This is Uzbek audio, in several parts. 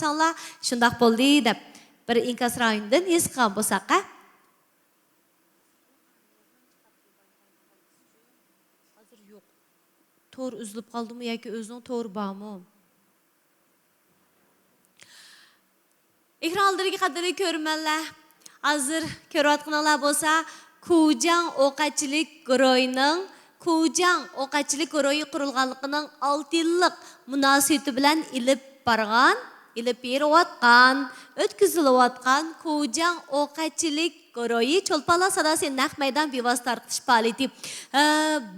Sanlar şundaq boldy dep bir inkas rayonundan his qilgan bolsaq-a. Hazır yo'q. Tor üzülüp qaldımı yoki özünün tor barmı? Ekranlardagi qadrli ko'rmanlar, hazır ko'rayotganlar bo'lsa, Kujang o'qachilik guruhining Kujang o'qachilik guruhi qurilganligining 6 yillik munosabati bilan ilib berayotgan, o'tkazilayotgan Kujang o'qachilik guruhi Cho'lpala sadasi naq maydon bevosita tarqitish faoliyati.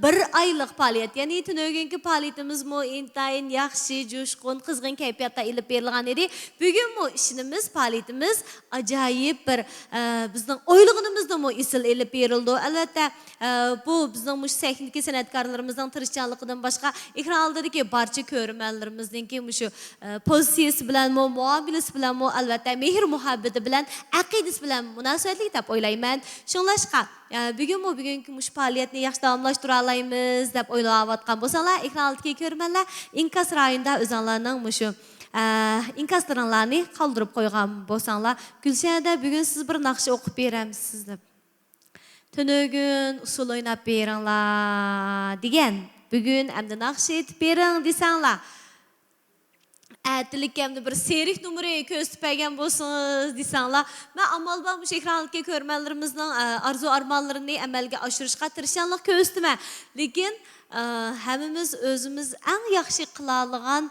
Bir oylik faoliyat, ya'ni tunog'ingi faoliyatimiz mo intayin yaxshi, jo'shqin, qizg'in kayfiyatda ilib berilgan edi. Bugun mo ishimiz, faoliyatimiz ajoyib bir bizning o'ylig'imizda mo isil ilib berildi. Albatta bu bizning mush texnik san'atkorlarimizning tirishchanligidan boshqa ekranlardagi barcha ko'rmanlarimizning shu pozitsiyasi bilan mo muomalasi bilan mo albatta mehr muhabbati bilan aqidasi bilan munosabatli deb o'ylayman. Shunlashqa bugungi mush faoliyatni yaxshi davomlashtira olamiz deb o'ylayotgan bo'lsanglar, ekrandagi ko'rmanlar inkas rayonida o'zinglarning mushu inkaslarni qoldirib qo'ygan bo'lsanglar, Gulshanada bugun siz bir naqsha o'qib beramiz deb. Tunugün usul o'ynab beringlar degan. Bugun endi naqsha aytib bering desanglar. Atilikimda bir serik numari ko'rsatib bo'lsangiz desanglar, men amal bilan bu ekrandagi ko'rmanlarimizning arzu armonlarini amalga oshirishga tirishganlik ko'rsataman. Lekin hammamiz o'zimiz eng yaxshi qila olgan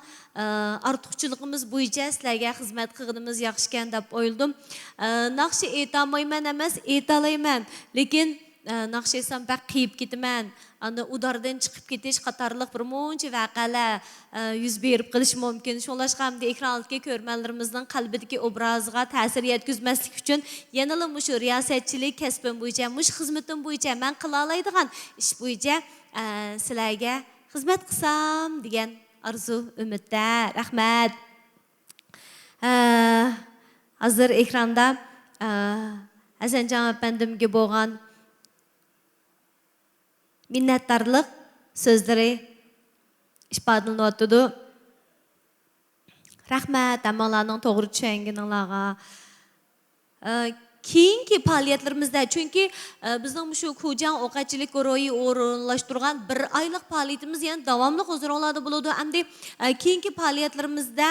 ortiqchiligimiz bo'yicha sizlarga xizmat qilganimiz yaxshi ekan deb o'yladim. Naqsha aytolmayman emas, aytalayman. Lekin naqsha aytsam bak qiyib ketaman. Anda udardan chiqib ketish qatorliq bir muncha voqealar yuz berib qilish mumkin. Shunlashqa hamda ekrandagi ko'rmanlarimizning qalbidagi obraziga ta'sir yetkazmaslik uchun yanada shu riyosatchilik kasbim bo'yicha, mush xizmatim bo'yicha men qila oladigan ish bo'yicha sizlarga xizmat qilsam degan arzu umidda. Rahmat. Hozir ekranda Hasanjon apandimga bo'lgan minnatdorlik so'zlari ifodalanyapti. Rahmat amallarning to'g'ri tushunganinglarga. Keyingi faoliyatlarimizda, chunki bizning shu Kujang o'qachilik guruhi o'rinlashtirgan bir oylik faoliyatimiz yana davomli o'zroqlarda bo'ladi. Hamda keyingi faoliyatlarimizda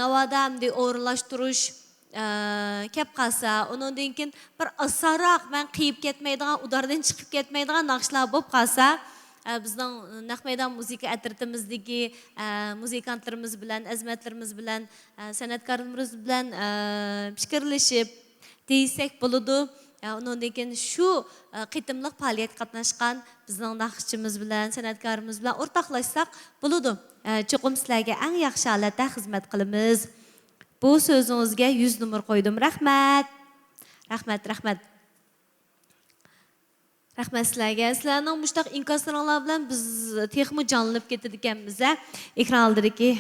navoda hamda o'rinlashtirish kep qalsa, undan keyin bir asarroq men qiyib ketmaydigan, udardan chiqib ketmaydigan naqshlar bo'lib qalsa, bizning naq maydon musiqa atrotimizdagi muzikantlarimiz bilan, azmatlarimiz bilan, san'atkorlarimiz bilan fikrlashib deysak bo'ladi. Undan keyin shu qitimliq faoliyat qatnashgan bizning naqshchimiz bilan, san'atkorimiz bilan o'rtoqlashsak bo'ladi. Chuqum sizlarga eng yaxshi holatda xizmat qilamiz. Bu so'zingizga 100 numar qo'ydim. Rahmat. Rahmat. Rahmat sizlarga. Sizlarning mushtaq inkoslarlar bilan biz texmi jonlanib ketadiganmiz. Ekranlardagi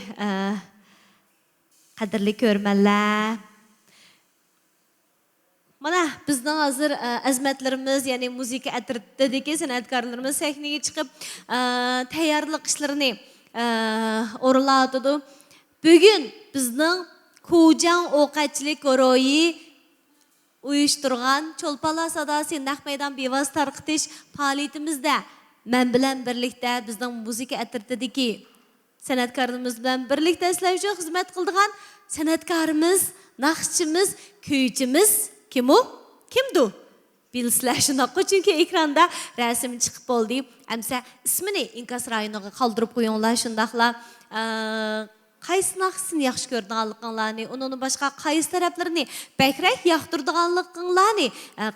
qadrli ko'rmanlar. Mana bizning hozir azmatlarimiz, ya'ni musiqa atrotidagi san'atkorlarimiz sahnaga chiqib tayyorlik ishlarini o'rinlayotdi. Bugun bizning Kujang o'qachilik guruhi uyushtirgan Cho'lpala sadasi naq maydon bevosita tarqitish faoliyatimizda men bilan birlikda bizning musiqa atrotidagi san'atkorlarimiz bilan birlikda sizlar uchun xizmat qildigan san'atkorimiz, naqshchimiz, kuychimiz kimdu? Bilsizlar shunaqa, chunki ekranda rasm chiqib bo'ldi. Amsa ismini inkas rayoniga qoldirib qo'yinglar shundaqlar. Qaysi naqshini yaxshi ko'rganliklaringizni, undan boshqa qaysi taraflarini bakrak yoqtirganliklaringizni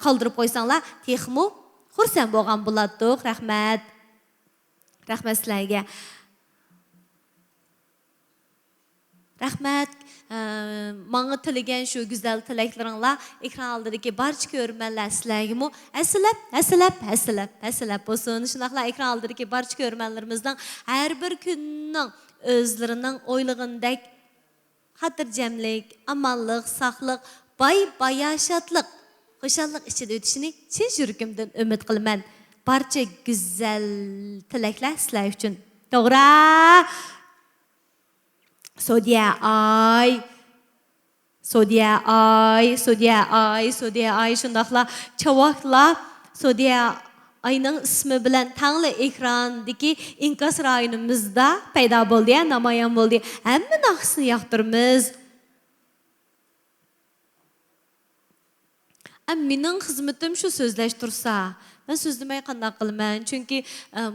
qoldirib qo'ysanglar, texmo xursand bo'lgan bo'ladi. Rahmat. Rahmat sizlarga. Rahmat. Manga tilagan shu go'zal tilaklaringlar ekran oldidagi barcha ko'rmanlar sizlarga haslab bo'lsin. Shunaqla ekran oldidagi barcha ko'rmanlarimizning har bir kunning o'zlarining o'ylig'indek xotirjamlik, amonlik, sog'lik, bayashatlik, xushallik ichida o'tishini chin yuragimdan umid qilaman. Barcha go'zal tilaklar sizlar uchun. To'g'ri. Sodiya ay Sodiya ay şundaqla çavaqla Sodiya ayının ismi bilan tangli ekrandagi inkas rayonimizda paydo bo'ldi, namoyon bo'ldi. Hamma naqsini yoqtirmiz. Mening xizmatim shu so'zlash tursa, men so'zlamay qanday qilaman? Chunki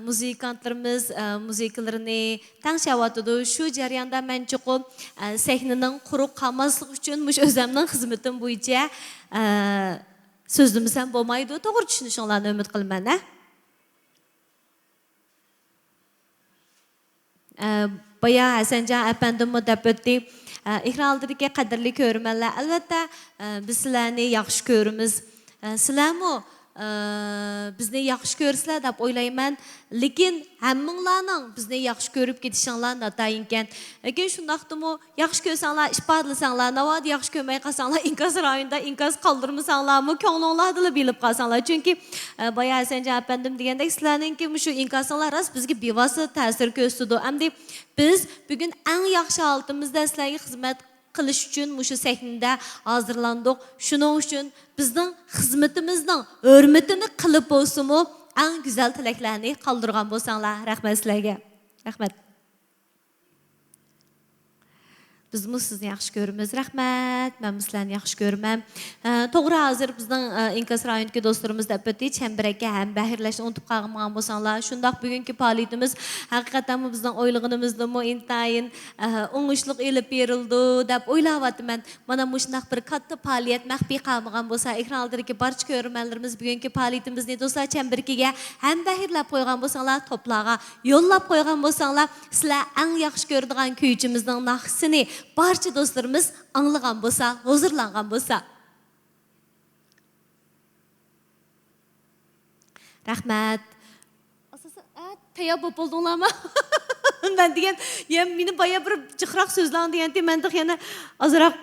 muzikantlarimiz muzikalarni tangshyapti. Shu jarayonda men chuqur sahnaning quruq qolmasligi uchun o'zimning xizmatim bo'yicha so'zlamasam bo'lmaydi. To'g'ri tushunishinglarni umid qilaman. Baya Hasanjon apandim deb o'tdi. Ekran oldidagi qadrli ko'rmanlar, albatta biz sizlarni yaxshi ko'ramiz. Sizlarmi bizni yaxshi ko'rsizlar deb o'ylayman, lekin hammanglarning bizni yaxshi ko'rib ketishinglar natayin ekan. Lekin shundaqdimi, yaxshi ko'rsanglar, ifodlasanglar, navoda yaxshi ko'rmay qolsanglar, inkas rayonida inkas qoldirmasanglarmi, ko'nglinglarda bilib qolsanglar. Chunki boya Hasanjon apandim degandek, sizlarningki shu inkasinglar rost bizga bevosita ta'sir ko'rsatdi. Endi biz bugun eng yaxshi holatimizda sizlarga xizmat qilish uchun shu sahnada hozirlandik. Shuning uchun bizning xizmatimizning hurmatini qilib bo'lsa-mu, eng go'zal tilaklarni qoldirgan bo'lsanglar, rahmat sizlarga. Rahmat. Biz sizni yaxshi ko'ramiz. Rahmat. Men sizlarni yaxshi ko'raman. To'g'ri, hozir bizning inkas rayonidagi do'stlarimiz deb o'tdi, chambarakka ham bahrlashni unutib qolgan bo'lsanglar, shundaq bugungi faoliyyatimiz haqiqatan bizning o'ylaganimizdan intayin o'ngishliq elib berildi deb o'ylayapman. Mana shunaq bir katta faoliyat maxfiy qolmagan bo'lsa, ekran oldidagi barcha ko'rmanlarimiz bugungi faoliyatimizni do'stlar chambarkiga ham bahrlab qo'ygan bo'lsanglar, to'plarga yo'llab qo'ygan bo'lsanglar, sizlar eng yaxshi ko'radigan kuychimizning naqsini barcha do'stlarimiz anglagan bo'lsa, hozirlangan bo'lsa. Rahmat. Asosan tayyor bo'ldinglarmi? Men degan, meni boya bir jiqroq so'zlan deganda, menda yana ozroq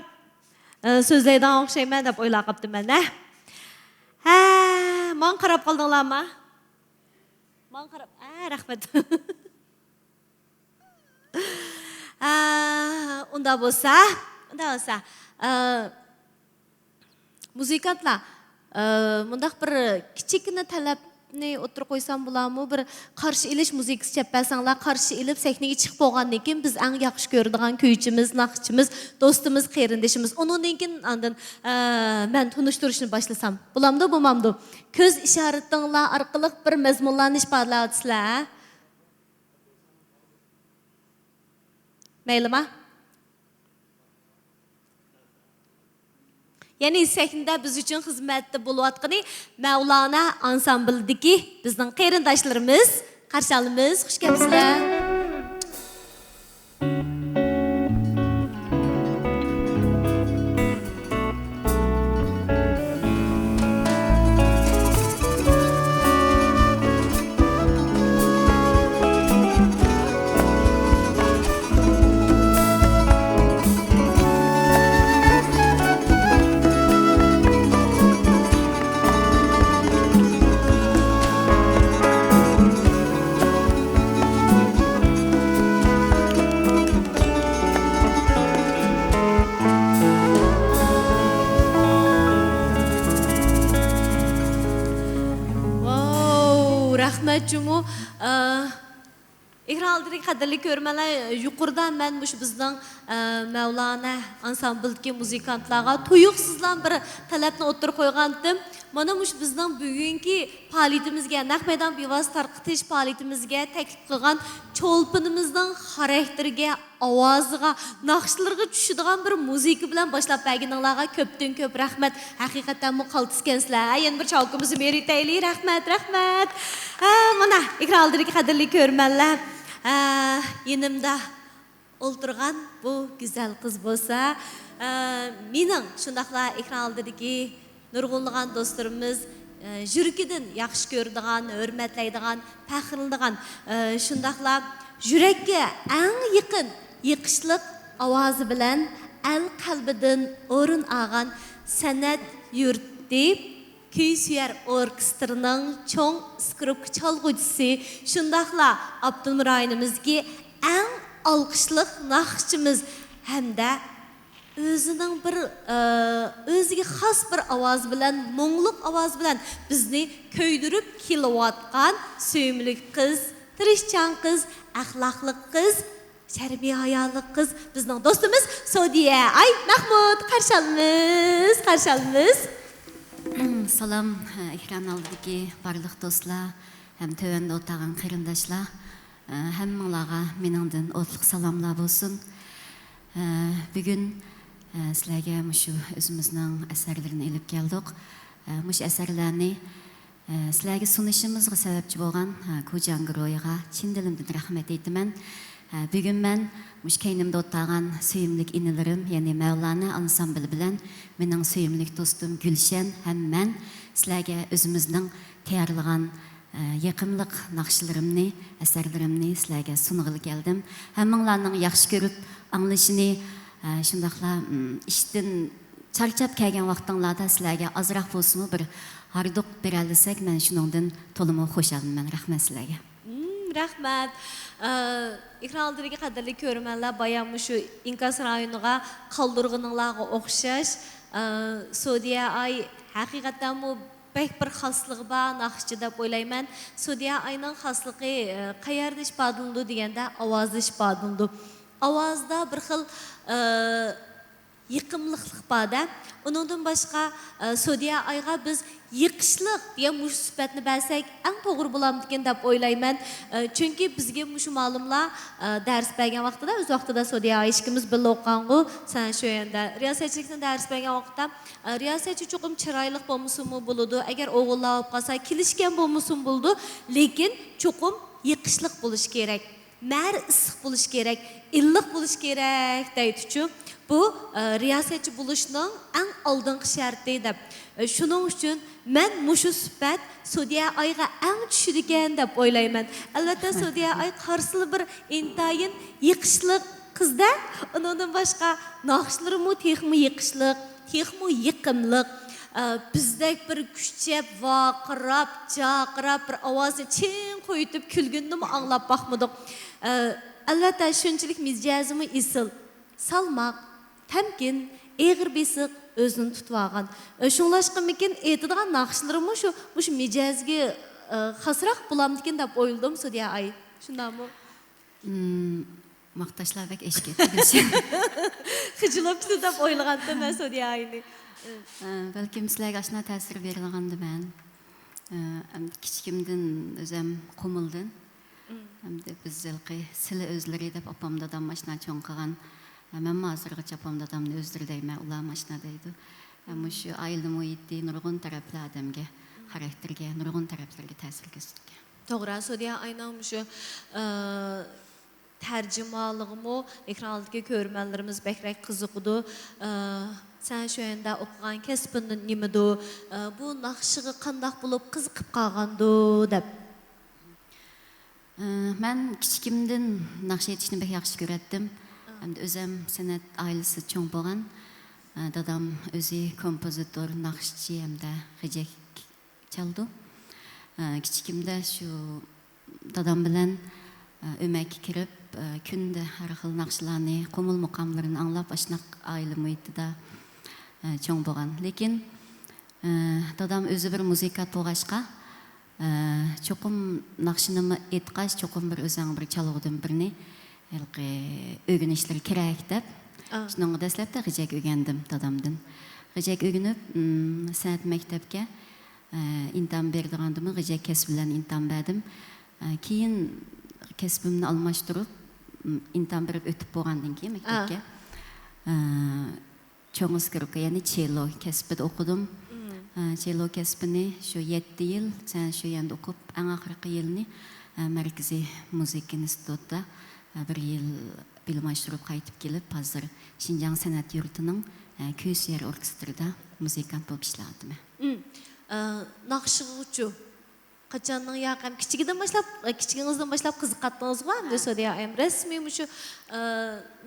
so'zlaydigan o'xshayman deb o'ylab qoptiman. Men qarab qoldinglarmi? Men qarab, rahmat. Unda bo'lsa, muzikantlar mundaq bir kichikina talabni o'tirib qo'ysam bo'ladimi? Bir qarshi ilish muzikasi chapasanglar, qarshi ilib sahnaga chiqib bo'lgandan keyin biz eng yaxshi ko'radigan kuychimiz, naqshchimiz, do'stimiz, qarindishimiz. Undan keyin andin men tunishtirishni boshlasam, bo'lamdi, bo'lmamdi. Ko'z ishoratinglar orqali bir mazmunlarni ifodalayapsizlar. Maylimi? Yani sahnada biz uchun xizmatda bo'layotgani Mavlana ansambldagi bizning qarindoshlarimiz, qarshi olamiz. Xush kelibsizlar. Rahmatçumu ekran oldidagi qadrli ko'rmanlar, yuqoridan men bizning Mavlana ansambldagi muzikantlarga tuyuqsizlan bir talabni o'tirib qo'ygandim. Mana bizning bugungi faoliyatimizga, naq maydon bevosita tarqitish faoliyatimizga taklif qilgan cho'lpinimizning xarakteriga, ovoziga, naqshlarga tushadigan bir muzika bilan boshlab berganinglarga ko'pdan ko'p rahmat. Haqiqatan qaltisgansizlar. Yana bir chalqimizni meritaylik. Rahmat. Mana ekran oldidagi qadrli ko'rmanlar, yanimda o'ltirgan bu go'zal qiz bo'lsa, mening shundaqla ekran oldidagi nurg'unlagan do'stlarimiz yuragidan yaxshi ko'radigan, hurmatlaydigan, faxrlanadigan, shundaqla yurakka eng yaqin, yiqishliq ovozi bilan el qalbidan o'rin olgan san'at yurti Kuysuyar orkestrining cho'ng skripka chalg'uvchisi, shundaqla Abdulmur rayonimizga eng olqishliq naqshchimiz hamda özünün bir özüge xas bir avaz bilen, moңluk avaz bilen bizni köydürüp kilovatkan söyümlük kız, tirişçan kız, ahlaklı kız, şerbi hayalı kız, bizning dostumuz Sodiya Ay Mahmud qarşalımız. Salam, ekran aldaki barlıq dostlar, hem tövende otağın kırındaşlar, hem malağa meningden otluq salamlar bolsun. Bugün sizlerge muşu özümüzün eserlerini elip geldik. Muş eserlerini sizlerge sunuşumuzga sebepçi bolgan Kojan Groyga çin dilimden rahmet eytimen. Bugün ben muş keynimde otağın söyümlük inilerim, yani Mevlana ansamblı bilen mening söyümlük dostum Gülşen hem ben sizlerge özümüzün tayarlagan yakımlık nakşılarımni, eserlerimni sizlerge sunğılı geldim. Hemmanlarning yaxşı görüp anlaşını, şundaqla işten charchab kelgan vaqtinglarda sizlarga azroq bo'lsinmi bir harduq beralsak, men shuningdan to'liq xo'shalman. Rahmat sizlarga. Rahmat. Ekran aldırıcı qadarlı görmənlər bayan şu İnkas rayonuna qaldırğınlarga oxşaş. Sodiya Ay haqiqatan bu pek bir xaslığı var naxçı deb o'ylayman. Sodiya Ayning xaslığı qayerda isbadıldı deganda ovozda isbadıldı. Ovozda bir xil yıkımlıqlıq bada. Onundan başqa Sodiya Ayga biz yıqışlıq deyə muş sübətini bəsək ən doğru bulamdikin deb o'ylayman. Çünki bizga muş ma'lumlar ders bergan vaqtida, o'z vaqtida Sodiya Ay ishkimiz birga o'qigangu, sen shu yerda riyosatchilikni ders bergan vaqtda riyosatchi cho'qim chiroyli bo'lmasimi bo'ladi. Agar o'g'illar olib qolsa, kelishgan bo'lmasin bo'ldi, lekin cho'qim yıqışlıq bo'lish kerak. Mer issiq bo'lish kerak, illiq bo'lish kerak deydi-chu. Bu riyosatchi bo'lishning eng oldingi sharti deb. Shuning uchun men mushu sifat Sodiya Ayga eng tushadigan deb o'ylayman. Albatta Sodiya Ay qarsili bir intayin yiqishliq qizda, undan boshqa naqshlari texmi yiqishliq, texmi yiqimliq. Bizdek bir kuchab, vaqirab, chaqirab bir ovozni chin qo'yitib kulgunni anglab baxmadik. Albatta shunchalik mijozimi isil, salmoq, temkin, eg'ir besiq özünü tutvagan. Şunlaşqanmikin aytadigan naqshlarimi shu mijozga xasroq bulamdikin deb o'yladim Sodiya Ay. Shundami? Maqtashlar bek eshkit. Xijilabdi deb o'ylagandim men Sodiya Ayni. Balkim sizlarga ashuna ta'sir berilgandim men. Kichikimdan o'zim qo'mildim. Hamda biz zilqi sili o'zlari deb opam dadam mashina cho'ng qilgan. Men hozirgacha opam dadamni o'zdirdayman, ular mashinadaydi. Ama şu aile muhiti nurgun taraflı adamga, karakterge, nurgun taraflarga ta'sir ko'rsatgan. To'g'ri, Sodiya aynan şu tercümalığımı ekrandagi ko'rmanlarimiz bekrak qiziqdi. Sen şu anda o'qigan kasbing nimadi? Bu naqshiga qandaq bo'lib qiziqib qolgandi deb. Men kichikimdan naqsh etishni bek yaxshi ko'rardim. Hamda o'zim san'at oilasi cho'ng bo'lgan. Dadam o'zi kompozitor, naqshchi hamda g'ijak chaldi. Kichikimda shu dadam bilan o'makka kirib, kunda har xil naqshlarni, qo'mil muqomlarini anglab, ashnaq oila muhitida cho'ng bo'lgan. Lekin dadam o'zi bir muzikat bo'lg'achqa, cho'qim naqshini aytqach, cho'qim bir o'zing bir chalg'udim birni o'rganishlar kerak deb. Shunga dastlabda g'ijak o'rgandim dadamdan. G'ijak o'rganib, san'at maktabga imtihon bergandim, g'ijak kasb bilan imtihon berdim. Keyin kasbimni almashtirib, imtihon berib o'tib bo'lgandan keyin maktabga cho'ng'isqirga, ya'ni cello kasbida o'qidim. Cello kasbini shu 7 yil, sen shu yerda o'qib, eng oxirgi yilni Markaziy muzika institutida bir yil bilim oshirib qaytib kelib, hozir Şinjan san'at yurtining Ko'syar orkestrida muzikant bo'lib ishladim. Naqshig'uchi qachondan yaqin kichigingizdan boshlab qiziqatdingizmi? Endi Sodiya Ayam rasmiy shu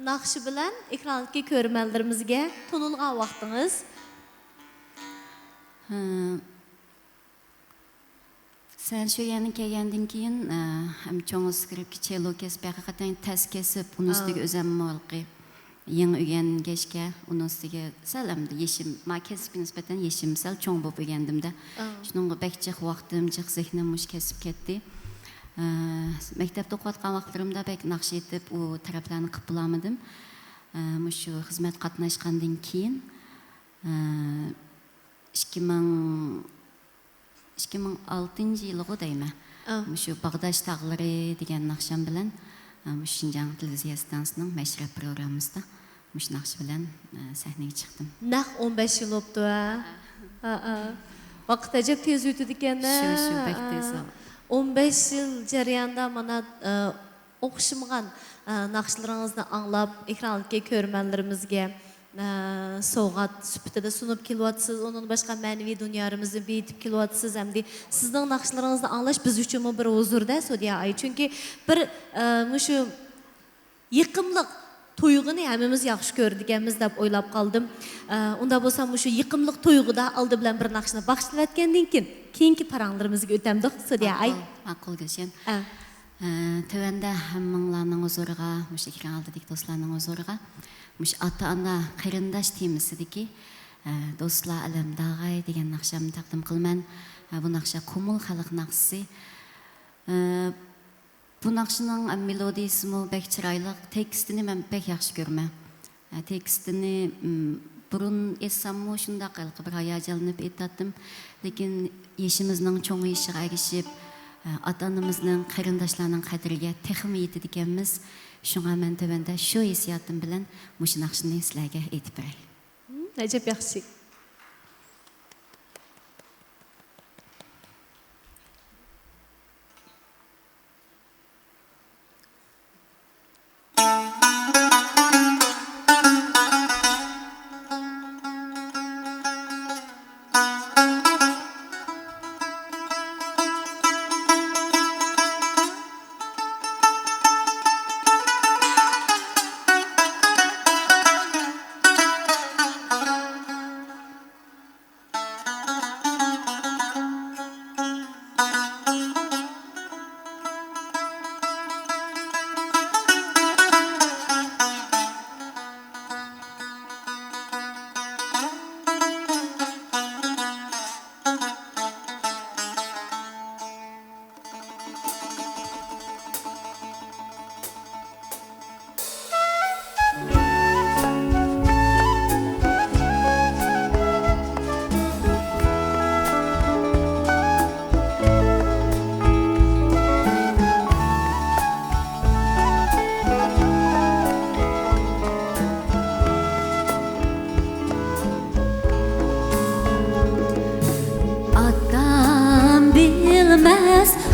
naqshi bilan ekrandagi ko'rmanlarimizga to'lilgan vaqtingiz. Sen şu yani kelgandan keyin ham cho'ng'iz kirib cello kesib haqiqatan tas kesib, uni ustiga o'zim molqi Yeni üyen geçke, onun üstüge salamdı yeşim, ma kesip nispeten yeşim sal çoğun bop ügendimde. Şunun bekçek vaktim, cık zihnim muş kesip ketdi. Mektepte okuatkan vaxtlarımda bek nakş etip o taraflarını kıpılamadım. Şu hizmet katnaşkandan keyin 2006 yılı deyme. Şu Bağdaş Tağları degen nakşam bilen Şinjan Televiziya Stansının meşre programımızda muş nakş bilen sahneye çıktım. Nak 15 yıl oldu ha. Vakit acayip tez ötü dikende. Şu bek tez. 15 yıl jarayanda mana oquşmağan nakşlarınızı anlap ekranlıkka körmenlerimizge soğat süpütede sunup kilovatsız, onun başka manevi dünyamızı büyütüp kilovatsız hem de sizden nakşlarınızı anlaş biz üçün bir huzurda Sodiya ay. Çünkü bir şu yıkımlık toyğunu hemimiz yaxşı gördükemiz dep oylap kaldım. Onda bolsam şu yıkımlık toyğuda aldı bilen bir nakşını bakıştıratkendan keyinki paranlarımızga ötemdik Sodiya ay. Makul geçen. Tövende hemmanlarning huzuriga, mush ekran aldık dostlarning huzuriga, mush ata-ana qarindosh temisidagi do'stlar alamdag'ay degan naqshamni taqdim qilman. Bu naqsha Qumul xalq naqsi. Bu naqshining melodiyasi bek chiroyli, tekstini men bek yaxshi ko'raman. Tekstini burun essammo shundaq qilib bir hayajonlanib aytdim, lekin yeshimizning cho'ng ishiga erishib ata-anamızның, qarindoshlarning qadriga texmi yetdi ekanmiz. Şuna men tövende şu hissiyatım bilen muş naqshini sizlarga aytib beray. Acayip yaxshi.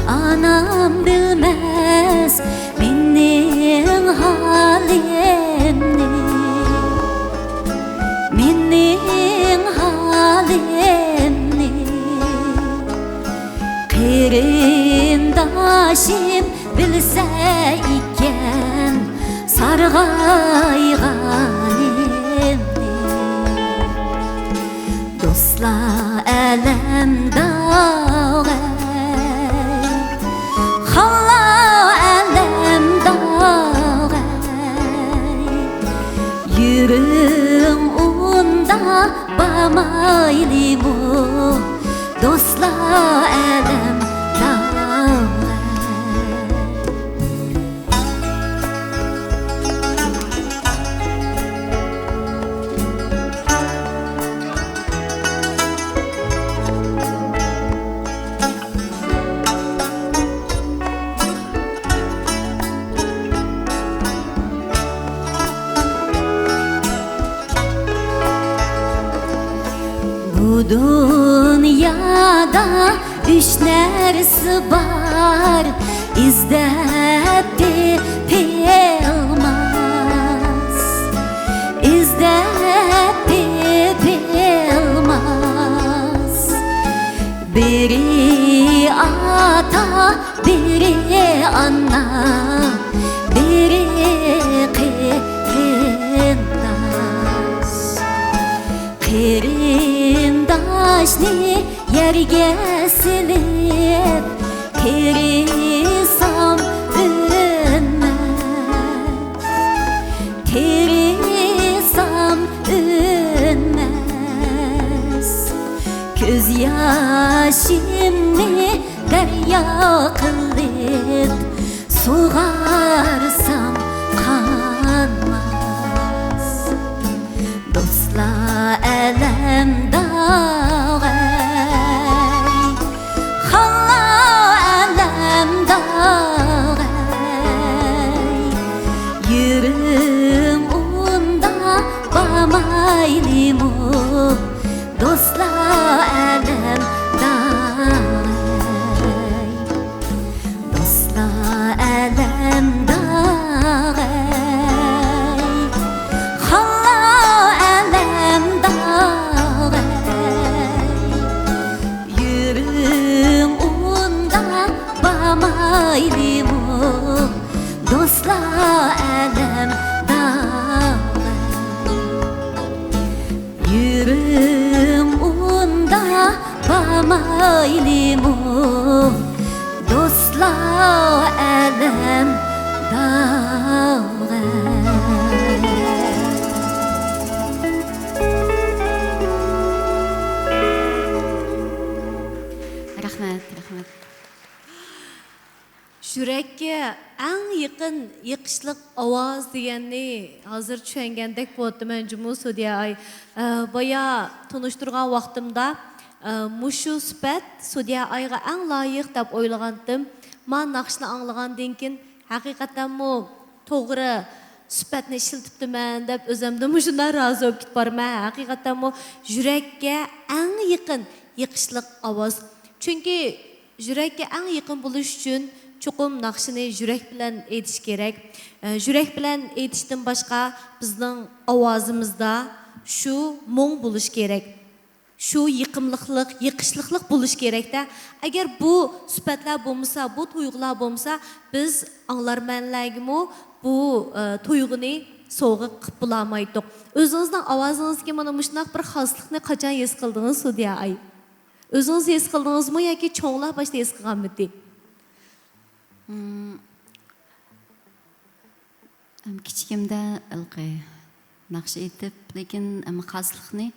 Anam bilmez benim halimni, benim halimni. Qarindoshim bilsa ekan sarg'ayganimni, do'stlar alamda yürüm onda bamaylimu dostlar elem dağlar. Bu dünyada üç nersi var, izlep bilmez, izlep bilmez. Biri ata, biri ana, biri qarindosh. Qarindoshni yerga silib terisam ünmez, Göz yaşımni derya kılıp Soğarsam kanmaz Dostlar elem dağay Hala elem dağay Yürüm onda bamaylimu Dostlar elem dağay Dostlar elem dağay Hala elem dağay Yürüm onda bamaylimu Dostlar elem dağay Yürüm onda bamaylimu Dostlar elem dağay Rahmet, rahmet. Yürekке en yakın yakışlık avaz diyenni hazır düşüngendek boldu men Cumhur Sudiya ay. Baya tanıştırgan vaqtimda muşu süpet Sudiya ayga en layık dep oylagandım. Man naqşını anlagandan keyin haqiqatan mu to'g'ri süpetni ishlatibdiman deb o'zimda shundan rozi bo'lib ketib borman. Haqiqatan mu yurakka en yakın yakışlık avaz. Çünkü yürekke en yakın buluş için çokum naqşını yürek bilen aytish kerak. Yürek bilen aytishdan boshqa bizning ovozimizda şu mung buluş kerak. Şu yıkımlıklık, yıkışlıklık buluş gerek de. Eğer bu süpetler bulmasa, bu tuyg'ular bulmasa, biz anlarmanlargimi bu tuyg'uni soğuk qilib bulamaydik. O'zingizning ovozingizga mana shunday bir xoslikni qachon his qildingiz Sudiya ay? O'zingiz his qildingizmi yoki cho'nglar boshda his qilganmidi? Kichikimda ilqi naqsh etib, lekin xoslikni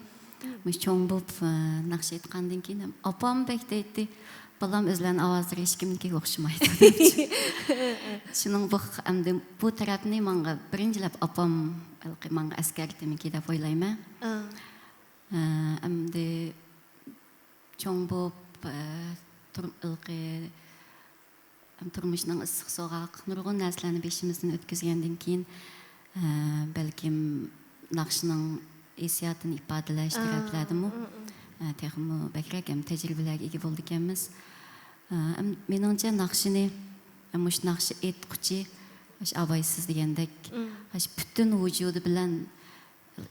cho'ng bo'lib naqsh etgandan keyin opam bek deydi, balam o'zlarini ovozlari hech kimnikiga o'xshamaydi. Shuning bu tarafni menga birinchilab opam menga askartimikin deb o'ylayman. Endi cho'ng bo'lib turmushning issiq so'g'aq nurg'un narsalarni beshimizdan o'tkazgandan keyin balkim naqshning hissiyotini ifodalash taraflarimi texmi bakrak ham tajribalarga ega bo'ldik ekanmiz. Meningcha naqshini mush naqshi aytquchi avaysiz degandek butun vujudi bilan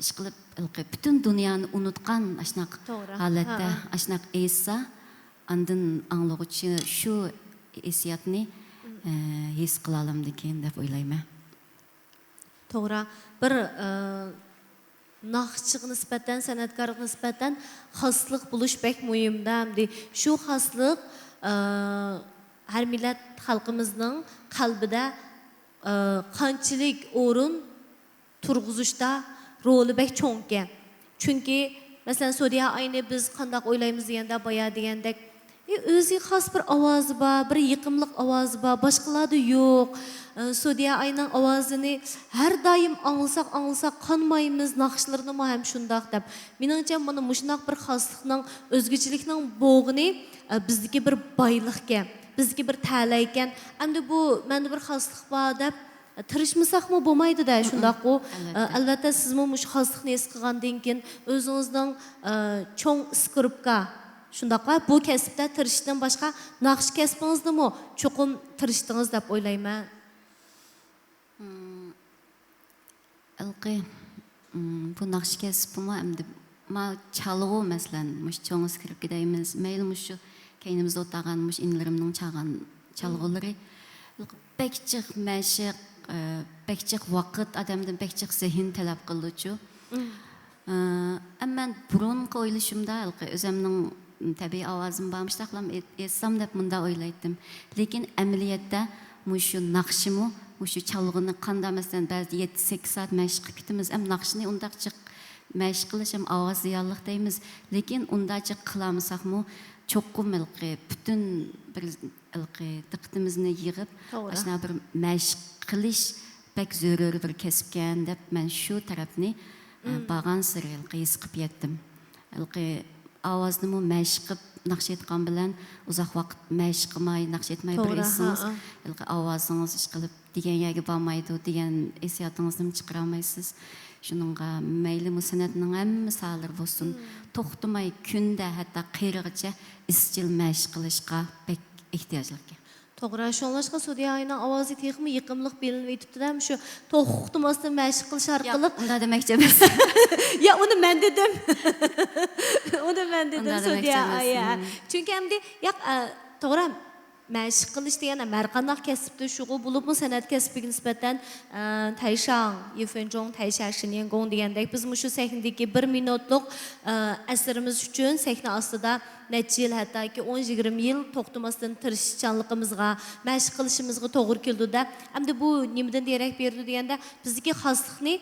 ish qilib butun dunyoni unutgan ashunaq holatda ashunaq esa andin anglag'uchi shu hissiyotni his qila olamdikan deb o'ylayman. To'g'ri. Bir naqshchiga nisbatan, san'atkorga nisbatan xoslik bulush bek muhimda. Shu xoslik har millat xalqimizning qalbida qanchalik o'rin turg'izishda roli bek cho'ngkan. Chunki masalan Sudiya ayni biz qanday o'ylaymiz deganda boya degandek o'ziga xos bir ovozi bor, bir yiqimliq ovozi bor, boshqalarda yo'q. Sudiya ayning ovozini har doim anglasak qonmaymiz, naqshlarini ham shundoq deb. Meningcha mana shundoq bir xoslikning, o'zgachilikning bo'g'ini bizdagi bir boylikka, bizdagi bir ta'la ekan. Endi bu menda bir xoslik bor deb tirishmasaqmi bo'lmaydi-da, shundoq-ku. Albatta sizmi mush xoslikni his qilgandan keyin o'zingizning cho'ng skripka shundoqla bu kasbda tirishdan boshqa naqsh kasbingiznimi cho'qim tirishdingiz deb o'ylayman. Ilqi bu naqsh kasbimi endi ma chalg'u masalan mush cho'ng skripka deymiz. Mayli mush keynimizda o'tgan mush inlarimning chalg'ulari bekchiq mashiq bekchiq vaqt odamdan bekchiq zehn talab qiluvchi. Ammo burunqi o'ylashimda o'zimning tabiiy ovozim bormish taqlam etsam deb bunda o'ylaydim. Lekin amaliyotda mushu naqshimi, mushu chalg'ini qanday masalan ba'zi 7-8 soat mashq qilib ketamiz, am naqshni undaqchiq мәшq qilish ham ovoz ziyonliq deymiz, lekin undacha qilamisaqmi cho'qqum ilqi butun bir ilqi diqqatimizni yig'ib, To'g'ri. ashuna bir мәшq qilish bek zarur bir kasbkan deb men shu tarafni bag'an siri ilqi his qilib yetdim. Ilqi ovozni мәшq qilib naqsh etgan bilan uzoq vaqt мәшq qilmay, naqsh etmay bir To'g'ri, esingiz, ha. ilqi ovozingiz ish qilib degan yerga bormaydi, degan hissiyotingizni chiqara olmaysiz. Shuningga mayli san'atning hamma sohalari bo'lsin, to'xtamay kunda hatto qiyrigacha izchil мәшq qilishga bek ehtiyojli. To'g'ri, shunlashqa Sudiya ayning ovozi texmi yiqimliq bilinib yetibdi-da, shu to'xtamasdan мәшq qilish orqali. Unda demoqchi emas. Ya uni men dedim. Uni men dedim Unda demek Sudiya istemezsin. aya. Çünkü hem de ya to'g'ri мәшq qilish degan marqanaq kasbda shug'ul bo'libmi san'at kasbiga nisbatan tayshan, yefenjong, taysharshin gong degandek biz shu sahnadagi 1 minutlik asarimiz uchun sahna ostida necha yil hattoki 10-20 yil to'xtamasdan tirishchanligimizga, мәшq qilishimizga to'g'ri keldi-da. Hamda bu nimadan derak berdi deganda bizdagi xoslikni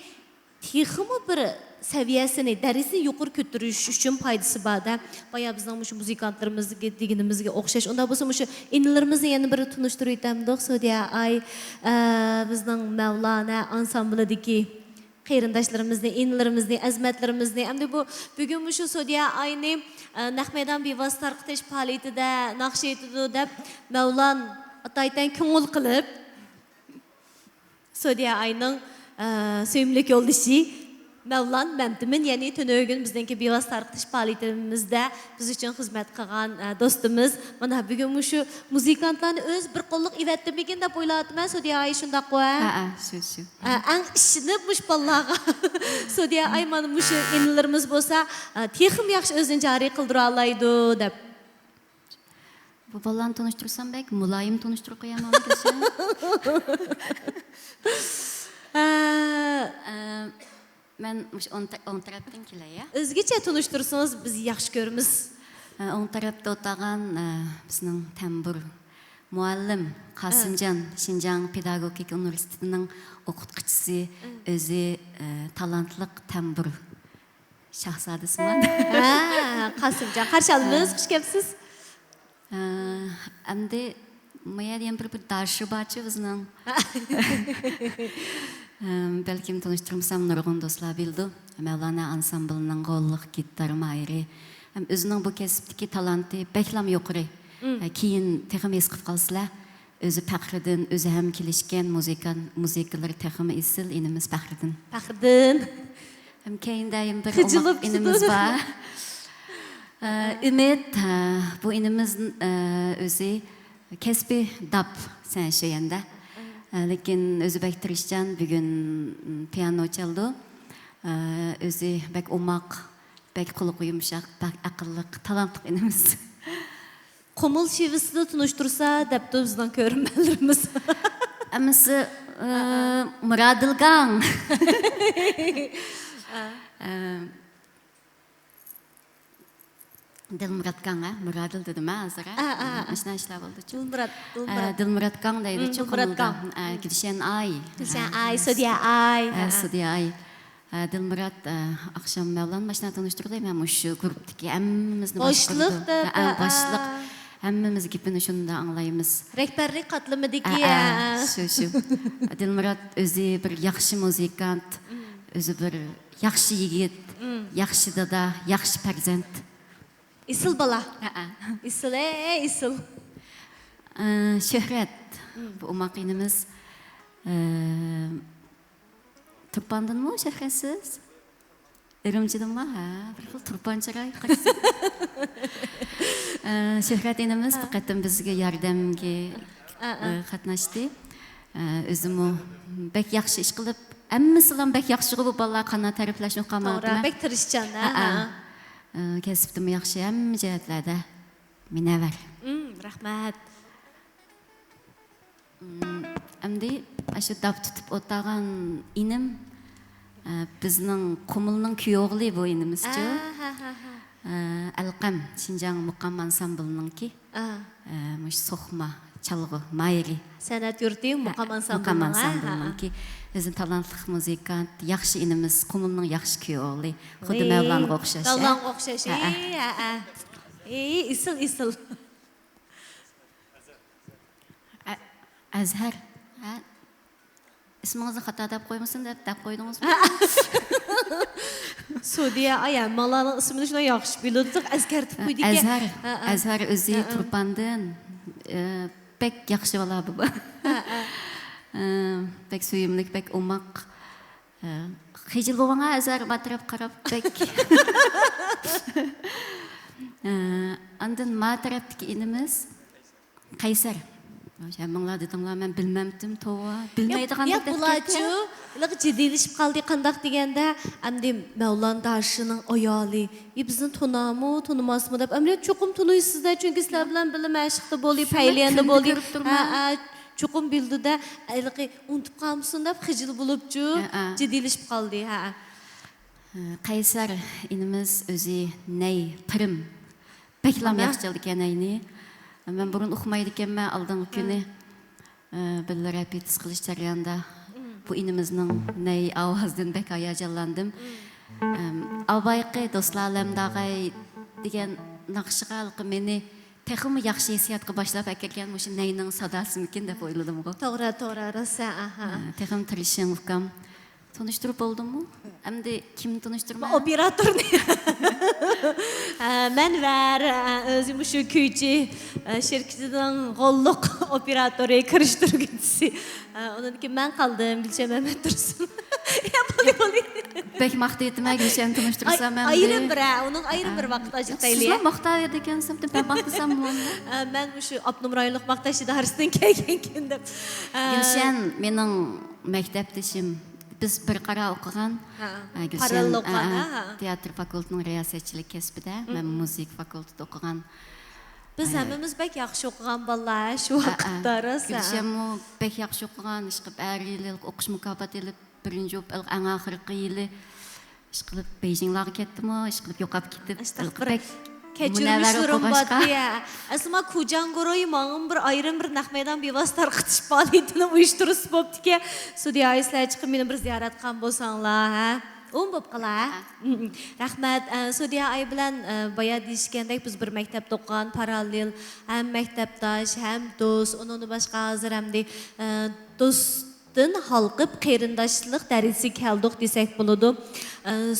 texmi bir seviyesini, derisini yuqori ko'tarish uchun foydasi bor-da. Boya bizning shu muzikantlarimizga deganimizga o'xshash. Unda bo'lsa shu inlarimizni yana bir tunishtirib o'tamdik. Sudiya ay bizning Mavlana ansamblidagi qarindoshlarimizni, inlarimizni, azmatlarimizni, hamda bu bugun shu Sudiya ayni naqmadan bevosita tarqitish faoliyatida naqsh etdi deb Mavlan ataydan ko'ngil qilib Sudiya ayning sevimli yoldaşı Mevlan Memtimin yani tönögün bizdeki bevas tarqitish faoliyatimizda biz uchun xizmat qilgan do'stimiz. Mana bugun shu muzikantlarni o'z bir qo'lliq evatdimikin deb o'ylayapman. Sudiya ay shunday qo'y. Shu. Ang ishinib mush ballaga. Sudiya ay mana mush inlarimiz bo'lsa, texim yaxshi o'zini joriy qildira oladi deb. Bu ballarni tanishtirsam bek muloyim tanishtirib qo'yaman kecha. Men on tarafdan kelay. O'zgacha tanishtirsangiz biz yaxshi ko'ramiz. On tarafda o'tirgan bizning tambur muallim Qasimjon Şinjan Pedagogik Universitetining o'qituvchisi, o'zi talantli tambur shahzodasiman. Qasimjon, qarshi olamiz, xush kelibsiz. Endi Maya diyen bir darşı bahçe bizning. Belkim tanıştırmışsam nurgun dostlar bildi. Mevlana ansamblının qo'lliq gitar mayri. Hem özünün bu kesipdeki talanti beklam yuqori. Keyin texim es qilib qalsizlar. Özü Faxriddin, özü hem kelishgan muzikalar texim isil inimiz Faxriddin. Faxriddin. Hem keyin dayım bir omaq inimiz var. Ümit bu inimiz özü kesbi dap sen şeyinde. Lekin özü bek tirishchan bugün piyano çaldı. Özü bek omaq, bek quluq yumshaq, bek aqlliq, talantli inimiz. Qumul şivisini tunuştursa depti bizden görünmelerimiz. Amisi Muradilgan. Dilmuratkan, Muradil dedim hazır. Aşna işler oldu. Dilmuratkan deydi. Dilmuratkan. Gülşen Ay. Gülşen Ay, Sudiya Ay. Sudiya Ay. Dilmurat akşam Mevlan başına tanıştırdı. Ben şu gruptaki emmimizni başladı. Başlık da. Başlık. Emmimiz gibini şunu da anlayımız. Rehberlik katlamıdaki. Şu. Dilmurat özü bir yaxşı muzikant. Özü bir yaxşı yigit. Yaxşı dada, yaxşı perzent. İsil bala. İsil, isil. Şöhret. Bu umakınımız. Turpandın mı şöhretsiz? Irımcıdın mı? Bir kıl turpancıray. Şöhret inimiz fakat bizge yardımge katnaştı. Özümü bek yaxşı iş kılıp, emmisilan bek yaxşı bu bala kana tarifleşini qamadılar. Doğru, bek tırışcan. Kesiptim yaxşı hem cihetlerde minever. Rahmet. Endi aşı dap tutup otağan inim bizning Qumulning kuyoğli bu inimizchi. Alqam Şinjan Muqam ansambliningki. Mush so'xma çalgı, mayri. Sanat yurti muqam Muqam ansambl. ansambl ki özün talantlıq muzikant, yaxşı inimiz, Qumulның yaxşı kuyovli. Xuddi Mevlanға oxşaş. Mevlanға oxşaş. Isil. Azhar. İsminizi xata deb qo'ymasin deb qo'ydingizmi? Sudiya aya malanın ismini şuna yaxşı bilirdik. Azkartib qo'ydik. Azhar o'zi Turpandan pek yaxshi bola bu. Pek suyumlik, pek umaq. Xijil bo'lganga Azhar batirib qarab pek. Andan ma tarafdagi inimiz Qaysar. Şəmminlar dedimlər, mən bilməmdim, tova, bilməydiğən Ya bulaçı, ciddiləşib qaldı qandaq deyəndə, əmdi Mevlan daşının ayalı, bizin tunamı deyib, əmliyət çoxum tunuyusuz da, çünki sizlər bilən bilim əşiqdə bolu, pəyləyəndə bolu, çoxum bildi də, unutub qalmışsın da, xicil bulubcu, ciddiləşib qaldı. Qaysar inimiz özü ney, prim, pəklam yaxşıldı kənəyini. Ben burun oxumaydı ekanman aldığım günü bir repetis qilish jarayonida bu inimizning ney ovozdan bek hayajonlandim. Avbayqi do'stlar alamdag'ay degan naqshqa meni texmi yaxshi hissiyotga boshlab akelgan o'sha neyning sadosimikin deb o'yladim. To'g'ri, rosa. Texim tirishim ukam. Tanıştırıp oldu mu? Hem de kim tanıştırma? Operator ne? Ben ver özüm şu köyçü şirketinden kolluk operatörü karıştırıcısı. Onun dedi ki ben kaldım Gülşen Mehmet Dursun. Yapalım. Pek makta etme Gülşen tanıştırırsam ben de. Ayrı bir onun ayrı bir vakit acıktaylı. Sizler makta edekensem de ben baktısam mı onu? Ben şu abnumraylık maktaşı da harısından kelgenkendim. Gülşen benim mekteptişim. Biz bir qara o'qigan Gülşen teatr fakultetining riyosetchilik kasbida, men muzik fakultetida o'qigan. Biz hammamiz bek yaxshi o'qigan bolalar shu vaqtda rosa. Gülşen mu bek yaxshi o'qigan, ish qilib har yili o'qish mukofoti olib, birinchi bo'lib eng oxirgi yili ish qilib Beijinglarga ketdimi, ish qilib yo'qolib ketib, bek keçirmişlerim batıya. Aslında Kujan Goro'yu mağın bir ayrım bir nakmeydan bir vasıtar kıtış bağlıyordun uyuşturusu boptu ki Sudiya Ayslaya çıkıp beni bir ziyaret kan bolsanlar. Bop qala. Rahmat. Sudiya Ay bilan baya deyishgandek biz bir maktabda o'qigan parallel hem maktabdosh hem do'st, onun başqa hozir hamda do'stdan halqib qarindoshlik darajasiga keldik desak bo'ladi.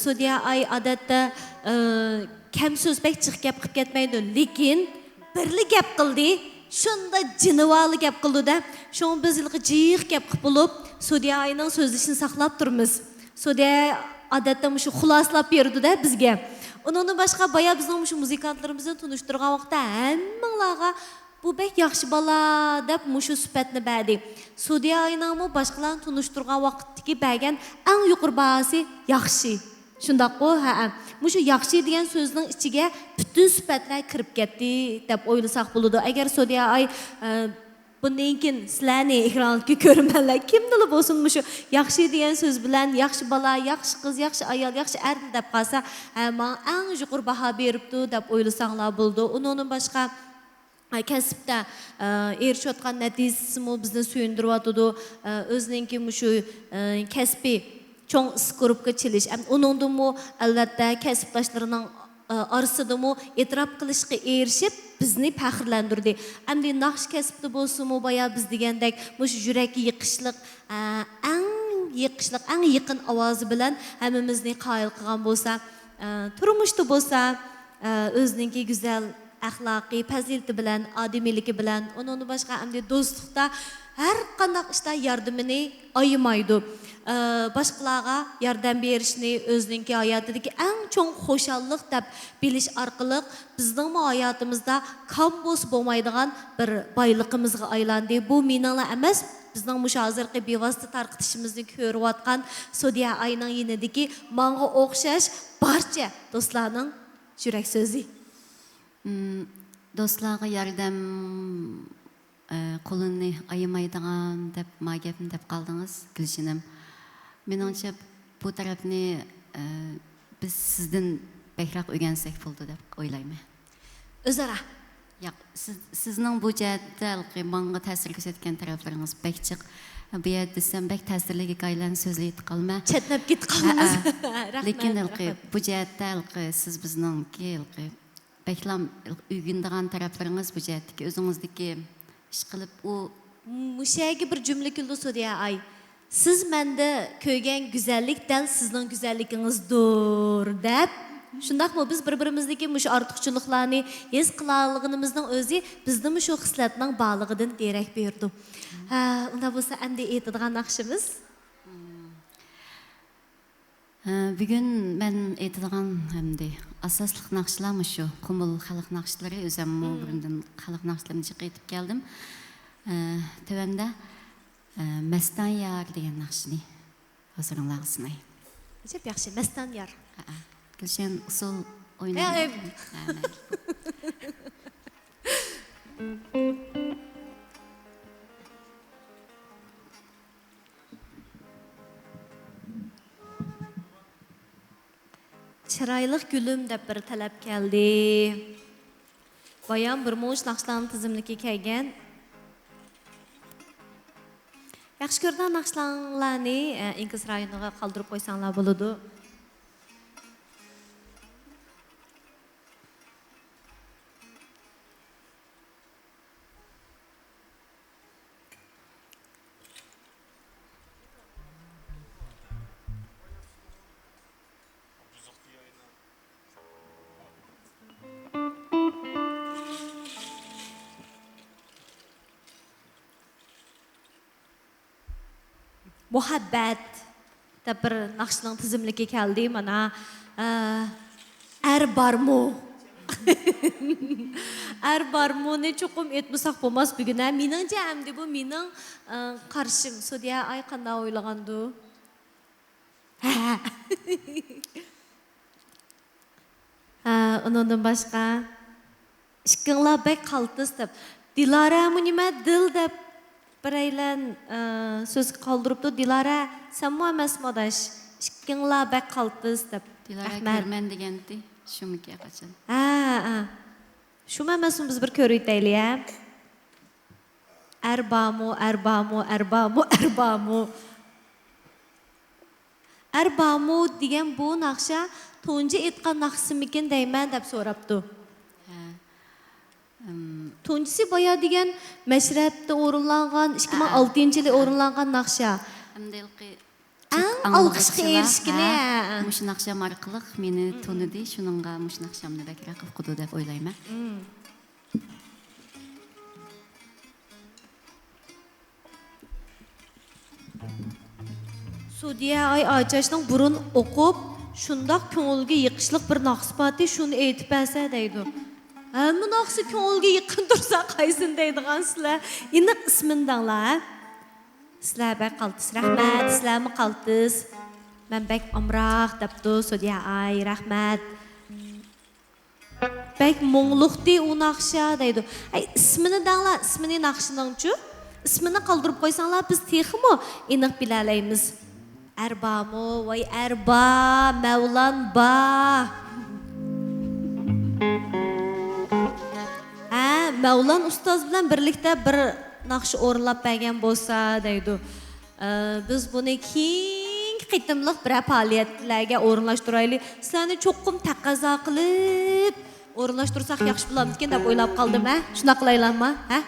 Sudiya Ay odatda kam so'z bek chiq gap qilib ketmaydi, lekin birli gap qildi. Shunda jinivali gap qildi-da. Shun biz ilqi jiq gap qilib bo'lib, Sudiya Ayning so'zlashini saqlab turmiz. Sudiya odatda shu xuloslab berdi-da bizga. Undan boshqa baya bizning shu muzikantlarimizni tunishtirgan vaqtda hammanglarga bu bek yaxshi bola deb shu sifatni berdi. Sudiya Ayning boshqalarni tunishtirgan vaqtdagi bergan eng yuqori bahasi yaxshi. Shundaq-ku, Mushu yaxshi degan so'zning ichiga butun sifatlar kirib ketdi deb o'ylasak bo'ladi. Agar Sudiya Ay bundan keyin sizlarni ekranda ko'rmanlar, kimdir bo'lsin mushu yaxshi degan so'z bilan yaxshi bola, yaxshi qiz, yaxshi ayol, yaxshi er deb qolsa, men eng yuqori baho beribdi deb o'ylasanglar bo'ldi. Undan boshqa kasbda erishayotgan natijasi bizni suyundiryotdi. O'zininki mushu kasbiy çoğun iskurupka çiliş. Onundan mu albatta kasıplaşlarının arasında mu etraf kılışqa erişip bizni faxrlandirdi. Amdi naqsh kasbda bo'lsa mu baya biz degandek mush yurakka yiqishliq, eng yaqin ovozi bilan hammamizni qoyil qilgan bo'lsa, turmushda bo'lsa, o'zininki go'zal axloqiy fazilati bilan, odimiyligi bilan, onun boshqa amdi do'stlikda her qanday ishda yordamini ayamaydi. Başqalarga yordam berishni o'zining hayotidagi eng cho'ng xo'shallik deb bilish orqali bizning hayotimizda kambos bo'lmaydigan bir boyligimizga aylandi. Bu meninglar emas, bizning hozirgi bevosita tarqitishimizni ko'rayotgan Sudiya Ayning yinidagi menga o'xshash barcha do'stlarning yurak so'zi. Do'stlarga yordam qo'lini ayamaydigan deb magapni deb qoldingiz, Gülşenim. Menimcha bu tarafni biz sizdan bekroq o'rgansak bo'ldi deb o'ylayman. O'zaro Ya sizning bu jihatda manga ta'sir ko'rsatgan taraflaringiz bek jiq. Bu yerda desam bek ta'sirli hikoyalarni so'zlayib qolma. Chetnab ketib qolamiz. Lekin bu jihatda siz bizningki beklam uygundigan taraflaringiz bu jihatdagi o'zingizdagi ish qilib u Muşayga bir cümle küldü Sudiya ay. Siz mende köygen güzellik del sizin güzelliginizdir dep. Şundaq mı biz bir-birimizdeki muş artıqçılıqlarını his qılalığımızın özü bizde muş o xislatның bağlığıdan derek berdi. Onda bolsa endi aytadigan naqshimiz. Bugün ben aytadigan hamdi asosliq naqshlar şu Qumul xalq naqshlari o'zim burundan xalq naqshlarini chiqib keldim. Tövende Mestan Yar degan naqshni hozirlar sinay. Acep yaxshi Mestan Yar. Gülşen usul oynadı. Çıraylık gülüm dep bir talep geldi. Bayan bir muş naqshlarni tizimlikka kelgan. Yaxshi ko'rgan naqshlarni Ingiz rayoniga qoldirib qo'ysanglar bo'ladi. Muhabbet da bir naqshning tizimlikka keldi. Mana er barmu. Er barmuni cho'qim etmasak bo'lmas bugun. Meningcha hamda bu mening qarshim. Sudiya ay qanday o'ylagandu? Ondan başqa ishqinglar bek qaltis deb. Dilara mu nima dil deb biraylan söz qoldiribdi. Dilara sen mu emasmi odash? Ishqinglar bek qaltis deb. Dilara görmen degandi shumiki qachon. Shum emasmi biz bir ko'raylik ya. Erbamu. Erbamu degan bu naqsha tunji aytgan naqsimikin deyman deb so'rabdi. Tunjisi boya degan Mashrabda o'rinlangan 2006-yili o'rinlangan naqsha. Alqishga erishgini. Mush naqsham orqali meni tunidi, shuningga mush naqshamni bakroq qildi deb o'ylayman. Sudiya ay Aychashning burun o'qib, shundoq ko'ngilga yiqishliq bir naqsbati shuni aytib bersa deydi. Bu naqsi ko'ngilga yiqin tursa qaysin deydigan sizlar. Iniq ismindanglar. Sizlar bek qaltis. Rahmat, sizlarmi qaltis? Men bek amroq debdi Sudiya ay, rahmat. Bek mo'ngluqdi u naqsha deydi. Ay ismini danglar, ismini naqshiningchu. Ismini qoldirib qo'ysanglar biz texmi iniq bilalaymiz. Erbamu, vay erba, Mevlan ba. Mevlan ustoz bilan birlikda bir naqsh o'rinlab bergan bo'lsa deydi. Biz buni keng qitimliq bir faoliyatlarga o'rinlashtiraylik. Sizlarni cho'qim taqozo qilib o'rinlashtirsak yaxshi bo'larmikin deb o'ylab qoldim, ha? Shuna qilaylarmi, ha?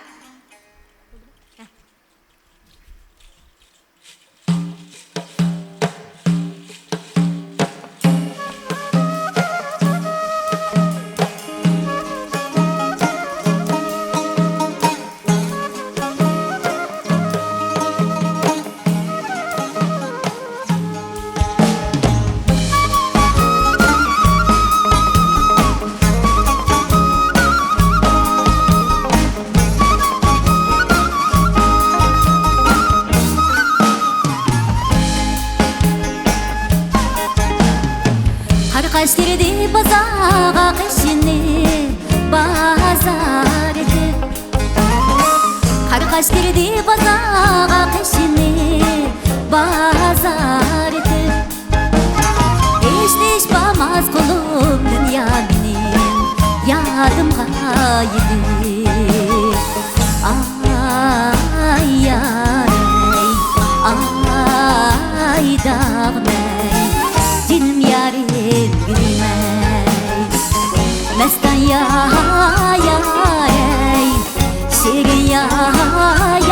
Kaştirdi bazağa kışını bazar eti. Kaştirdi bazağa kışını bazar eti. Eşleş bamaz kolum dünyanın yadım gaydi. Mestan yar ey, şirin yar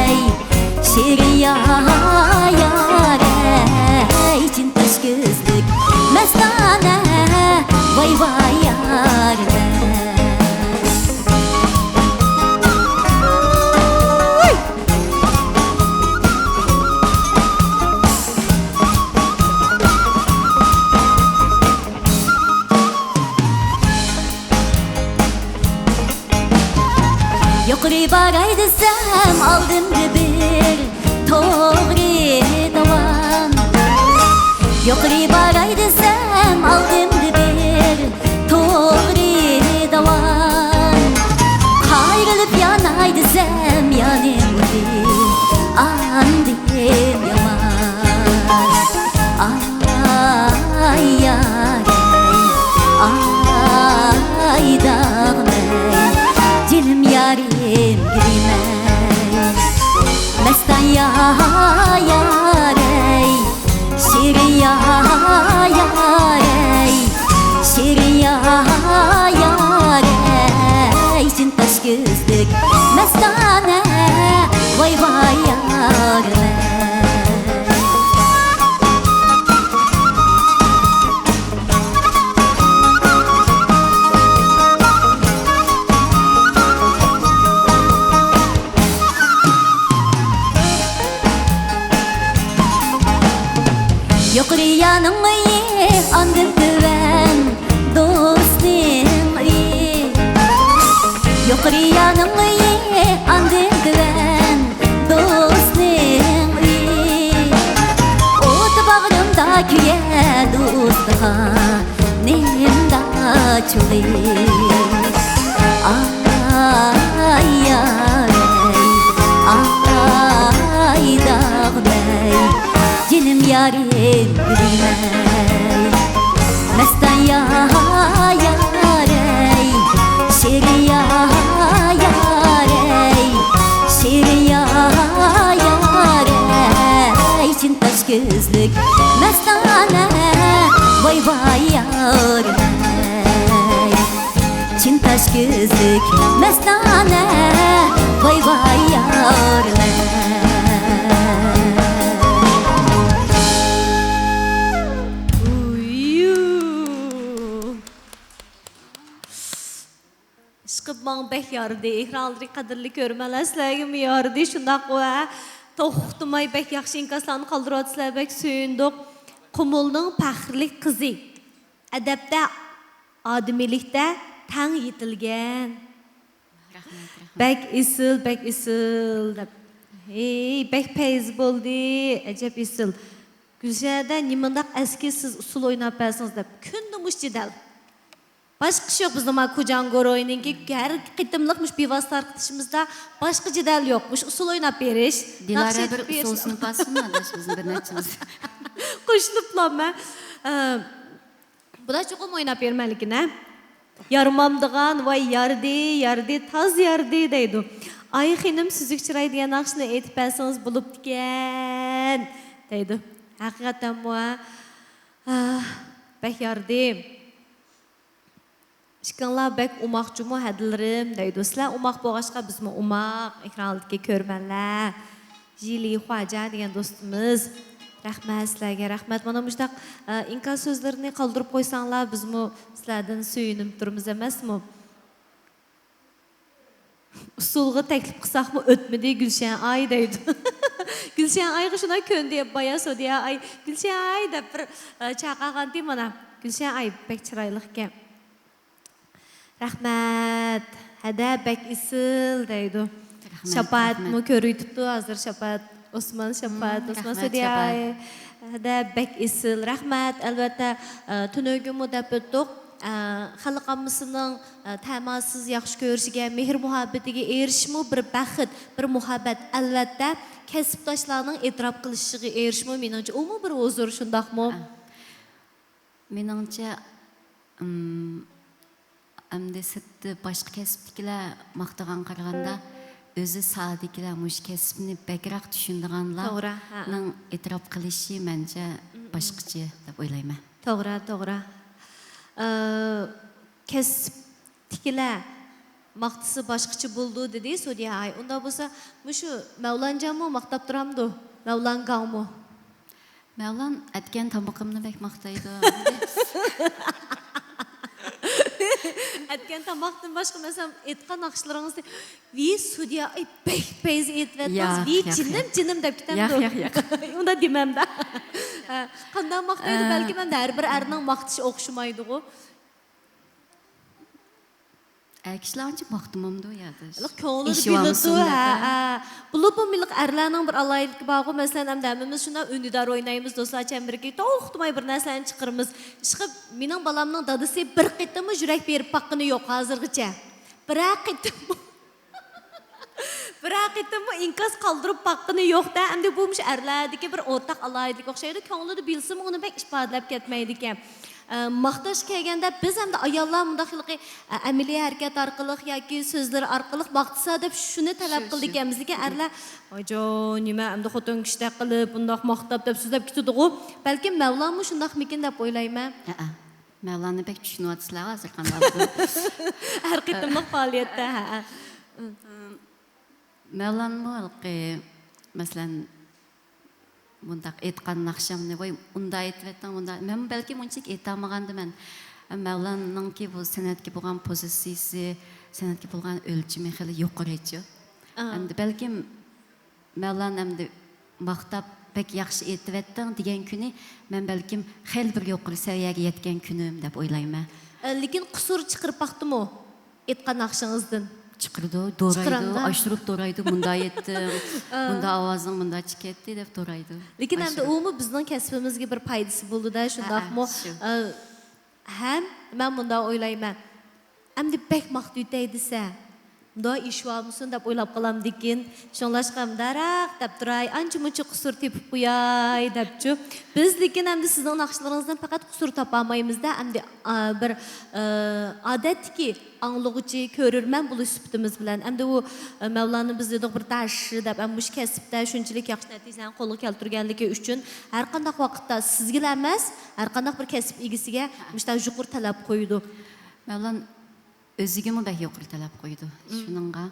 ey, şirin yar ey, cintaş gözlük mestane, vay vay yar ey. Yukarı baray desem aldımdı bir doğru davan. Yukarı baray desem aldımdı bir doğru davan. Kayrılıp yanay desem yanımdı andım yaman. Ay yar ey, ay dağım ey, cinim yarim girmez. Mestan yar ey, şirin yar ey, şirin yar ey, cintaş gözlük mestane, vay vay yar ey. Yukarı yanım iyi, andım güven dostum iyi. Yukarı yanım iyi, andım güven dostum iyi. Otu bağrımda küye dostluğa, nemda çok iyi. Ay yar ey, ay dağım ey, cinim yarim bilmey. Mestan yar ey, şirin yar ey, şirin yar ey, cintaş gözlük mestane, vay vay yar ey. Cintaş gözlük mestane, vay vay yar ey. Şıqıbman bək yardı, ihraldır qadirli görmələr, sizlərgim yardı, şundaq o, toxtumay bək yaxşı inkaslarını qaldırıvad, sizlər bək söyündük. Qumulun pəxrlik qızı, ədəbdə, adimilikdə tən yetilgən. Bək isil, hey, bək peyz boldu, əcəb isil. Gülşənədə nimandaq əski siz usul oynab bəlsiniz də, kündümüş cidəl. Başka şey yok bizim Kocan Goroy'un ki her kıtımlıkmış bir vasıta arkadaşımızda başka cidel yokmuş. Usul oynap beriş. Dilara bir usul sınıf bassın mı adaş bizim bir neçimiz? Kuşluplam ben. Bu da çok oynap vermelikine. Yarmamdığan vay yardı, taz yardı deydi. Ay xenim süzük çıray diyen akşını etip belseniz bulup diken deydi. Hakikaten bu bek yardı. Şıkanlar bek umaqcımı hədilirim deydi. Sizlər umaq boğaşqa bizmi umaq, ekranlıdaki körmənlər, Jili Xuaca deyen dostumuz. Rəhmət sizlərə, rəhmət. Bana müjdaq inkaz sözlərini qaldırıb qoysanlar bizmi sizlərdən söyünüm durumuz emasmı? Usulğa təklif qısaq mı ötmedi Gülşen ay deydi. Gülşen ay şuna köndüye baya söylüyor. Ay Gülşen ay da bir çaqağan deyim ona. Gülşen ay pek çıraylık ki. Rəhmət, hədə bək isil deydi. Şapat mı körüytübdü, hazır şapat. Osman şapat, Osman söylüyor. Hədə bək isil. Rəhmət, əlbəttə tünögümü də büddük. Xalqamızın təmasız yaxşı görüşüge, mehir muhabbetiga erişimi bir bəxit, bir muhabbet. Əlbəttə, kəsbdaşlarının etiraf qilishıga erişimi menimce o mu bir huzur şundaqmı? Menimce Әмді сітті башқы кәсіптікілер мақтаған қарғанда өзі садикілер мұш кәсіпіні бәкірақ түшіндіғанларның етірап қылышы мәнше башқычы деп ойлаймын. Тоғра. kesip tikile maqtısı başqaça buldu dedi Sudiya ay. Onda bolsa şu Mevlancanmı maqtab duramdı. Mevlan qavmı. Mevlan etken tamıqımını bek maqtaydı. Etken tamaqdan başqa mesela etqan naqşlarınızda vi Sudiya ay bek beyz etvetmez. Ya, Vi ya, cinim dep kitemdi. Ya. Onda demem de. Qandan maqtaydı belki ben de her bir erinin maqtışı oqşumaydı o. Kişiler ancak maqtımımdı yadı. Köңülü bildi ha. Bu millik erlerinin bir alaylık bağı mesela hem demimiz şuna ünlüdar oynayımız dostlar çembirki toxtumay bir nəsəni çıxırımız. Çıxıb mening balamның dadısı bir qıtımı jürək berib baqqını yox hazırgıca. Бірақ qıtımı Бірақ qıtımı inkas qaldırıb baqqını yox da. Hem de bu erlerdeki bir ortaq alaylık oxşaydı. Köңülü bilsin onu bək ifadələb ketməydi ki. Maqtaş kelganda biz ham da ayollar mundaqiligi amaliy harakat orqali yoki so'zlar orqali maqtasa deb shuni talab qildik ekanmizki erlar ajo nima endi xotin kishida qilib bundoq maqtab deb so'zlab ketadi-ku. Balkim Mavlonmi shundaqmikin deb o'ylayman. Mevlan'ı pek düşünüyorlar hazır kanalda. Har qitimliq faoliyatda. Mevlan'ı mesela bundaq etqan naqşamni voy unda etvetten unda men belki munchik etamaganda men Mevlan'nыңki bu sanatga bo'lgan pozitsiyasi sanatga bo'lgan o'lchami xili yuqorichi. Endi belki Mevlan endi maqtab pek yaxshi etvettin degan kuni men belki xil bir yuqori saviyaga yetgan kunim deb o'ylayman. Lekin qusur chiqirib baqdimi etqan naqshingizdan? Çıkırdı, doğraydı, aşırıp doğraydı, bunda yetti, bunda avazın, bunda çıketti deyip doğraydı. Lekin hem de o mu bizning kasbimizga bir foydasi bo'ldi da shundaqmi? Hem men bunda o'ylayman. Endi bek maqtut desa, bunda ish bo'lmasin deb o'ylab qolam lekin shunlashqam daraq deb turay, ancha-muncha qusur tepib qo'yay debchi. Biz lekin endi sizning naqshlaringizdan faqat qusur topolmaymiz-da, endi bir odatki anlıqçı görürmən bulu sübtimiz bilan. Endi o Mevlan'ın biz dedik bir taşı deb ham bu kasbda shunchalik yaxshi natijalarni qo'lga keltirganligi uchun har qanday vaqtda sizga emas, har qanday bir kasb egasiga mishdan yuqur talab qo'ydi. Mevlan o'ziga mu bek yuqur talab qo'ydi. Shuningga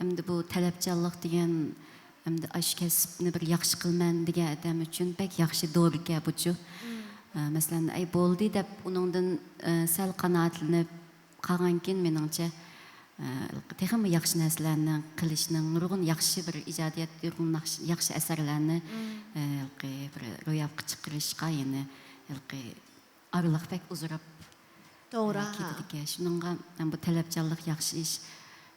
endi bu talabchanlik degan endi ash kasbni bir yaxshi qilman degan odam uchun bek yaxshi do'rga buchu. Masalan, ay bo'ldi deb uningdan sal qanoatlanib qalgankin meningcha texmi yaxshi narsalarni qilishning nurg'un yaxshi bir ijodiyat, yaxshi asarlarni bir ro'yobga chiqarishga yana araliq bek uzrab To'g'ri. ketdiki. Shuningga bu talabchanlik yaxshi ish.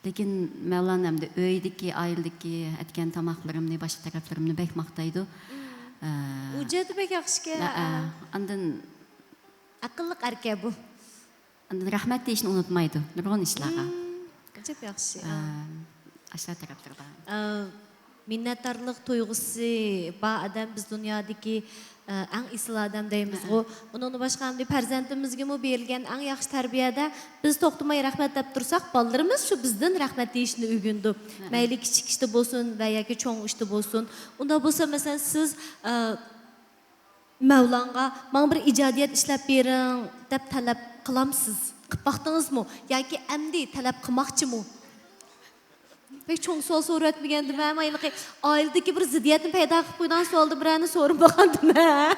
Lekin Mevlan hamda uydagi, oiladagi aytgan tomoqlarimni, boshqa taraflarimni bek maqtaydi. Ujeti bek yaxshi. Ondan aqlli erkak bu. Ondan rahmat deyishni unutmaydi. Nurg'un ishlarga. Çok yaxshi. Aşağı taraflarda. Minnattarlık duygusu ba adam biz dünyadaki en iyisi adam deymiz o. Onun başka hem de farzandimizga mu berilgan en yaxshi tarbiyada biz to'xtamay rahmat deb tursak, balalarimiz shu bizdan rahmat deyishni o'rgandi. Mayli kichik ishda bo'lsin va yoki cho'ng ishda bo'lsin. Unda bo'lsa, masalan, siz Mevlonga "Men bir ijodiyat ishlab bering" deb talab qilamsiz. Qilib baqdingizmi yoki endi talab qilmoqchimi? Pek çok sual so'ratmagandim men mayliqi oiladagi bir ziddiyatni paydo qilib qo'ygan savolni birani so'rab boqandim men.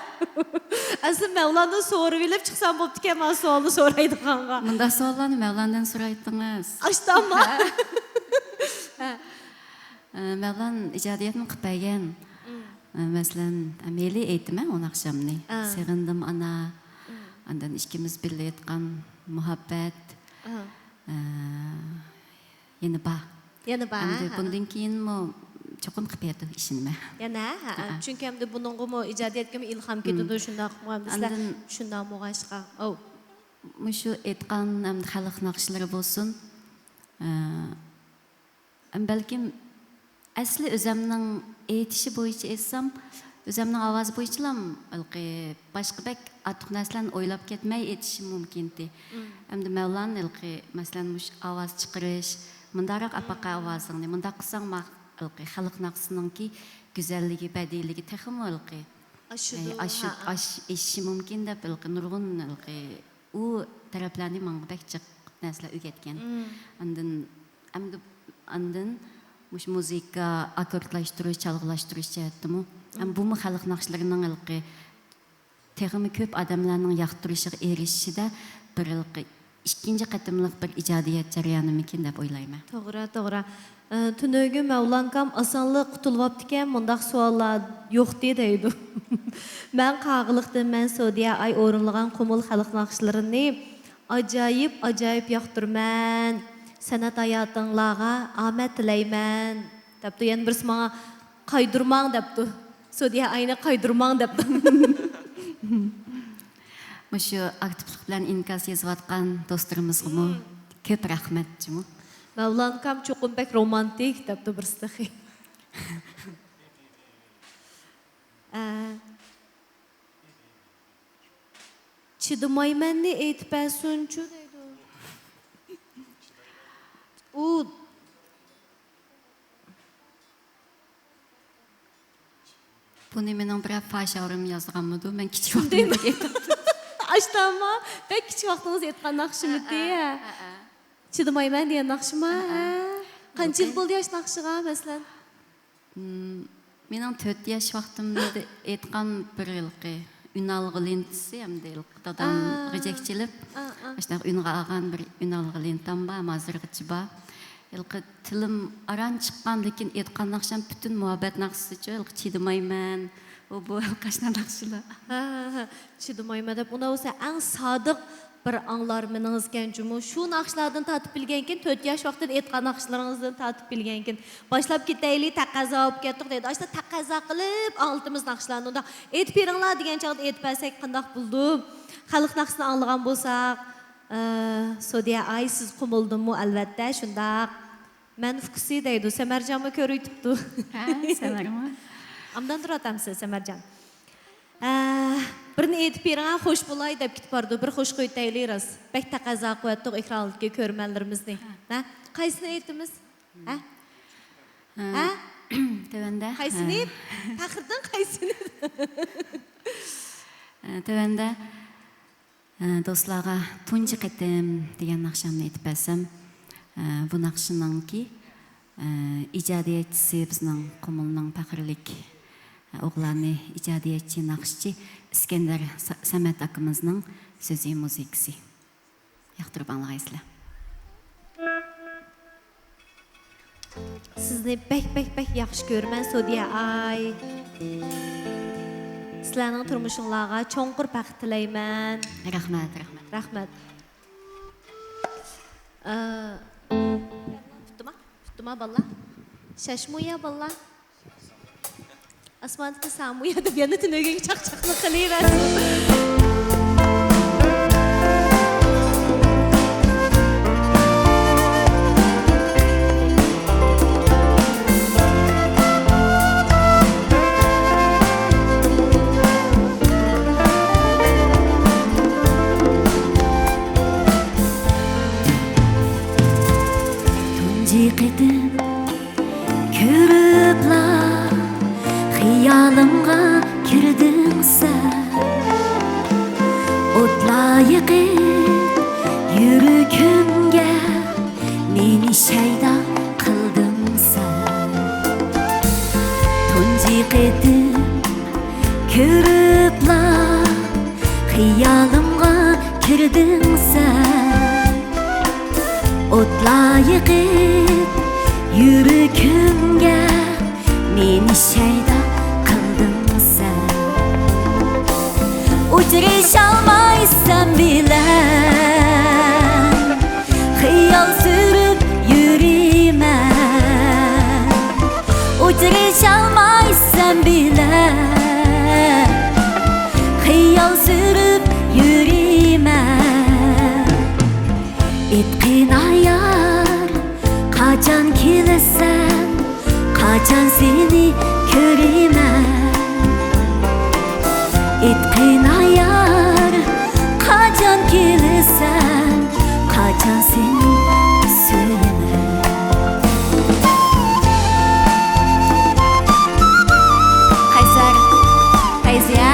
Asli Mevlandan so'rab olib chiqsam bo'pti ekan, men savolni so'raydiganqa. Bunda savollarni Mevlandan so'raydingiz. Ashtanmi? Mevlan ijodiyatni qilib bergan. Masalan, meli aytdim o'n oqshomni. Sevindim ana. Ondan ikkimiz birga aytgan muhabbat. Yana ba. Yana ba. Endi bundan keyin mo cho'qim qilib berdi ishimni. Yana, chunki hamda buningga mo ijodiyatga ilhom ketadi, shundoq bizlar shundan mo'g'ashqa. Mushu aytgan hamda xalq naqshlari bo'lsin. Balkim asli o'zimning aytishi bo'yicha aytsam, o'zimning ovozi bo'yicha ham boshqa bek atiq narsalarni o'ylab ketmay aytishim mumkin-di. Hamda Mevlan masalan mush ovoz chiqarish Mundarak apaka avazını, mundaq qısang xalq naqsınınki güzelligi, bədiligi texmi aş eşi mümkün de nurgun o taraflarni menga bek jiq narsalar o'rgatgan. Andan mush muzika akkordlashtirish, chalg'ilashtirish jihatdimi? Bu xalq naqshlarining ilqi texmi ko'p odamlarning yoqtirishiga erishishida bir ilqi ikkinchi qatimliq bir ijodiyat jarayonimikin deb o'ylayman. To'g'ri. Tünögü Mevlankam asanlı qutulvaptiken mundaq suallar yo'q deydi. Ben qağılıqdım, ben Sodiya ay orunlagan qumul xalq naqşlarini acayip yoqturman. Sanat hayatınlağa ahmet tileymen. Deptu yani birisi bana kaydırman deptu. Sodiya ayını kaydırman deptu. Şu aktiflik bilan inkas yazıvatqan dostlarımızga köp rahmet cümü. Mevlankam çoğun pek romantik deptu birisi. Çıdımaymenni eytip sunçu deydi. Bunu benim bir faşavrum yazganmıdı. Ben küçük vaxtımda ettim. Açtama, pek küçük vaxtınız etken nakşımı diye. Çıdımaymen diye nakşıma. Kaç yıl oldu yaş nakşığa mesela? Benim 4 yaş vaxtımda etken bir yılki Ünalgı lentisi hem de dadam rejekçilip. İşte ünga ağan bir ünalgı lentam ba, mazırgıcı ba. Yılqı tilim aran çıqqan lekin etken nakşam bütün muhabbet nakşıcı. Yılqı çıdımaymen. O bu kaçna nakşıla. Çıdımaymen dep. Ona olsa en sadık bir anlar meniniz gencimi. Şu nakşlardan tatip bilgenkin, 4 yaş vaxtida etken nakşlarınızdan tatip bilgenkin. Başlap ketayli taqaza olib ketdik deydi. İşte taqaza qilib altımız nakşlarını. Onda et pirinlar degen çağda et bəsək qandaq buldu. Xalq nakşını anlagan bolsaq, Sodiya ay siz qumuldunmu albatta şundaq. Men fukusi deydi. Semercan'ı körüytüptü. Semerman. Amdan duratam siz Semercan. Birini etip birine hoş bulay dep gitip bardı. Bir hoş koytaylayırız. Bek taqaza qoyatdık ekranlıkka körmenlerimizni. Qaysını etimiz? Tövende. Qaysını et? Taqırdan qaysını et? Tövende dostlarga tunji qatim degan naqshamni aytib bersam, bu naqshiningki ijodiyatchisi bizning Qumulning faxrlik o'g'lani ijodiyatchi naqshchi İskender Samet akimizning so'zi muzikasi. Yoqtirib anglaysizlar. Sizni bek yaxshi ko'raman Sodiya ay. Sizlarning turmushingizga cho'nqur baxt tilayman. Rahmat. Tutma balla. Şaşmuya balla. Asmantı samuya da bir yana tünögen çaqçaqlı qilayversin. Qadim ko'ribla xiyolimga kirding sen o'tlayiqi yuragimga meni shayda qilding sen tunji qadim ko'ribla xiyolimga kirding sen o'tlayiqib yuragimga meni shayda qilding sen o'chirisholmaysan bilan xiyol surib yuriyman o'chirisholmaysan bilan xiyol surib yuriyman etqin ayar qachon kelasan qachon seni ko'raman etqin ayar qachon kelasan qachon seni so'yaman qaysar qaysiya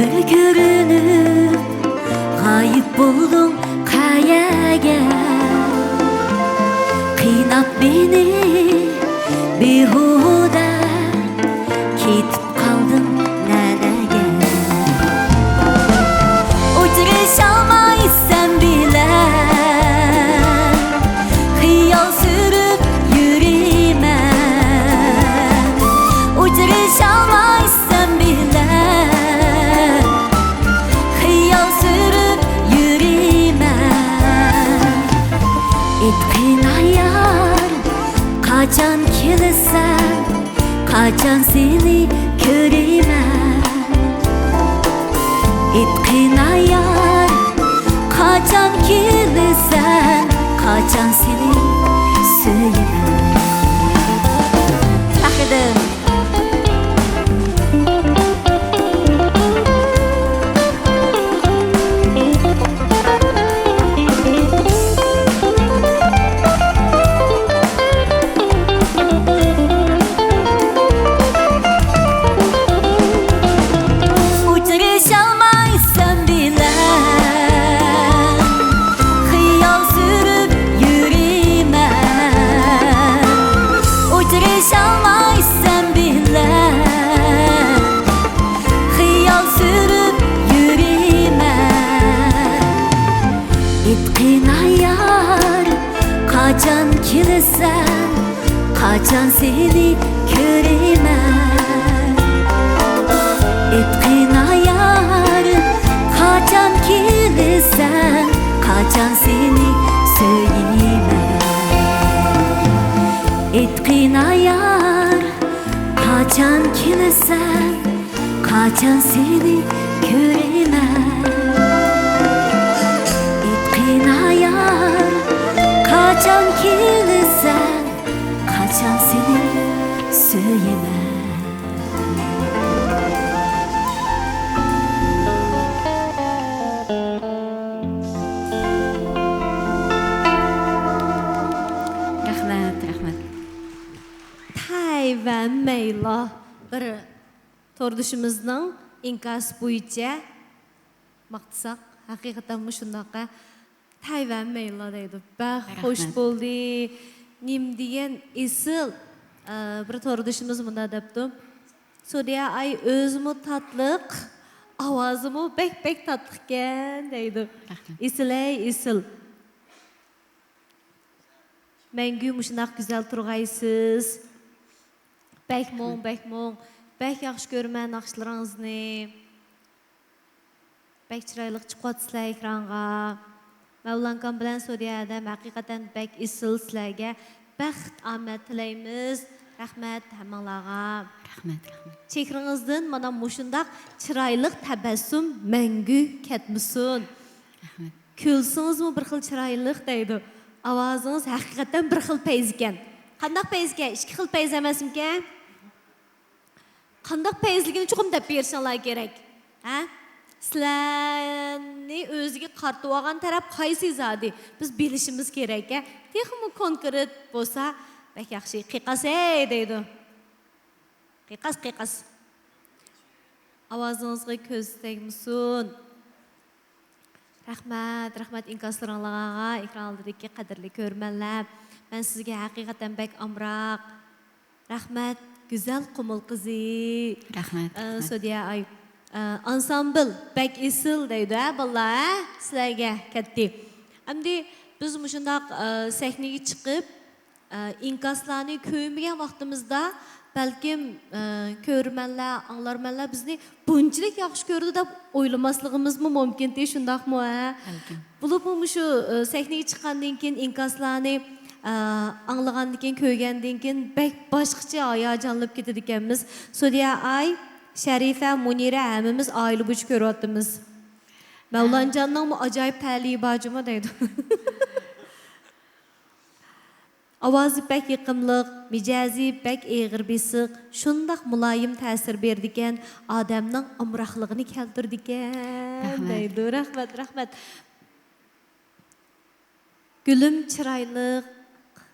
bir görünüp g'oyib bo'lding qayaga qiynab meni behuda ketib qoldim nanaga o'chirisholmaysan bilan xiyol surib yuriyman o'chirisholmaysan bilan xiyol surib yuriyman etqin ayar qachon kelasan qachon seni ko'raman etqin ayar qachon kelasan qachon seni so'yaman taxidim o'chirisholmaysan bilan xiyol surib yuriyman o'chirisholmaysan bilan xiyol surib yuriyman etqin ayar qachon kelasan qachon seni ko'raman etqin ayar qachon kelasan qachon seni so'yaman etqin ayar qachon kelasan qachon seni ko'raman etqin ayar qachon kelasan qachon seni so'yaman rahmat Tayvan Meyla bir torduşumuzning inkas bo'yicha maqtsak haqiqatan shundaqa Tayvan Meyla deydi. Bax, xo'sh bo'ldi. Nim degan esil bir torduşumuz bunda debdi. Sodiya ay o'zimi tatliq, ovozimi bek tatliq ekan deydi. Esilay esil. Mengü muşunaq güzel turğaysız. Bek mong. Bek yaxşı görmən naxışlarınızını. Bek çiraylıq çıqatsızlar ekranğa. Mevlankan bilen Sodiyadam haqiqatan bek isil sizlarga baxt omad tilaymiz. Rahmat hammalarga. Rahmat. Chehringizdan mana mushundaq chiroyliq tabassum mengü ketmasin. Rahmat. Kulsingizmi bir xil chiroyliq deydi. Ovozingiz haqiqatan bir xil payz ekan. Qandaq payz ekan? Ikki xil payz emasmikan? Qandaq payzligini chuqum deb berishinglar kerak. Ha? Sizlarni o'ziga qartib olgan taraf qaysi zodi? Biz bilishimiz kerak. Texmi konkret bo'lsa, bak yaxshi qiqas deydi. Qiqas. Ovozingizga ko'z tegmasin. Rahmat inkaslarınızға, ekran aldırıqki qadirli körmənlər. Mən sizə haqiqatan bək amraq. Rahmat, güzel qumul qızı. Rahmat. Sodiya ay. Ansambl bək isil deydi, vallahi sizlərə kətdi. Əmdi biz muşundaq səhnəyə çıxıb inkaslarını köyməyən vaxtımızda Belki körmenler, anlarmenler bizni bunçilik yaxşı gördü de oylamasligimiz mı mümkün değil, şundaq mı? Bulup mu şu sahneye çıkandan keyin inkaslarını anlagandan keyin, köygəndən keyin bək başqaça hayacanlanıb ketadikanmiz. Sodiya ay, Şərife, Munira həmmimiz aile buç görüyatdımız. Mevlancandan mı acayip təliyi bacıma deydi. Avazı bək yıqımlıq, micazi bək eğir besiq, şundaq mulayim təsir berdiken, adamның amraqlığını keltirdiken. Deydi. Rahmat. Gülüm çiraylıq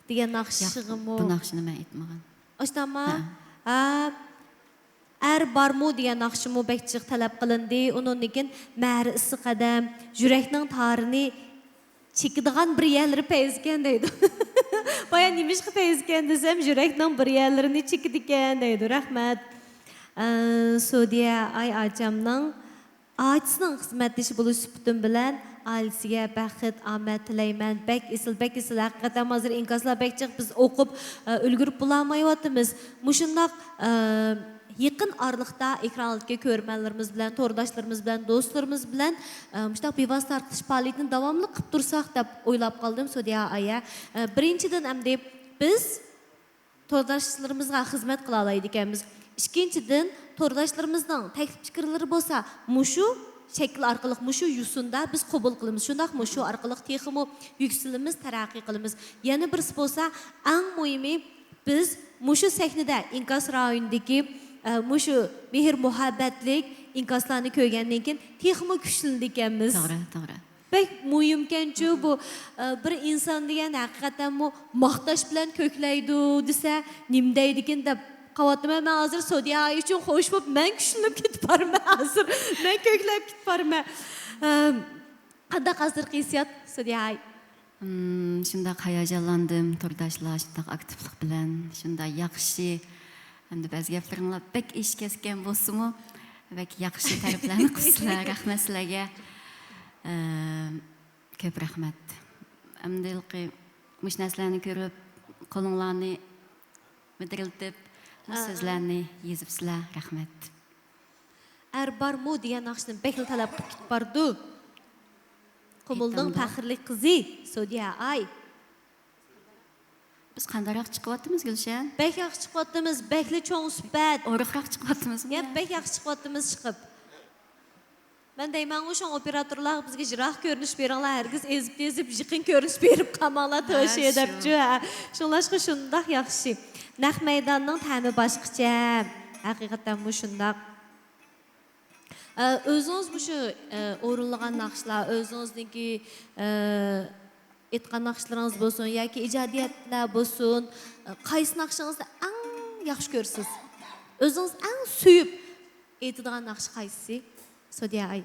degan naqşığımı. Bu naqşını mən etməğən. Aştama? barmu degan naqshimi bekchiq talab qilindi. Uningkin mari isi qadam, yurakning tarini çekidigan bir yerleri peyzken deydi. Baya nimişki peyzken desem yürekten bir yerlerini çekidiken deydi. Rahmet. Sudiye ay acamdan ağaçsının hizmetleşi buluşup bütün bilen ailesiye bəxit, amet, tileymen, bek isil, hakikaten hazır inkasla bekçik biz okup ülgürüp bulamayotimiz. Muşundak yakın aralıkta ekranlıkta görmenlerimiz bilen, tordaşlarımız bilen, dostlarımız bilen müştak bivaz tartış faaliyetini devamlı kıp dursak da oylap kaldım Sudiye aya. Birinciden emdi biz tordaşlarımızga hizmet kılalaydık emiz. İkinciden tordaşlarımızdan teklif fikirleri bolsa muşu şekil arkalık muşu yusunda biz kabul kılımız. Şundak muşu arkalık teximi yükselimiz, terakki kılımız. Yani birisi bolsa en mühimi biz muşu sehnede inkas rayonundaki muşu mehir muhabbetlik inkaslarını köygenliğin teximi güçlüldük emiz. Doğru. Pek mühimken bu bir insan diyen hakikaten bu mahtaş bilen kökleydi dese nimdeydikin de Qavatıma mən hazır Sudiye ayı üçün xoş bulup mən güçlünüp gitip barım mən hazır. Mən kökleyip gitip barım mən. Qanda hazır qisiyat Sudiye ayı? Şunda hayacanlandım, tordaşlar, şunda aktiflik bilen, şunda yaxşı. Hem de bazı gaplarınla bek iş kesken bolsumu, bek yaxşı tariflerini qısılar, rahmet sizlerge. Köp rahmet. Hem de ilki muş neslerini görüp, kolunlarını müdiriltip, sözlerini yazıpsılar, rahmet. Barmu diyen naqshni bekli talab qilib bardu. Qumulning faxrli qizi Sudiye ay. Biz qandaroq chiqyapmiz Gulshan? Bek yaxshi chiqyapmiz, bekli cho'ng suhbat. Oriqroq chiqyapmiz. Ya bek yaxshi chiqyapmiz chiqib. Ben deyman o'shan operatorlar bizga jiroq ko'rinish beringlar, hergiz ezib yiqin ko'rinish berib qamanglar to'shi edibchi. Shunlashqa shundaq yaxshi. Naq maydonning ta'mi boshqacha. Haqiqatan bu shundaq. Özünüz bu şu o'rinlagan naqshlar, o'zingizniki etgan naqshlarınız bo'lsin yoki ijodiyatlar bo'lsin, qaysi naqshingizni eng yaxshi ko'rsiz? O'zingiz eng suyib aytadigan naqsh qaysi? Sudiye ay.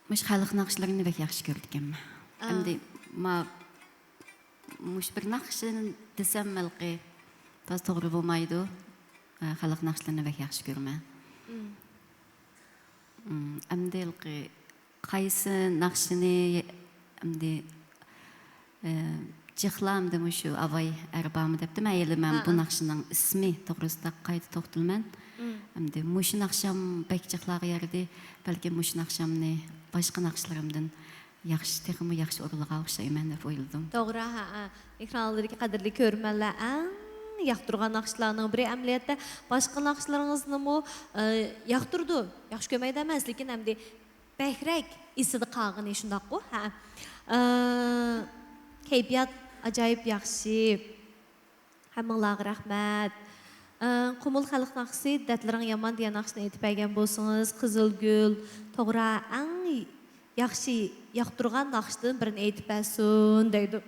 Muş xalq naqshlarini bek yaxshi ko'rdim. Endi muş bir naqshini desem malqi tas to'g'ri bo'lmaydi. Xalq naqshlarini bek yaxshi ko'raman. Endi ilqi qaysi naqshini endi Cıxlamdı muşu avay erbamı depdi. Məyəli mən bu naqşının ismi to'g'risida qayta to'xtalman. Endi muşu naqşam bek cıxlağı yerdi. Balki muşu naqşamni başqa naqşlarimdan yaxshi, texmi yaxshi o'rinlarga o'xshayman deb o'yladim. To'g'ri, ha. Ekranlardagi qadrli ko'rmanlar eng yoqtirgan naqshlarning biri amaliyotda boshqa naqshlaringizni yoqtirdi. Yaxshi ko'maydi emas, lekin hamda bekrak isida qolgani shundaq-ku, ha. Keyfiyat acayip yaxshi. Hammalarga rahmat. Qumul xalq naqshi, datlaring yomon degan naqshni aytib bergan bo'lsangiz, Qizilgul, to'g'ri, eng yaxshi yoqtirgan naqshdan birini aytib bersin deydi.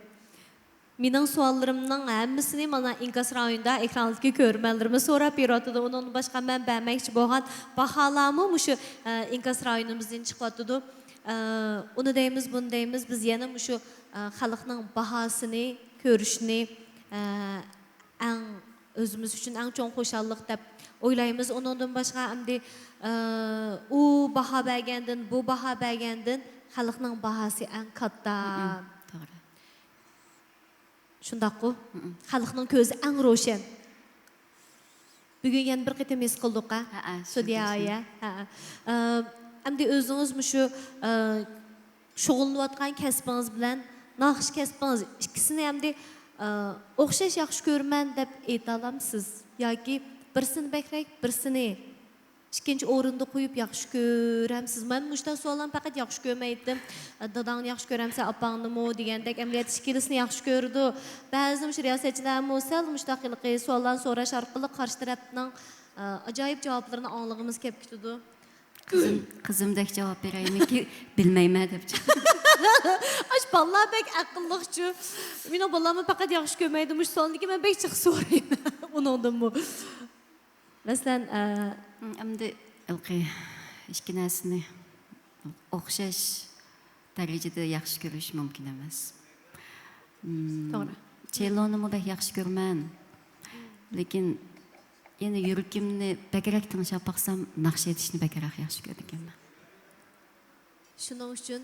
Mening savollarimning hammasini mana inkas rayonida ekranlardagi ko'rmanlarimiz so'rab beradi. Undan boshqa men bermoqchi bo'lgan baholarni mushu inkas rayonimizdan chiqyapti. Uni deymiz, bunu deymiz, biz yana mushu xalqning bahosini ko'rishni o'zimiz uchun eng cho'ng xo'shallik deb o'ylaymiz. Undan boshqa hamda u baho bergandan, bu baho bergandan xalqning bahosi eng katta. To'g'ri. Shundaq-ku. Xalqning ko'zi eng ro'shan. Bugun yana bir qitim his qildik, ha? Sudiye aya. Hamda o'zingiz mushu shug'ullanayotgan kasbingiz bilan naqsh kasbingiz ikkisini hamda o'xshash yaxshi ko'raman deb ayta olamsiz yoki birsini bekrak, birsini ikkinchi o'rinda qo'yib yaxshi ko'ramsiz? Men mushta savollarni faqat yaxshi ko'rmaydim. Dadangni yaxshi ko'ramsan, opangni degandek amaliyot ikkilisini yaxshi ko'rdi. Ba'zi riyosatchilar sal mushtaqilqi savollarni so'rash orqali qarshi tarafning ajoyib javoblarini anglag'imiz kelib ketdi. Qizimdek javob beraymi ki bilmayman deb chiqdi. Aç vallahi bek akıllıqçı. Meni balamı faqat yaxshi ko'rmaydimiş sondiki men bek chiq so'rayman. Uningdan bu. Masalan, Endi ilqi ikki narsani o'xshash darajada yaxshi ko'rish mumkin emas. to'g'ri. Cheloni bek yaxshi ko'rman. Lekin yana yuragimni bakrak tinglab baqsam, naqsh etishni bakrak yaxshi ko'raman. Shuning uchun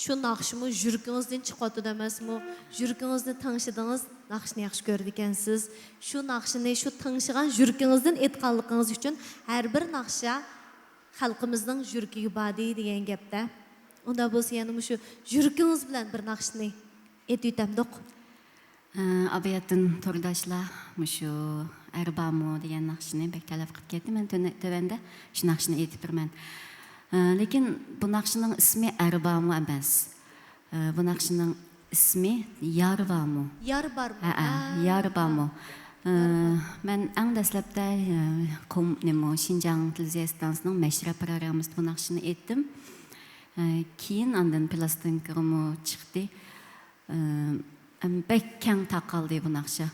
shu naqshmi yuragingizdan chiqadi emasmi? Yuragingizni tanishidingiz, naqshni yaxshi ko'rdi ekansiz. Shu naqshni shu tanishigan yuragingizdan aytganligingiz uchun har bir naqsha xalqimizning yuragiga badi degan gapda. Unda bo'lsa yana shu yuragingiz bilan bir naqshni aytib o'tamdiq. Abiyatin to'rdashlar shu Arbamu degan naqshni bek talab qilib ketdi. Men tövəndə shu naqshni aytib turman. Lekin bu naqshning ismi Arbamu emas. Bu naqshning ismi Yarbamu. Yar barmi? Yarbamu. Men eng dastlabda Şinjan Televiziyasining mashra programmasida bu naqshni aytdim. Keyin andan plastinkami chiqdi. Bek keng taqaldi bu naqsha.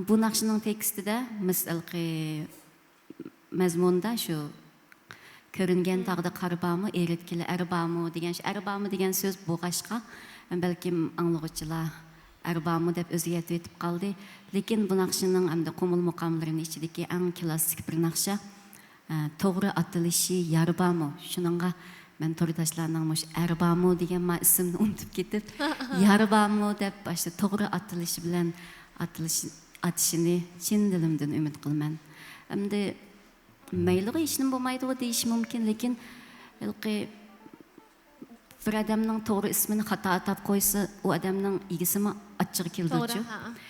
Bu naqshning tekstida misalki mazmunda shu ko'ringan taqda qarbamu, eritkili arbamu degan shu arbamu degan so'z bo'g'ashqa balkim anglag'uvchilar arbamu deb o'ziga aytib qoldi. Lekin bu naqshining hamda qo'mul muqomlarining ichidagi eng klassik bir naqsha to'g'ri atilishi yarbamu. Shuningga men to'rdashlarning mush arbamu degan ismni unutib ketib, yarbamu deb başta to'g'ri atilishi bilan atishini chin dilimdan umid qilaman. Hamda mayliga ishning bo'lmaydi deyish mumkin, lekin bir odamning to'g'ri ismini xato atab qo'ysa, u odamning egisimi achchig'i keldi-chi.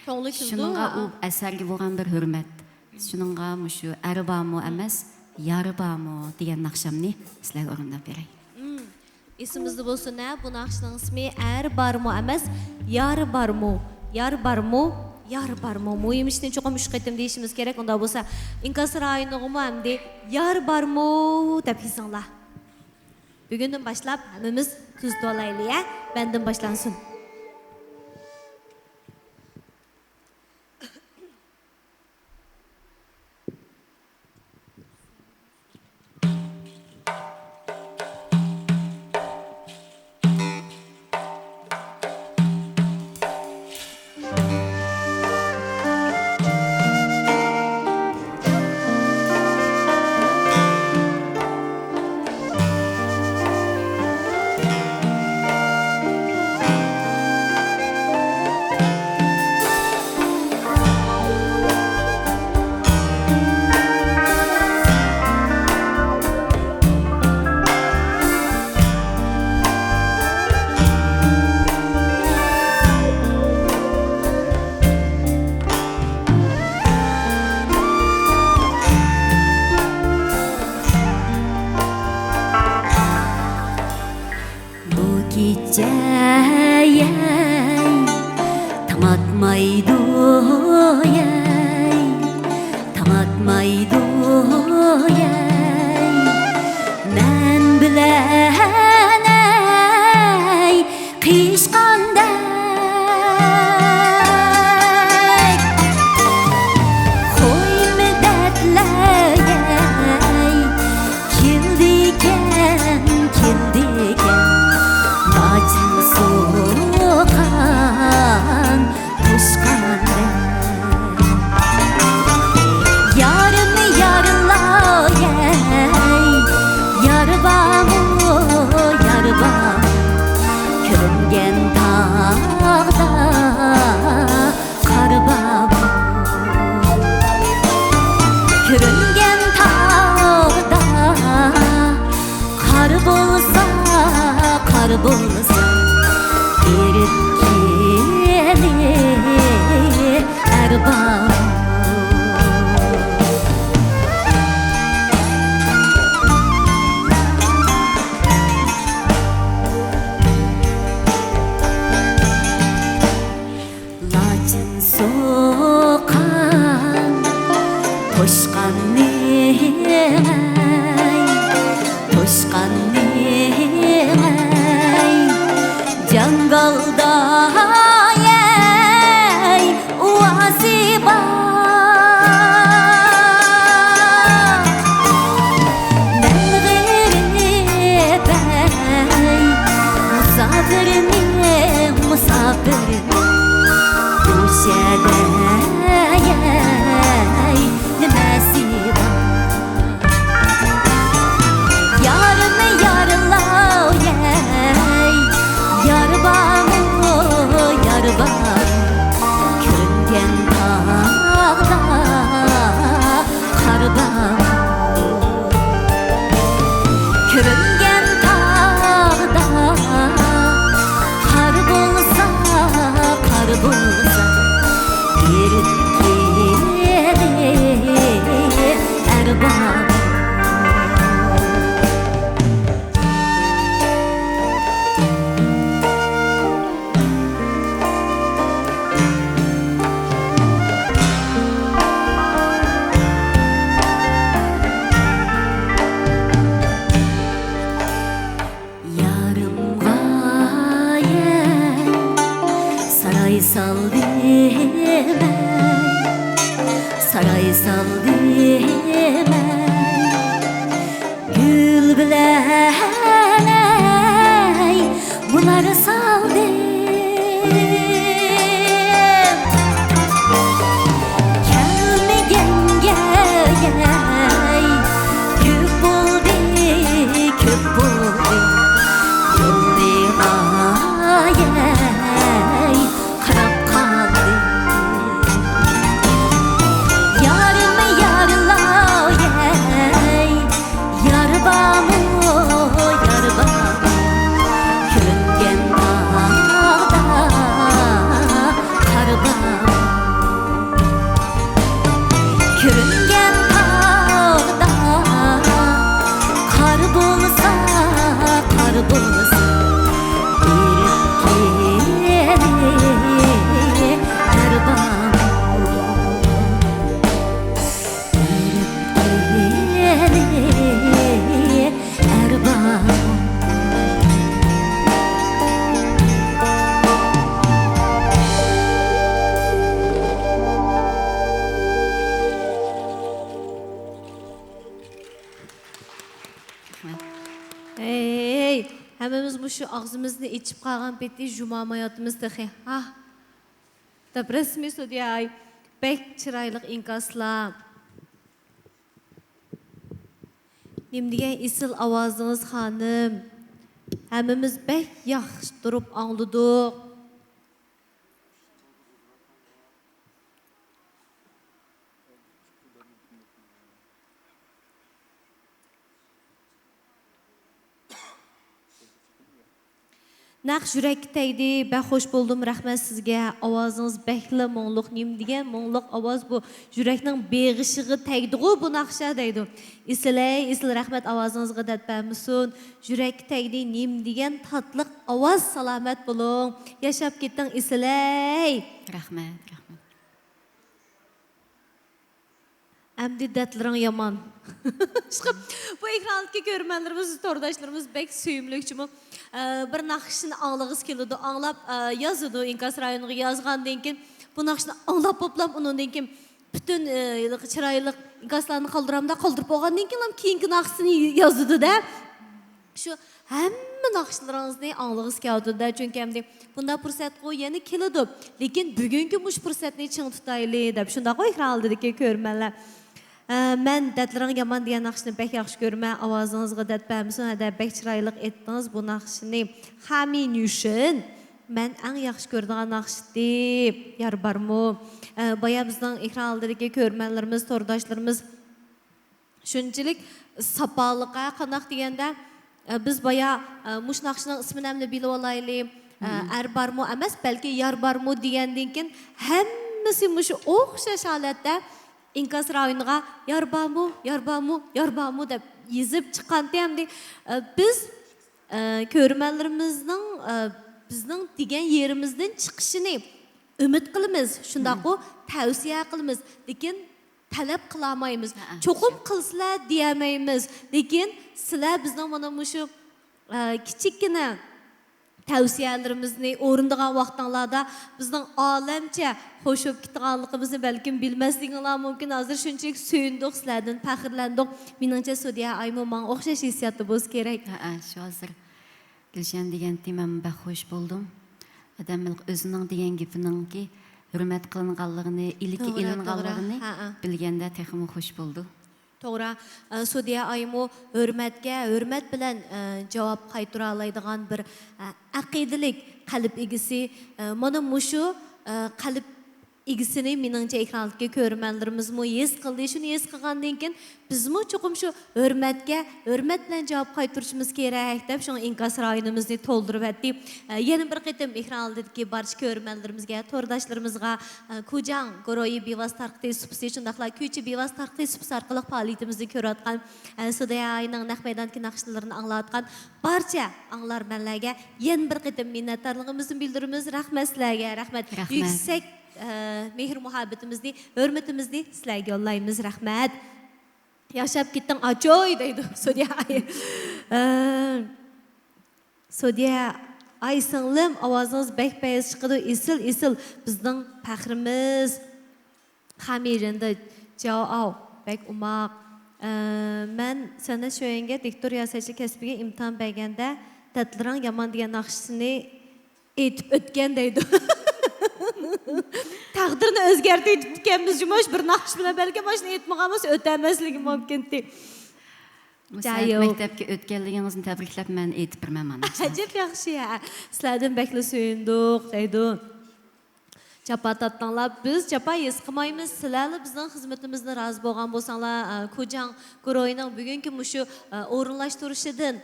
To'g'ri keldi. Shuningga u asarga bo'lgan bir hurmat. Shuningga shu arbamu emas, yarbamu degan naqshamni sizlarga o'rindab beray. Esimizde bo'lsin, bu naqshning ismi Arbamu emas, Yarbamu. Yarbamu. Yar barmo, muhim ishni cho'qim uch qaytim deyishimiz kerak. Unda bo'lsa, inkas rayonig'imi hamda yar barmo deb hissanglar. Bugundan boshlab hammamiz tuzda olaylik, Bendan boshlansin. Saray sal deme, saray sal deme, gül bilen ey bunları sal deme. Gelmegen gel, köp buldu, köp buldu, yolda ay karab kaldı. Yarımı yarlav ey, yarbamı yarbamı, kürüngen dağda karbamı, kürüngen dağda kar bulsa, kar bulsa. Ey, hemimiz bu şu ağzımızını içip kalgan peti jumamayatımız tıxı. Ha, da resmi söyleyey, pek çıraylık inkasla. Nimdigen isil avazınız hanım. Hemimiz pek yaxşı durup anladık. Naq yürek teydi, ben hoş buldum, rahmet sizge. Avazınız bekli, monluq, nim degen monluq avaz bu. Yüreknin beğişiği teydi, bu naqşa deydi. İsil rahmet avazınızga detbemisun. Yürek teydi, nim degen tatlıq avaz salamet bulun. Yaşap gittin isiley. Rahmet. Әмді дәтлерің yaman. Bu ekrandaki görmenlerimiz, tordaşlarımız bek süyümlük çünkü bir nakışını anlağız kelidi, anlap yazıdı İnkas rayonu yazgan denkin. Bu nakışını anlap poplam onun denkin. Bütün çıraylık İnkaslarını kaldıramda kaldırıp oğan denkin keyinki nakışını yazıdı da. Şu həmmə nakışlarınızı anlağız kelidi da çünkü hem de bunda fırsat koy yeni kelidi. Lekin bugünkü muş fırsatını çın tutaylı da. Şunda koy ekrandaki görmenler. Mən dətlərin yaman deyən naxışını bək yaxşı görmə, avazınızға dətbəmisin, hədə bək çırayılıq etdiniz bu naxışını. Xamin üçün, mən ən yaxşı gördüğün naxışdı, yar barmı. Baya bizdən ekran aldırıqı görmənlərimiz, tordaşlarımız, şunçilik sapalıqa qanaq deyəndə, biz baya muş naxışının ismini əmli bilib olaylı, ər barmı əməz, bəlkə yar barmı deyəndən ki, həmmisi muşu oxşaş halətdə, İnkas rayonuna yarbamu da yazıp çıkan demdi. Biz körmenlerimizden bizden digen yerimizden çıkışını ümit kılımız. Şunda o tavsiye kılımız. Lekin talep kılamayımız. Çokum kılsılar diyemeyimiz. Lekin sizler bizden bana şu küçükkine tavsiyelerimizni orunduğun vaxtlarda bizden alemçe hoşup gittiğanlığımızı belki bilmezliğinler mümkün. Hazır şunçuk söyündük sizlerden, pəxirlendik. Menimce Sudiya Aymu bana oxşaş hissiyatı boz gerek. Şu hazır Gülşen degen temem bək hoş buldum. Adamlık özünün degen gipinin ki hürmet kılınğanlığını, iliki ilinğanlığını bilgende teximi hoş buldu. Toğra, Sudiya Aymu hürmet bilen cevap qaytıra alaydıgan bir aqidilik qalb egisi. Mana muşu qalb İgisini meningçe ekrandagi ko'rmanlarimiz mu yes qildi. Shuni yes qilgandan keyin bizmi cho'qim shu hurmat bilan javob qaytarishimiz kerak deb shu inkas rayonimizni to'ldirib etdik. Yana bir qitim ekrandagi barcha ko'rmanlarimizga, to'rdoshlarimizga Kujang Goroyi bevas tarqitay supsi shundaqla Kuychi bevas tarqitay supsi orqali faoliyatimizni ko'rayotgan, Sudayaning naq maydondagi naqshlarini anglayotgan barcha anglarmanlarga yana bir qitim minnatdorligimizni bildiramiz. Rahmat sizlarga, rahmat. Yuksak mehr muhabbetimizni, hürmetimizni sizlarga yollaymiz. Rahmat. Yaşap gittin ajoy deydi Sodiya ay. Sodiya ay singlim ovoziniz bek-beyiz chiqadi. Isil bizning faxrimiz. Hamirinde jao bek umaq. Men sana şöyenge diktor yasachi kasbiga imtihon berganda tatliran yomon degan naqshini aytib o'tgan deydi. Taqdirni o'zgartirib tutganmiz jumosh bir naqsh bilan balki mashina aytmaganmiz o'tamasligi mumkin deb. Maktabga o'tganligingizni tabriklab men aytib birman mana. Ajab yaxshi ya. Sizlardan bekli suyunduq deydi. Chapa tatdanlar biz chapa yes qilmaymiz. Sizlarni bizning xizmatimizni rozi bo'lgan bo'lsanglar, Kujang Goroyining bugungi mushu o'rinlashtirishidan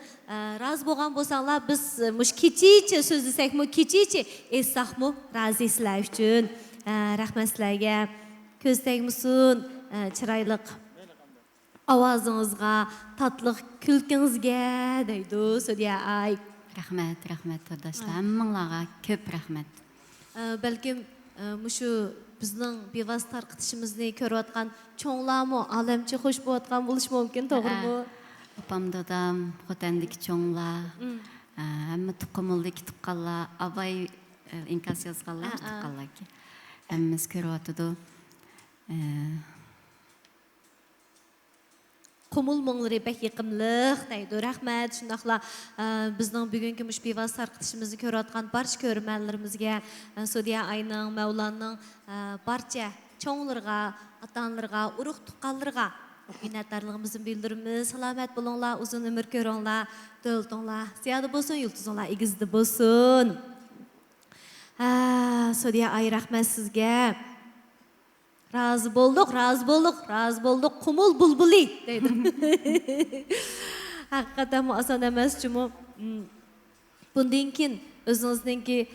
rozi bo'lgan bo'lsanglar, biz mush kechicha so'zlasakmi, kechicha esaqmi rozi sizlar uchun. Rahmat sizlarga. Ko'z tegmasin, chiroyli ovozingizga, tatli kulkingizga deydi Sodiya ay. Rahmat do'stlar. Hammanglarga ko'p rahmat. Balkim mushu bizning bevas tarqitishimizni ko'rayotgan cho'nglarmi alamchi xush bo'layotgan bo'lishi mumkin, to'g'rimi? Opam dadam, xotandagi cho'nglar, hamma tuqqimildek tuqqanlar, abay inkas yozganlar tuqqanlarki. Hammamiz ko'ryotdi. Qumul mo'nglari bek yiqimliq deydi. Rahmat. Shundaqla bizning bugungi mush bevas tarqitishimizni ko'rayotgan barcha ko'rmanlarimizga, Sodiya ayning, Mavlanning barcha cho'nglarga, ota-onalarga, urug' tuqqanlarga minnatdorligimizni bildiramiz. Salomat bo'linglar, uzun umr ko'ringlar, do'ltinglar, ziyoda bo'lsin, yulduzinglar egizda bo'lsin. Sodiya ay rahmat sizga. Razı bulduk. Kumul bulbuli dedim. Hakikaten asan emas çünkü bundan keyin o'zingizningki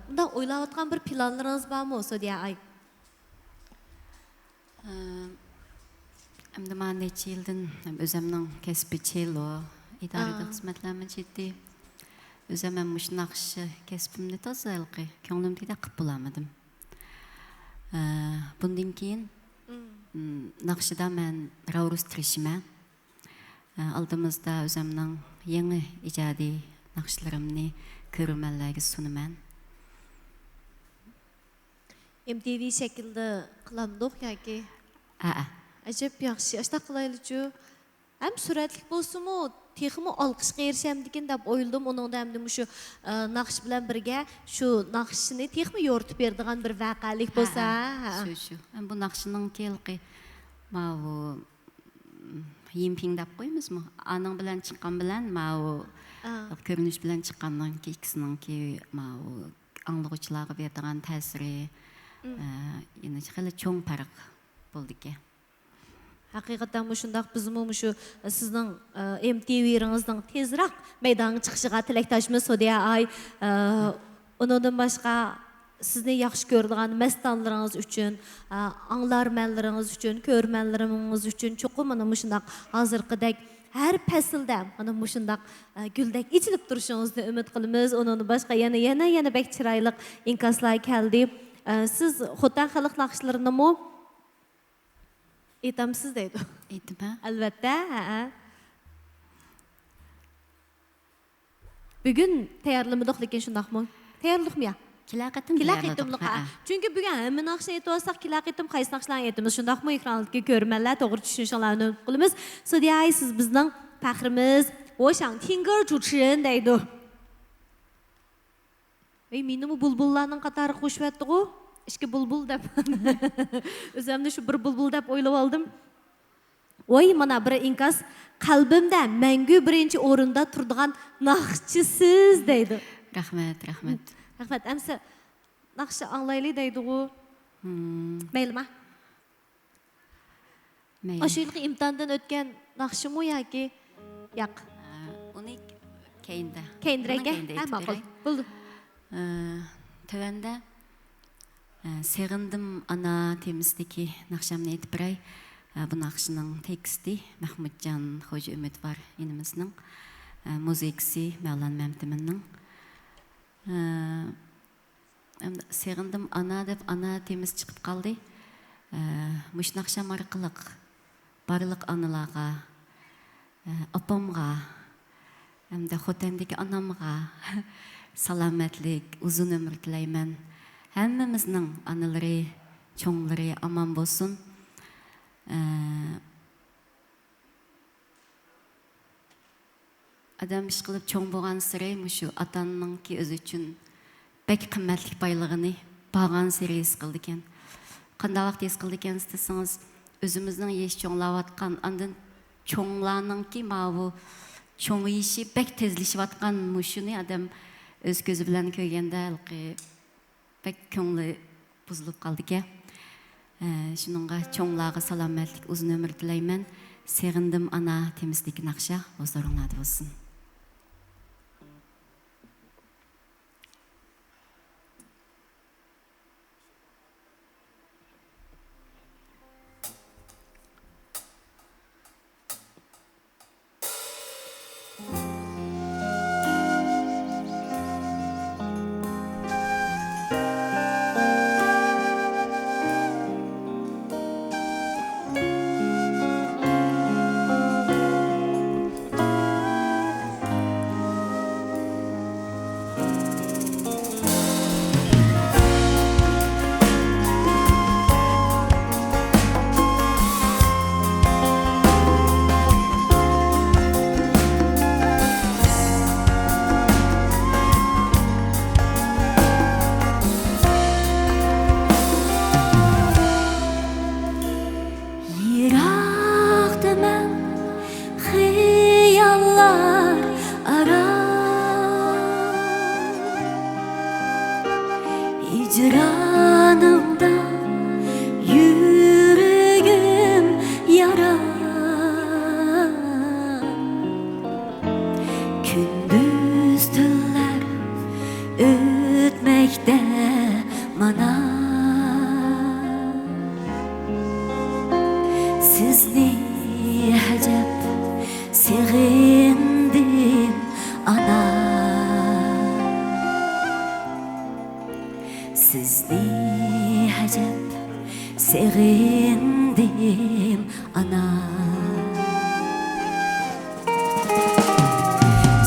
bundan o'ylayotgan bir planlarınız bormi Sodiya ay? Endi men necha yildan o'zimning kasbiy chelo idorada xizmatlarni jiddiy o'zim ham shu naqsh kasbimni tozalqi ko'nglimda qilib bo'lamadim. Bundan keyin naqshida men ravrus tirishman. Aldımızda o'zimning yangi ijodiy naqshlarimni ko'rmanlarga sunaman. MTV şekilde kılamdık yoki? Ajab yaxshi. Ashta qilaylik-ku. Ham suratlik bo'lsa-mu, texmi olqishga erishamidikin deb o'yladim. Uningda ham shu naqsh bilan birga shu naqshni texmi yo'ritib beradigan bir vaqalik bo'lsa, shu. Bu naqshning kelqi bu yimping deb qo'ymizmi? Aning bilan chiqqan bilan bu ko'rinish bilan chiqqandan keyin ikkisiningki bu anglovchilarga beradigan ta'siri yana xili cho'ng farq bo'ldi-ki. Haqiqatan shundaq bizmi shu sizning MTV'ingizning tezroq maydonga chiqishiga tilakdoshmiz Sodiya ay. Undan boshqa sizni yaxshi ko'radigan mastonlaringiz uchun, anglarmanlaringiz uchun, ko'rmanlarimiz uchun cho'qim mana shundaq hozirgidek har faslda mana shundaq guldek ichilib turishingizni umid qilamiz. Undan boshqa yana bek chiroyli inkaslar keldi. Siz xotan xalq naqshlarini aytamsiz deydi. Aytma. Albatta, Bugun tayyorlamadik, lekin shundaqmi? Tayyorlikmi ya? Kilaqitim. Çünkü bugün hamma naqshni aytib olsak, kilaqitim qaysi naqshlarni aytamiz? Shundaqmi? Ekrandagi ko'rmanlar to'g'ri tushunishinglarni umid qilamiz. Sodiya, siz bizning faxrimiz. 我想听歌主持人 deydi. Menimi bulbullarning qatori qo'shib aytdi-ku. İşki bulbul deb. Özümde şu bir bulbul deb o'ylab oldim. Voy, mana bir inkas qalbimda mangu birinchi o'rinda turadigan naqshchisiz deydi. Rahmat. Rahmat. Amsa naqshni anglaylik deydi-ku. Meyli mi? Meyli. Aşı yılki imtihandan ötken nakşı mı ya ki? Yak. Onu keyinde. Keyndirege? Ha, makul. Buldu. Tövende Seğindim ana temisteki nakşamını etip biray. Bu nakşının teksti Mahmudcan Hoca Ümit var inimiznin. Müziksi Mevlan Memtimin'nin. Seğindim ana dep ana temiz çıkıp kaldı. Müş nakşam arqılık barlık anılağa, apamğa, hem de xotendeki anamğa salametlik, uzun ömür tileymen. Hemmimizning anıları, çoğları aman bolsun. Adam iş qilib çoğ bolgan sire muşu atanınki özü üçün bek qimmatlik baylığını bağan sire his qildi eken. Qandalaq his qildi eken desеңiz, özümüzning yeş çoğlap atқан, andan çoğlarnыңki mavu çoğ işi bek tezleşip atқан muşunu adam öz gözü bilen köygende bek köңlü buzulup kaldı ki. Şununla çoğlağı salametlik uzun ömür dileymen. Seğindim ana temizlik nakşa bozorunladı olsun. Hicranımda yüreğim yara. Gündüz tüller ötmekte bana. Sizni acep sevindim ana. Sizni acep sevindim ana.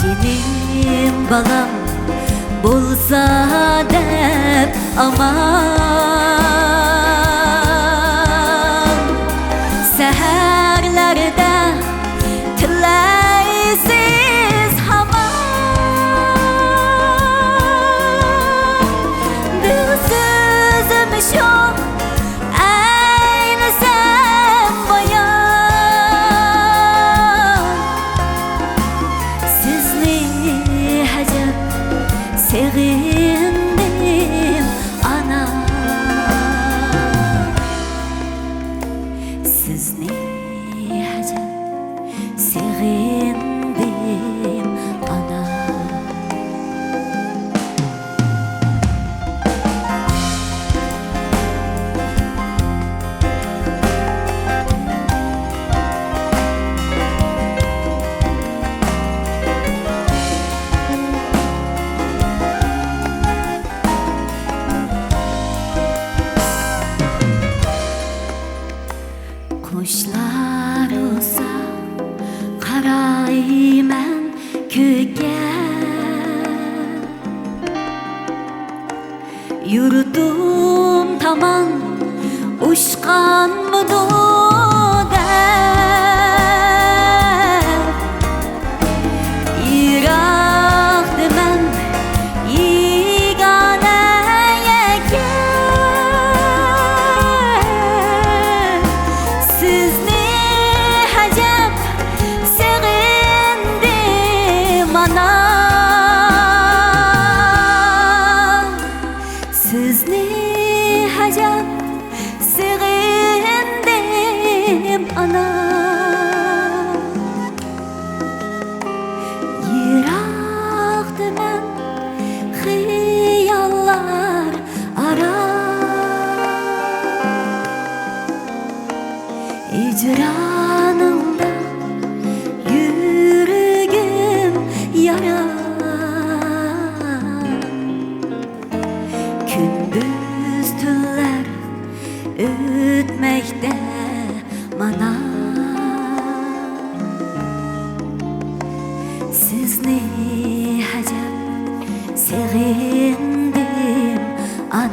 Cinim balam bulsa dep aman. Seherlerde tileysiz haman. Bir sözüm yok aynı sen bayan. Sizni acep sevindim ana. Sizni acep sevindim ana. Kuşlar olsa qarayman kökə. Yurdum taman uçqanmıdı dep. Irak demem yegane ekan. Sizni acep sevindim ana. Sizni acep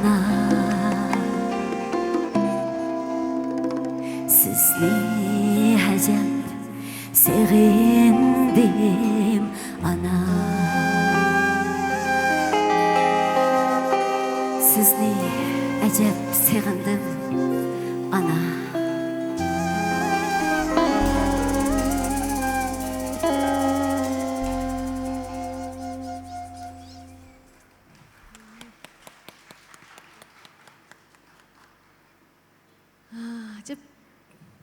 ana sizni ajab sevindim ana sizni ajab sevindim ana Acaba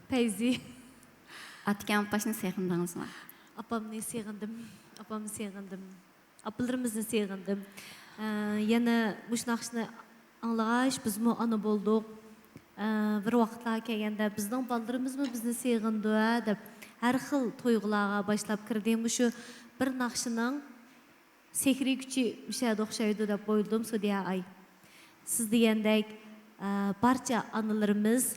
Feyzi. Atkan başını sevindiniz mi? Apamni sığındım. Apamni sığındım. Apılarımızı sığındım. Yana muşnaqşını anlağaş biz mu ana bulduk. Bir vaqtlar kelgende bizning ballarımız mı bizni sığındı deb her xil toyğularga başlap kirdim. Şu bir naqşının sehri gücü müşahede oxşaydı deb boyldum Sudiya ay. Siz degandek barcha analarımız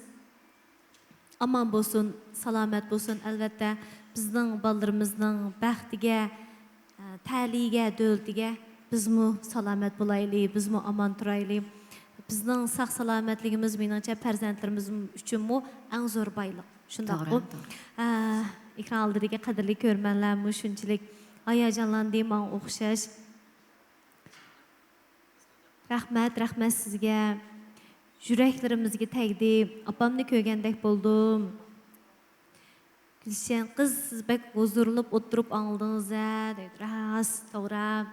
aman bolsun, salamet bolsun. Elbette bizning ballarımızning baxtiga, ta'liga, dövletiga biz mu salamet bulaylı, biz mu aman turaylı. Bizning sağ salametligimiz menimcha farzandlarimiz uchun mu eng zo'r boylik. Shundaq bu. Ekran oldidagi qadrli ko'rmanlar shunchalik hayajonlandim, o'xshash. Rahmat sizga. Yüreklarimizga tegdi. Apamni ko'rgandek bo'ldim. Gülşen qiz siz bek huzurlanib o'tirib angladingiz-a deydi. Ras, to'g'ri.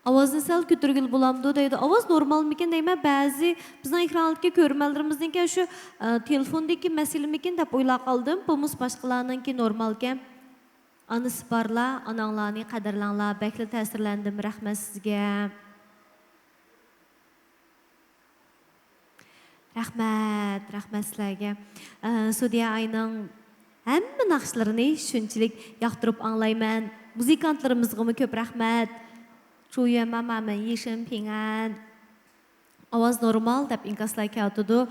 Ovozni sal ko'targil bo'lamdi deydi. Ovoz normalmikin deyman, ba'zi bizning ekrandagi ko'rmalarimizningki shu telefondagi masalamikin deb o'ylab qoldim. Bumus boshqalarninki normalkan. Anisi borlar, onanglarni qadrlanglar. Bekli ta'sirlandim. Rahmat sizga. Rahmat sizlarga. Sudiya ayning hamma naqshlarini shunchalik yoqtirib anglayman. Muzikantlarimizga ko'p rahmat. 祝愿妈妈们一生平安. Ovoz normal deb inkaslar keldi.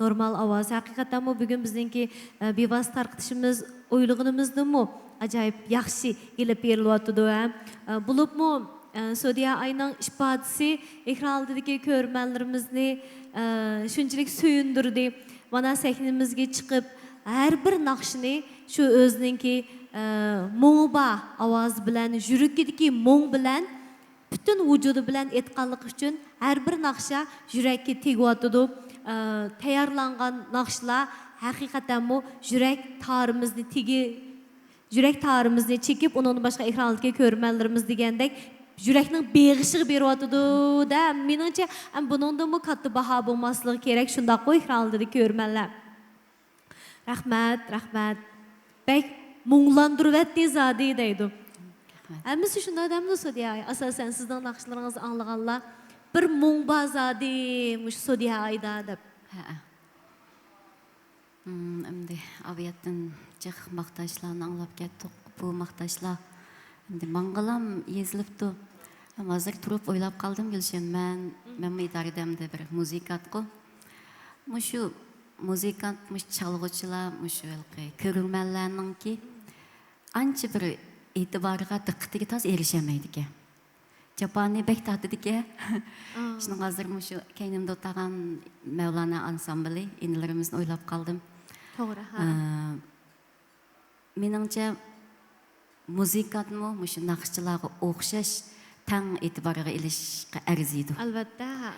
Normal ovoz. Haqiqatan mu bugun bizningki bevosita tarqitishimiz o'ylig'imizdimi ajoyib yaxshi ilib berilyapti. Bo'libmi Sudiya ayning ifodasi ekran oldidagi ko'rmanlarimizni shunchalik suyundirdi. Mana sahnamizga chiqib har bir naqshni shu o'ziningki mo'ba ovoz bilan, yuragidagi mo'ng bilan bütün vücudu bilen etqanlık üçün her bir naqşa yürekki tegiyotidi. Tayyorlangan naqşlar hakikaten mu yürek tarimizni çekip onun başka ekrandaki ko'rmanlarimiz degandek yürekning beg'ishiga beryotidi da. Meningcha buningda mu katta baho bo'lmasligi kerak. Shunday qo'y ekrandagi ko'rmanlar. Rahmat. Bek muңlandırıvetdi zadi deydi. Әмісі шында дәмді Sudiya. Asasen sizden naqşlarınızı anlağanlar bir muң bazadi muş Sudiya ayda deb. Әмді авияттың жық мақташларын аңлап кеттік. Bu maqtaşlar. Әмді маңғалам езіліпті. Hazır тұрып ойлап қалдым Gülşen. Mən idaredəmdə bir muzikant qo. Muşu muzikant, muş çalğıçılar, muşu körülmənlərinin ki anca bir itibarıga diqqatiga toz erişemeydi ki. Japani bek tatlıdı ki. Şimdi hazır şu kendimde otagan Mevlana ansambli inilerimizin oylap kaldım. Doğru. Menimce muzikatmı şu naqşçılarga o'xshash tang itibarıga ilishga arziydi. Albatta.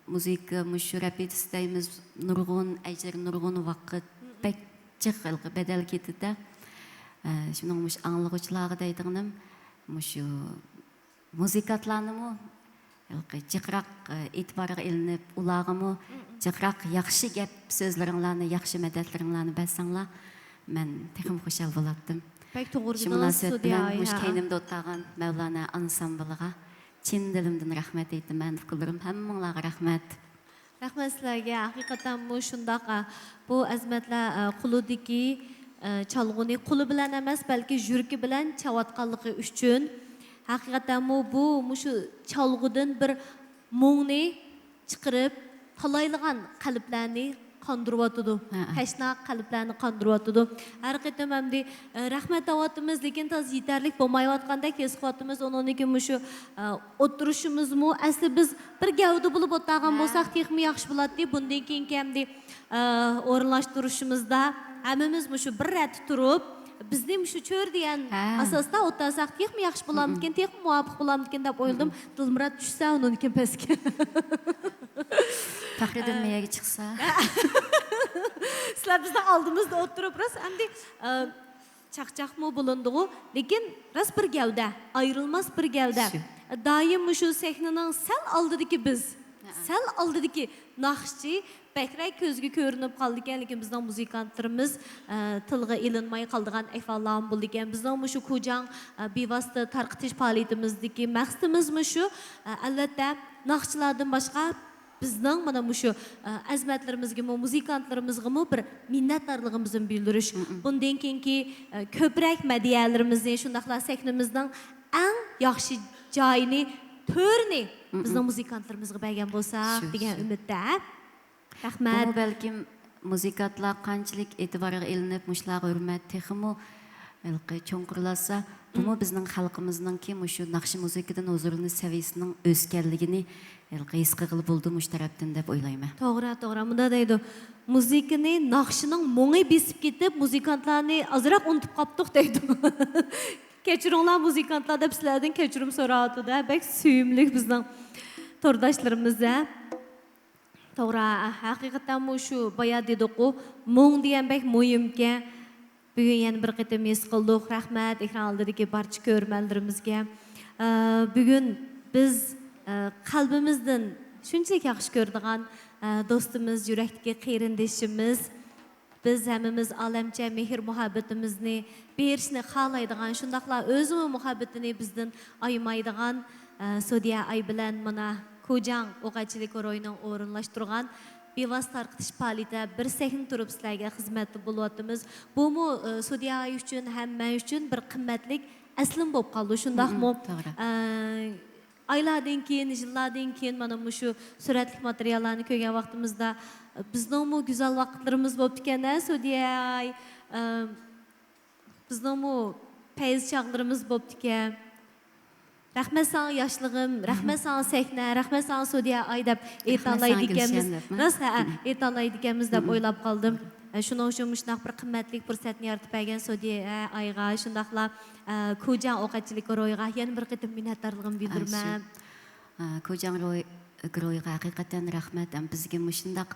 Muzika şu rapid isteyimiz nurgun ejder nurgun vaqt bek jiq bedel ketdi. Şimdi muş anlıqçıları deydiğim muş muzikatlarını mı jiqraq itibarıga ilinib ulağımı jiqraq yaxshi gap sözleringlarni yaxshi madadlaringlarni bersanlar men texim xo'shal bo'lardim. Bek to'g'ri dedingiz Sudiya. Muş kendimde o'tagan Mevlana ansambliga chin dilimdan rahmat aytaman. Fikrlarim hammanglarga rahmat. Rahmat sizlarga. Haqiqatan bu shundaqa bu azmatlar quludiki çalğını qulu bilan emas, balki yurki bilan chavatqanligi uchun haqiqatan bu mushu çalğıdan bir mo'ngni chiqirib, talayligan qalblarni qandırıb atıdı. Təşna qalblarını qandırıb atıdı. Hər qitim əmdi rəhmət davatımız, lekin taz yeterlik bolmayıvatqanda kes qatımız onun ki muşu oturuşumuz mu asli biz bir gavda bulup otağan bolsaq texmi yaxşı bulatdı. Bundan keyin kəmdi orunlaşdırışımızda həmimiz muşu bir rət turup bizning shu cho'r degan asosda o'tsaq texmi yaxshi bo'larmikin, texmi muvofiq bo'larmikin deb o'yladim. Dilmurod tushsa, uniki pastga. Faxriddin meyaga chiqsa. Sizlar bizda oldimizda o'tirib, rost endi chaqchaqmi bo'lindigu, lekin rost bir gavda, ayrilmas bir gavda. Doim shu sahnaning sal oldidagi biz, sal oldidagi naqshchi Bəkrak közgü görünüb qaldı ekan, lekin bizning muzikantlarimiz tilga ilinmay qoldigan ahvollar bo'ldi ekan. Bizning shu Ko'jang bevosita tarqitish faoliyatimizdagi maqsadimiz shu, albatta naqshchilardan boshqa bizning mana shu azmatlarimizga, muzikantlarimizga bir minnatdorligimizni bildirish. Bundan keyingi ko'proq madhiyalarimizni, shundaqla sahnamizning eng yaxshi joyini, to'rini bizning muzikantlarimizga bergan bo'lsak degan umidda. Rahmat. Bu belki muzikantlar qanchalik e'tiborga ilinib, mushlar hurmat texmi cho'nqirlasa, bu bizning xalqimizning shu naqshi muzikadan huzurni saviyasining o'sganligini his qilib bo'ldi mush tarafdan deb o'ylayman. To'g'ri, to'g'ri. Bunda deydi, muzikani naqshining mo'ngi besib ketib, muzikantlarni azroq unutib qoldik deydi. Kechiringlar muzikantlar deb sizlardan kechirim so'rayotdi-da. Bak suyimlik bizning tordashlarimiz-a. To'g'ri, haqiqatan shu boya dedik-ku, mo'ng degan bek muhimga. Bugun yana bir qitim es qildik. Rahmat ekran oldidagi barcha ko'rmanlarimizga. Bugun biz qalbimizdan shunchalik yaxshi ko'radigan do'stimiz, yurakdagi qarindishimiz, biz hammamiz olamcha mehr muhabbatimizni berishni xohlaydigan, shundaqla o'zini muhabbatini bizdan aymaydigan Sodiya Ay bilan mana Ko'jang o'qachilik ro'yining o'rinlashtirgan bevosita tarqitish faoliyatida bir sahna turib sizlarga xizmatda bo'lyapmiz. Bu Sodiya Ay uchun ham men uchun bir qimmatlik aslim bo'lib qoldi. Shundaqmi? Aylardan keyin, yillardan keyin mana shu suratlik materiallarni ko'rgan vaqtimizda bizning go'zal vaqtlarimiz bo'lib ekan-a, Sodiya Ay. Bizning payz chog'larimiz bo'lib ekan. Rahmat sana yaşlığım, rahmat sana sahne, rahmat sana Sodiya Ay deb aytalaydigimiz. Rost aytalaydigimiz deb o'ylab qoldim. Shuning uchun shunday bir qimmatli fursatni yaratib bergan Sodiya Ayga, shundaqla Ko'jang o'qachilik ro'yiga yana bir qitim minnatdorligimni bildiraman. Ko'jang ro'yiga haqiqatan rahmat. Bizga shundaq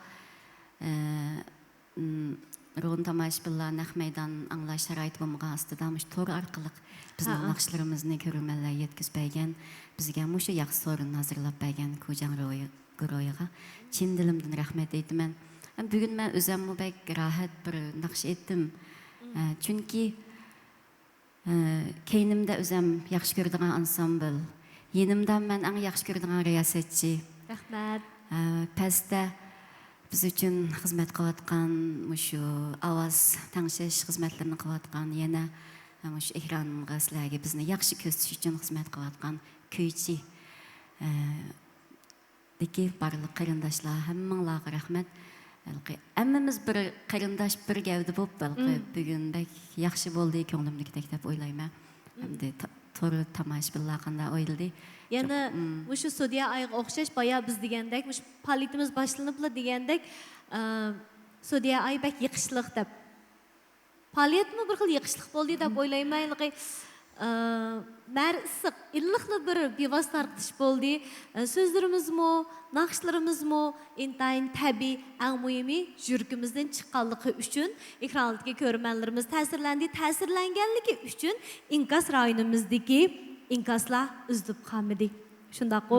Ro'n tomoshabinlar naq maydon anglash sharoiti bo'lmagan ostida to'r orqali bizning naqshlarimizni ko'rmanlar yetkazib bergan, bizga shu yaxshi so'rin hazırlab bergan Ko'jang ro'yiga chin dilimdan rahmat aytaman. Bugun men o'zim bek rohat bir naqsh etdim. Chunki keynimda o'zim yaxshi ko'radigan ansambl, yenimdan men eng yaxshi ko'radigan riyosatchi. Rahmat. Pastda biz uchun xizmat qilayotgan shu ovoz tangshish xizmatlarini qilayotgan yana shu ekranga sizlarga bizni yaxshi ko'rsatish uchun xizmat qilayotgan kuychi deki barliq qarindoshlar hammanglarga rahmat. Hammamiz bir qarindosh bir gavda bo'lib bugun yaxshi bo'ldi ko'nglimdagidek deb o'ylayman. Hamda to'g'ri tomoshabinlar qanday o'yladi. Yana shu Sodiya Ayga o'xshash boya biz degandek, shu faoliyatimiz boshlanibla degandek, Sodiya Ay bak yiqishliq deb. Faoliyatmi bir xil yiqishliq bo'ldi deb o'ylayman. Mer issiq, illiqli bir bevosita tarqitish bo'ldi. So'zlarimizmi, naqshlarımizmi intayin tabiiy, eng muhimi yuragimizdan chiqqanligi uchun ekrandagi ko'rmanlarimiz ta'sirlanganligi uchun inkas rayonimizdagi inkaslar uzilib qolmadik. Shundaqo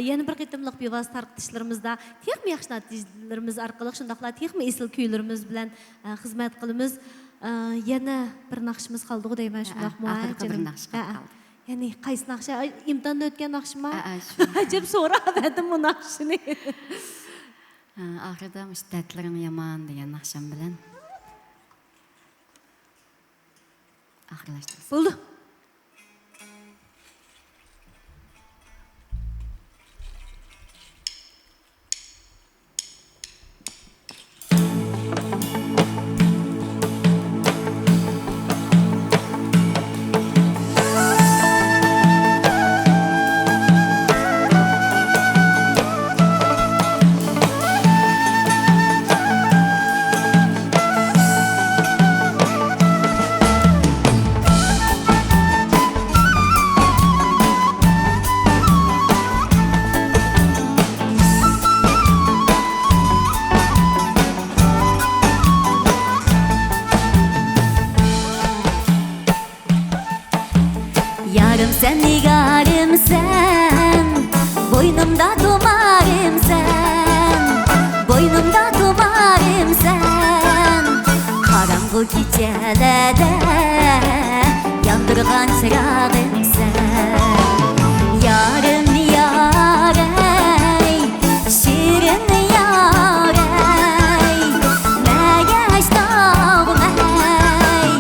yana bir qitimliq bevosita tarqitishlarimizda texnik yaxshi natijalarimiz orqali shundaqla texnik esil kuylarimiz bilan xizmat qilamiz. Yana bir naqshimiz qoldi deyman shundaqmi? Oxirgi bir naqsh qoldi. Ya'ni qaysi naqsh? Imtihonda o'tgan naqshmi? Ajab so'radim bu naqshni. Oxirida dadlarim yomon degan naqshim bilan oxirlashtirdik. Bo'ldi. bu kecelerde yandırgan çırağım sen. Yarım yarey, şirin yarey, megeş dağmey.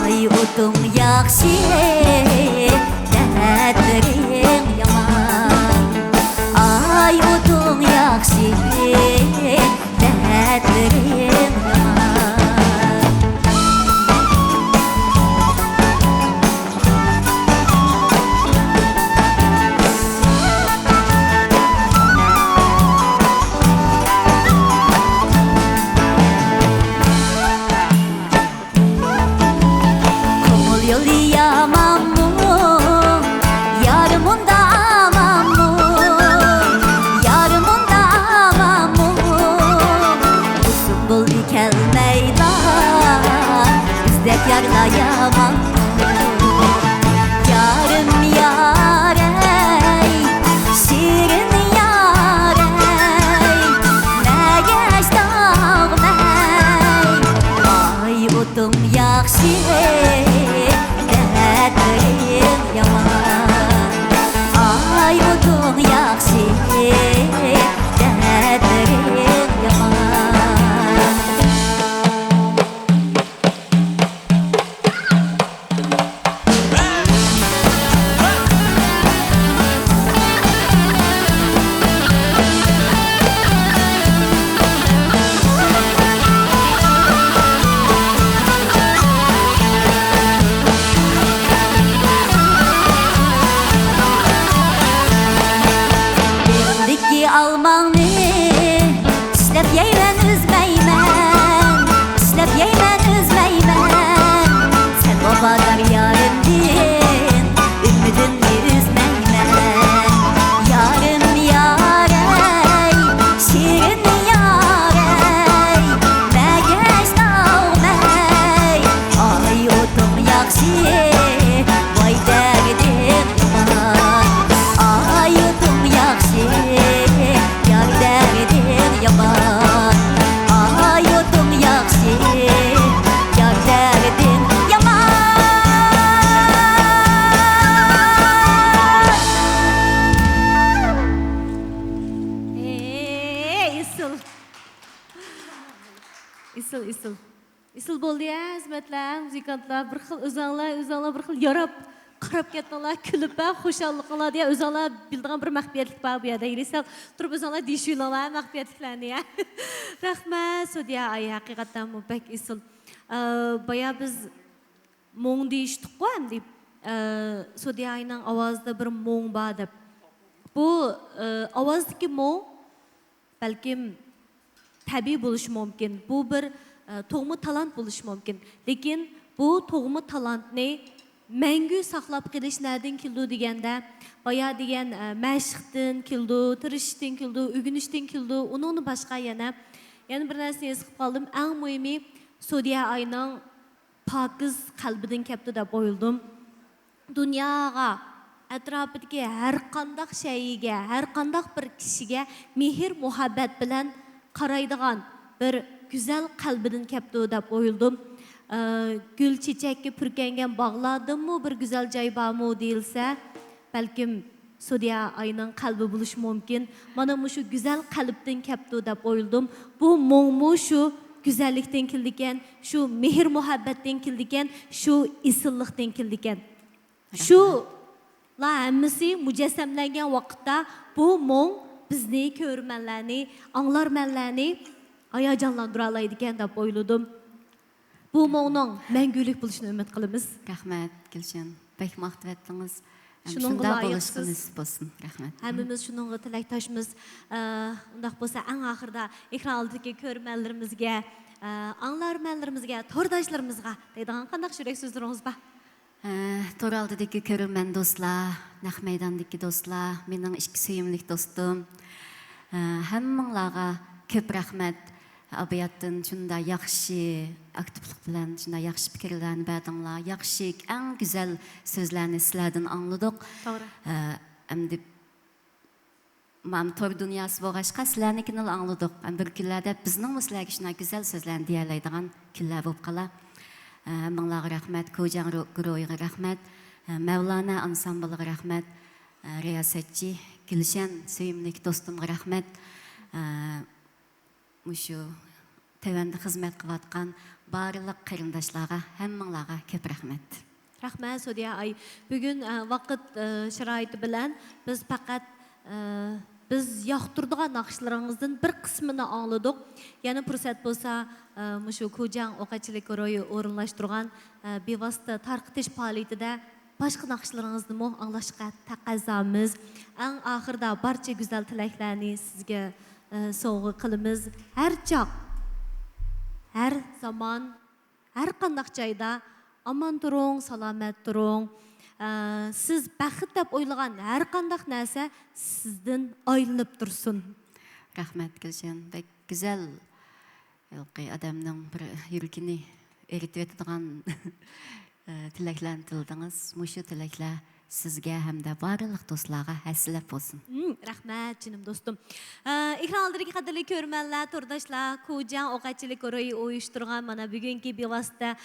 Ay otum yakşı, dertlerim yaman. Ay otum yakşı, dertlerim yaman. Kumul yolu yaman mı? Yarımında aman mı? Yarımında aman mı? Usul gelmeyler, bizdek yarlayamam. Yarım yarey, şirin yarey, megeş dağmey. Ay otum yakşı, dertlerim yaman. Ay otum yakşı, dertlerim yaman. Bendeki almanı işlep yeymen üzmeymen, işlep yeymen üzmeymen. Sen babadar yarımdin, ümidinni üzmeymen. Yarım yarey, şirin yarey, megeş dağmey. Ay otum yakşı, vay derdim yaman. Ay otum yakşı, yar derdim yaman. Ay otum yakşı, yar derdim yaman. İsil. İsil, İsil. İsil boldu ya, hizmetler, müzikantlar, bir xil özаңlar bir xil yarab, qarab ketdinglar, kulib ba, xo'shalliqlar deya özаңlar bildigan bir maxfiyatlik bor bu yerda. İsil, turib özаңlar deyishinglar maxfiyatliklarni ya. Rahmat, Sodiya ay haqiqatan bu bek İsil. Baya biz mo'ng deyishdik-ku endi. Sodiya ayning ovozida bir mo'ng bor deb. Bu ovozdagi mo'ng balkim tabiiy bo'lishi mumkin. Bu bir to'g'ma talant bo'lishi mumkin. Lekin bu to'g'ma talantni mangu saqlab qilish nerdan keldi deganda, boya degan mashqdan keldi, tirishishdan keldi, o'rganishdan keldi. Uningni boshqa yana bir narsani his qilib qoldim. Eng muhimi Sodiya ayning pokiz qalbidan keldi deb o'yladim. Dunyoga atrofidagi har qanday shayga, har qanday bir kishiga mehr muhabbat bilan qaraydigan bir güzel qalbidan keldi deb o'yladim. Gül çiçekki pürkengen bağladımı bir güzel joy bormi deyilsa, balkim Sodiya ayının qalbi bo'lishi mumkin. Mana shu güzel qalbdan keldi deb o'yladim. Bu mo'ngmu shu güzellikdan keldigan, shu mehr muhabbatdan keldigan, shu isillikdan keldigan. Shu la hammasi mujassamlangan vaqtda bu mo'ng bizni ko'rmanlarni, anglarmanlarni hayajonlandira oladi ekan deb o'yladim. Bu mo'ngning mangulik bo'lishini umid qilamiz. Rahmat Gulshan, bek maqtib etdingiz. Shuningga Shunda loyiqsiz. bo'lishni nasib bo'lsin. Rahmat. Hammamiz shuningga tilakdoshmiz. Undaq bo'lsa, eng oxirida ekran oldidagi ko'rmanlarimizga, anglarmanlarimizga, tordoshlarimizga deydigan qanday yurak so'zlaringiz bor? Tor aldidagi ko'rman do'stlar, naq maydondagi do'stlar, mening ikki suyimlik do'stim. Hammanglarga ko'p rahmat. Abiyatdan shunda yaxshi aktivlik bilan shunda yaxshi fikrlarni berdinglar, yaxshi eng go'zal so'zlarni sizlardan angladik. To'g'ri. Endi Mam tor dünyası boğaşqa sizlərnikini anladıq. Bir günlərdə bizning sizlərə şuna gözəl sözlərni deyərləydigan günlər olub qala. Mыңlağa rəhmət, Kocan Guroyğa rəhmət, Mevlana ansamblığa rəhmət, riyasetçi Gülşen söyümlük dostumğa rəhmət. Muşu tövəndə xizmət qıvatqan barlıq qarindaşlarga, həmmіңlağa köp rəhmət. Rahmet Sodiya ay. Bugün vakit şaraiti bilen biz fakat biz yoqtirdigan naqshlarımızın bir qismini anladık. Yani fırsat bolsa muşu Kocan Okachilik Goroyi o'rinlashtirgan bevosita tarqitish faoliyatida boshqa naqshlarıngizni mo anglashga taqazzamiz. Eng oxirida barcha go'zal tilaklarni sizga sovg'a qilamiz. Har chaq, har zaman, har qanday joyda aman turing, salomat turing. Siz bəxt deb o'ylagan har qanday narsa sizdan aylanib tursin. Rahmet Gülşen. Bek güzel adamның bir yürgini eritib etadigan tilaklarni tildingiz. Muşu tilaklar sizge hem de barlıq dostlarga həssilab bolsun. Rahmet canım dostum. Ekranlardaki qadrli görmənlər, turdaşlar, Kocan Okachilik Goroyi uyuşturgan mana bugünkü bevosita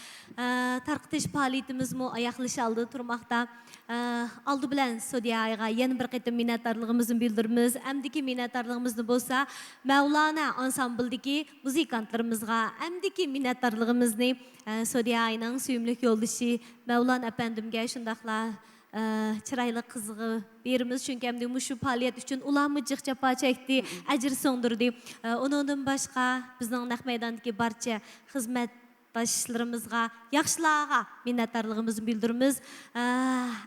tarqitish faoliyatimiz mu ayaqlashaldi turmoqda. Aldı bilan Sodiyaga yana bir qatim minnatdorligimizni bildiramiz. Amdiki minnatdorligimizni bo'lsa, Mevlana ansambldagi muzikantlarimizga, amdiki minnatdorligimizni Sodiyaning suyumli yo'ldoshi Mevlana apandimga shundaqla çıraylı kızığı birimiz çünkü hem de muşu faaliyet için ulanmacık çapa çekti, acır sondurdu. Ondan başka bizden naq meydandaki barcha xizmetdaşlarımızga, yaxşılarga minnatdarlığımızı bildirimiz.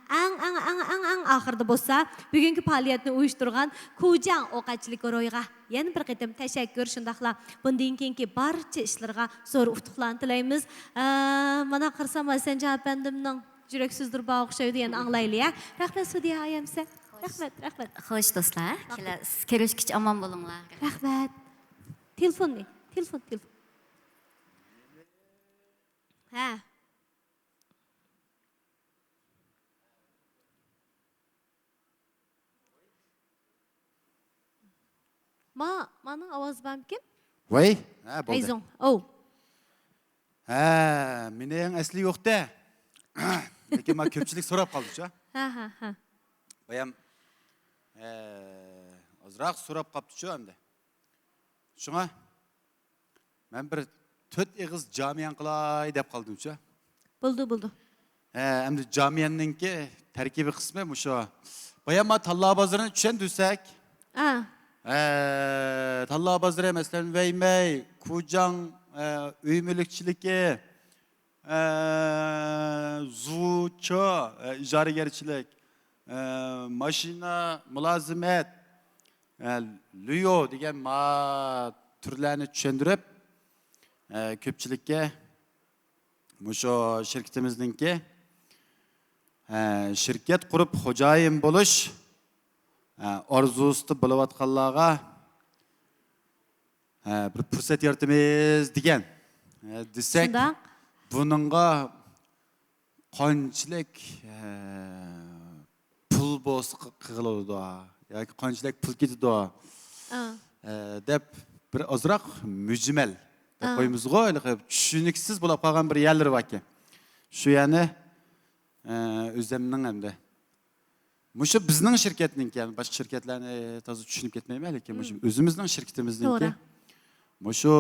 Ang ahırda bolsa, bugünkü faaliyetini uyuşturgan Kocan Okachilik Goroyiga yana bir qatim teşekkür şundaqla bundan keyinki barcha ishlarga zo'r utuqlarni tilaymiz. Mana qarsam Asanjan apandimning Jüreksizdir bağışlaydı yani anlaylı ya. Rahmet Sodiya ayamsa. Rahmet. Hoş dostlar. Görüşkiç aman bolunlar. Rahmet. Telefon ne? Telefon. Ha. Mana avaz ben kim? Vay, ha bo'ldi. Ayzon. Oh. Ha, mening asli yo'qda. Lekin men ko'pchilik so'rab qoldi-cha. Ha. Bayam ozroq so'rab qopti-chu endi. Shunga men bir 4 eg'iz jamiyan qilay deb qoldim-cha. Buldu. Endi jamiyanninki tarkibi qismi mushu. Bayam men Talla bozorini tushundirsak. Ha. Talla bozori masalan Veymey, Kocan uy mulkchiligi zuço, ijaragarchilik, mashina, mulozimat, lyo degan turlarni tushundirib, ko'pchilikka musho shirkatimizningki shirkat qurib xo'jayin bo'lish orzusida bo'layotganlarga bir fursat yaratamiz degan. Desak, bununla qanchalik pul bo'lsa qiladi yoki qanchalik pul ketadi deb bir ozroq mujmal deb qo'yamiz-ku, tushuniksiz bo'lib qolgan bir yerlar bor ekan. Shu yani o'zimning hamda mushu bizning shirkatning, yani boshqa shirkatlarni to'g'ri tushunib ketmayman, lekin mushu o'zimizning shirkatimizningki mushu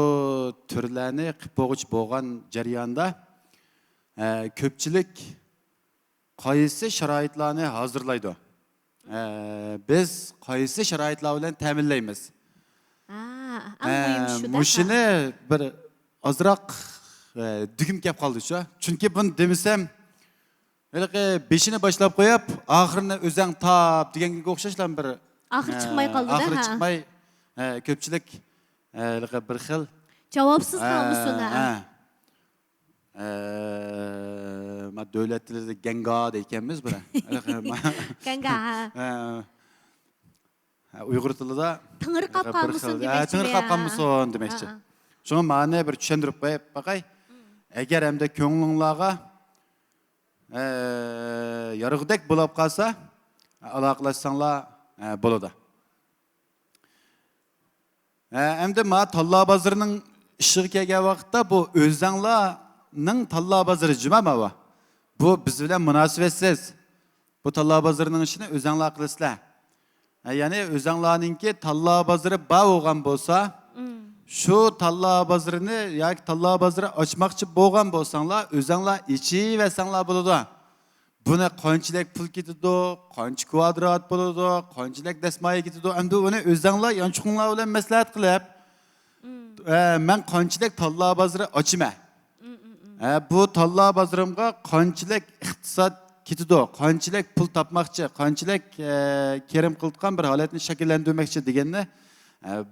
turlarni qilib bo'g'ich bo'lgan jarayonda ko'pchilik qaysi sharoitlarni hozirlaydi. Biz qaysi sharoitlar bilan ta'minlaymiz. Mushuni bir ozroq dugim kelib qoldi-chu. Chunki buni demasam, beshini boshlab qo'yib, oxirini o'zing top deganga o'xshashlar bir oxir chiqmay qoldi-da. Oxir chiqmay ko'pchilik bir xil javobsiz qolmasuna. Ma davlat tilida ganga deykanmiz buni. Ganga. Uyg'ur tilida tingirqab qolmasin demoqchi. Tingirqab qolmasin demoqchi. Shuni ma'ni bir tushuntirib qo'yib baqay. Agar hamda ko'nglinglarga yarıg'dek bo'lib qolsa, aloqalashsanglar bo'ladi. Endi ma Talla bazarının işığı kelgan vaqtda bu özаңlarning Talla bazarı jimama bu. Bu biz bilan munosabatsiz. Bu Talla bazarının işini özаңlar qilasizlar. Yani özаңlarninki Talla bazarı ba bo'lgan bo'lsa, şu Talla bazarını yoki Talla bazarı ochmoqchi bo'lgan bo'lsanglar, özаңlar ichiversanglar bo'ladi. Buni qanchalik pul ketadi, qancha kvadrat bo'ladi, qanchalik dasmoya ketadi. Endi uni o'zinglar yanchiqinglar bilan maslahat qilib, men qanchalik Talla bozori ochaman. Bu Talla bozorimga qanchalik iqtisod ketadi, qanchalik pul topmoqchi, qanchalik kerim qilgan bir holatni shakllantirmoqchi deganni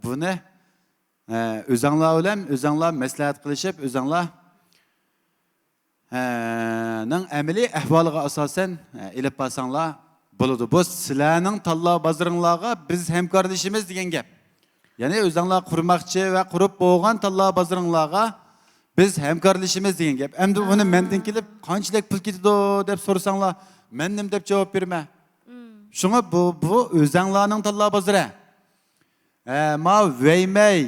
buni o'zinglar bilan o'zinglar maslahat qilishib, o'zinglar ning amaliy ahvoliga asosan ilib basanglar bo'ladi. Bu sizlarning Talla bozoringlarga biz hamkorlashimiz degan gap. Ya'ni o'zinglar qurmoqchi va qurib bo'lgan Talla bozoringlarga biz hamkorlashimiz degan gap. Endi uni mendan kelib qanchalik pul ketadi deb so'rasanglar, men nim deb javob berma. Shunga bu o'zinglarning Talla bozori. Ma Veymey,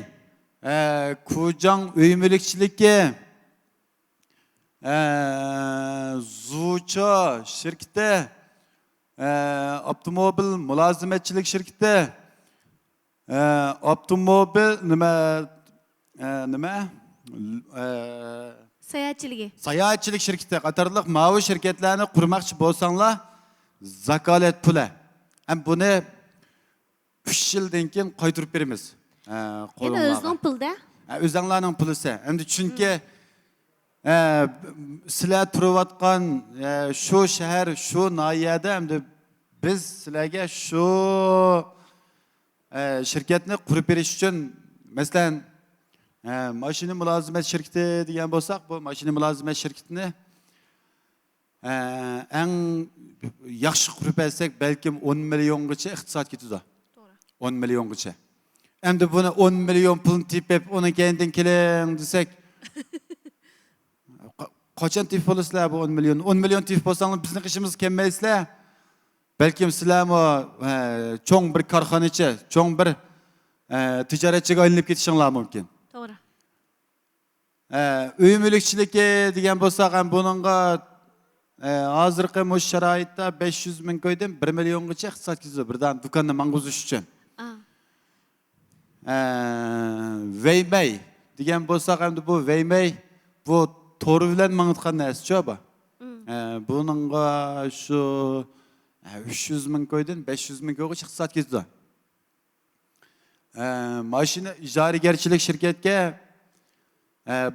Kujang uy mulkchiligi, Zucha şirketi, avtomobil mulozimatchilik şirketi, avtomobil nima sayohatchilik şirketi qatorliq mavi şirketlarni qurmoqchi bo'lsanglar, zakalat puli. Ham buni 3 yildan keyin qaytarib beramiz. Endi o'zing pulda? O'zinglarning pulisi. Endi chunki sizlar turayotgan shu shahar, shu noyada endi biz sizlarga shu shirkatni qurib berish uchun, masalan, mashina mulozimat shirkati degan bo'lsak, bu mashina mulozimat shirkatini eng yaxshi qurib bersak, balkim 10 milliongacha iqtisod ketadi. 10 milliongacha. Endi buni 10 million pulni tepib, uni keyindan keling desak, qachon tip bo'lasizlar bu 10 million? 10 million tip bo'lsanglar bizning ishimiz kelmaysizlar. Balkim sizlarmi cho'ng bir korxonachi, cho'ng bir tijoratchiga aylanib ketishinglar mumkin. To'g'ri. Uy mulkchiligi degan bo'lsak ham buningga hozirgi mush sharoitda 500 ming qo'ydim, 1 milliongacha iqtisod ketadi birdan do'konni mang'uzish uchun. Veymey degan bo'lsak ham bu Veymey bu to'g'ri bilan mang'itgan narsa bu. Buningga shu 300 ming qo'ydim, 500 ming qo'ygacha iqtisod ketadi. Mashina ijaragarchilik shirkatga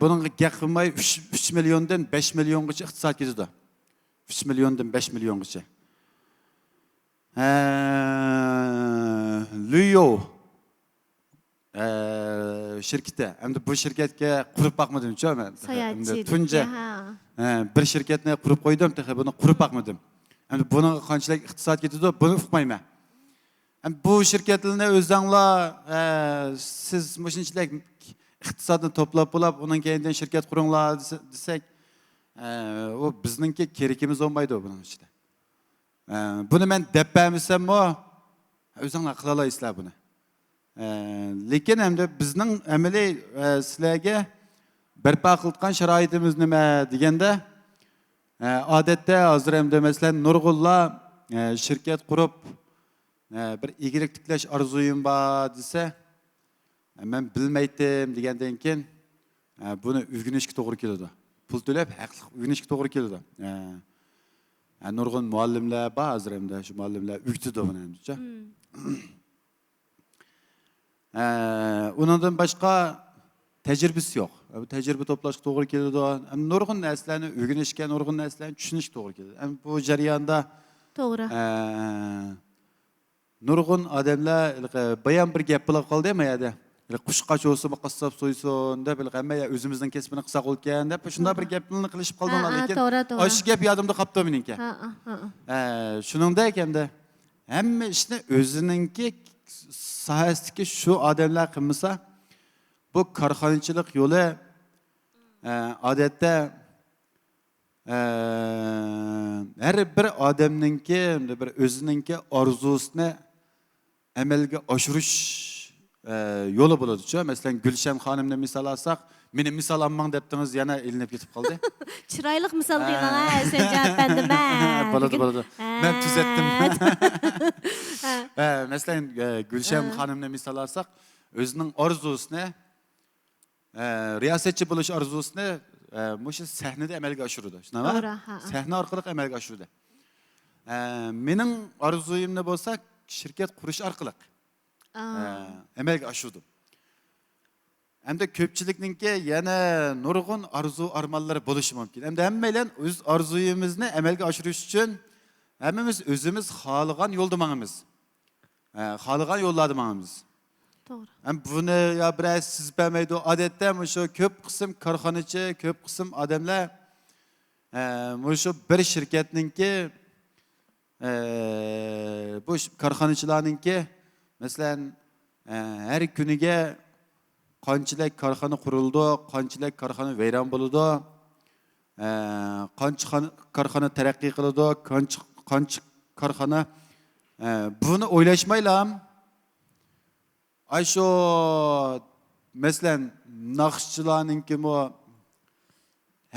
buningga gap qilmay 3 milliondan 5 milliongacha iqtisod ketadi. 3 milliondan 5 milliongacha. Luyo şirketi. Endi bu şirketga qurib baqmadim-chi men. Tunja bir shirkatni qurib qo'ydim, buni qurib baqmadim. Endi buning qanchalik iqtisod ketadi, buni uqmayman. Endi bu shirkatlarni o'zinglar siz mushunchalik iqtisodni to'plab bo'lib, uning keyindan shirkat quringlar desak, u bizningki kerakimiz bo'lmaydi buning ichida. Buni men deb bermasam-mo, o'zinglar qila olasizlar buni. Lekin endi bizning amaliy sizlarga barpo qilgan sharoitimiz nima deganda, odatda hozir ham masalan nurg'unlar shirkat qurib bir egalik tiklash orzuyim bor desa, men bilmaydim degandan keyin buni o'rganishga to'g'ri keladi. Pul to'lab haqli o'rganishga to'g'ri keladi. Nurg'un muallimlar bor hozir ham shu muallimlar o'qitadi buni hamcha. Undan başqa tecrübesi yok. Bu tecrübe toplashga to'g'ri keladi. Nurg'un narsalarni o'rganishga, nurg'un narsalarni tushunishga to'g'ri keladi. Bu jarayonda to'g'ri. Nurg'un odamlar bayon bir gap qilib qoldi-mi yerda? Qushqa cho'si qassob so'ysin deb hamma o'zimizning kasbini qilsak bo'lgan deb shunda bir gapni qilishib qoldilar, lekin o'sha gap yodimda qolibdi meningki. Shuningdek hamda hamma ishni o'ziningki sohasidagi shu odamlar qilmasa, bu korxonachilik yo'li odatda har bir odamningki bir o'ziningki orzusini amalga oshirish yo'li bo'ladi-chu. Masalan, Gulshan xonimni misol olsak, meni misol olmang debdingiz, yana ilinib ketib qoldi. Chiroyli misol qiling, sen javob berdingmi? Bo'ladi. Men tuzatdim. Masalan, Gulshan xonimni misol olsak, o'zining orzusini, riyosatchi bo'lish orzusini mushu sahnada amalga oshirdi. Shunaqami? Sahna orqali amalga oshirdi. Mening orzuyimni bo'lsak, shirkat qurish orqali amalga oshirdim. Hamda ko'pchilikninki yana nurg'un arzu armonlari bo'lishi mumkin. Hamda hammalar o'z orzuyimizni amalga oshirish uchun hammamiz o'zimiz xohlagan yo'lda mangamiz. Xohlagan yo'llarda mangamiz. To'g'ri. Ham buni yo biroz siz bilmaydi, odatda shu ko'p qism korxonachi, ko'p qism odamlar shu bir shirkatninki bu korxonachilarninki masalan har kuniga qanchalik korxona qurildi, qanchalik korxona vayron bo'ldi, qancha korxona taraqqiy qiladi, qancha korxona buni o'ylashmaylam. Ay shu masalan naqshchilarninki mo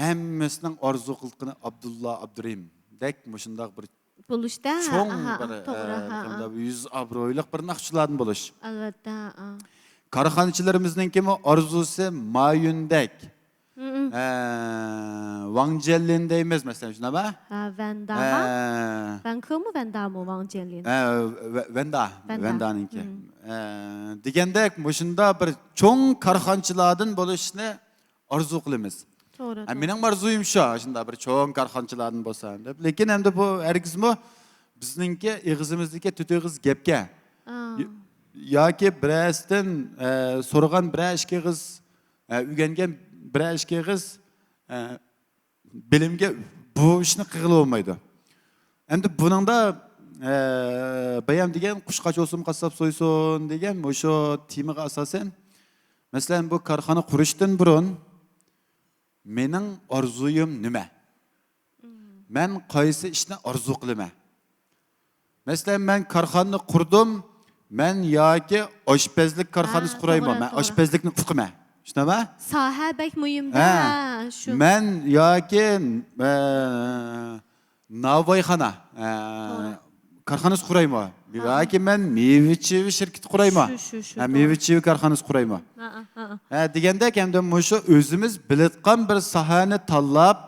hammasining orzu qilgani Abdulla Abdurim dek mushundaq bir Bo'lishda, cho'ng to'g'ri. bir yuz obro'yliq bir naqshchilardan bo'lish. Albatta. Korxonachilarimizning kimi orzusi mayundek. Wang Jianlin deymiz masalan, shunaqami? Vandama. Vankomu Vandamo Wang Jianlin. Vandaninki. Degandek, mushunda bir cho'ng korxonachilardan bo'lishni orzu qilamiz. To'g'ri. Mening orzuyim shu, shunda bir cho'ng korxonachilardan bo'lsa deb. Lekin endi bu hargizmi bizningki ig'izimizdagi tutug'iz gapga. Yoki birasdan so'ragan bir ishga qiz, o'rgangan bir ishga qiz bilimga bu ishni qilib olmaydi. Endi buningda bayam degan qushqacha o'sim qassob so'ysin degan o'sha temaga asosan masalan bu korxona qurishdan burun mening orzuyim nima? Men qaysi ishni orzu qilaman? Masalan men korxonani qurdim, men yoki oshpazlik korxonasi qurayman, men oshpazlikni o'qiman. Shunaqami? Soha bak muhimda shu. Men yoki navoiyxona korxonasi qurayman. Yoki men meva-cheva shirkati qurayman. Meva-cheva korxonasi qurayman. Deganda hamda shu o'zimiz bilayotgan bir sohani tanlab,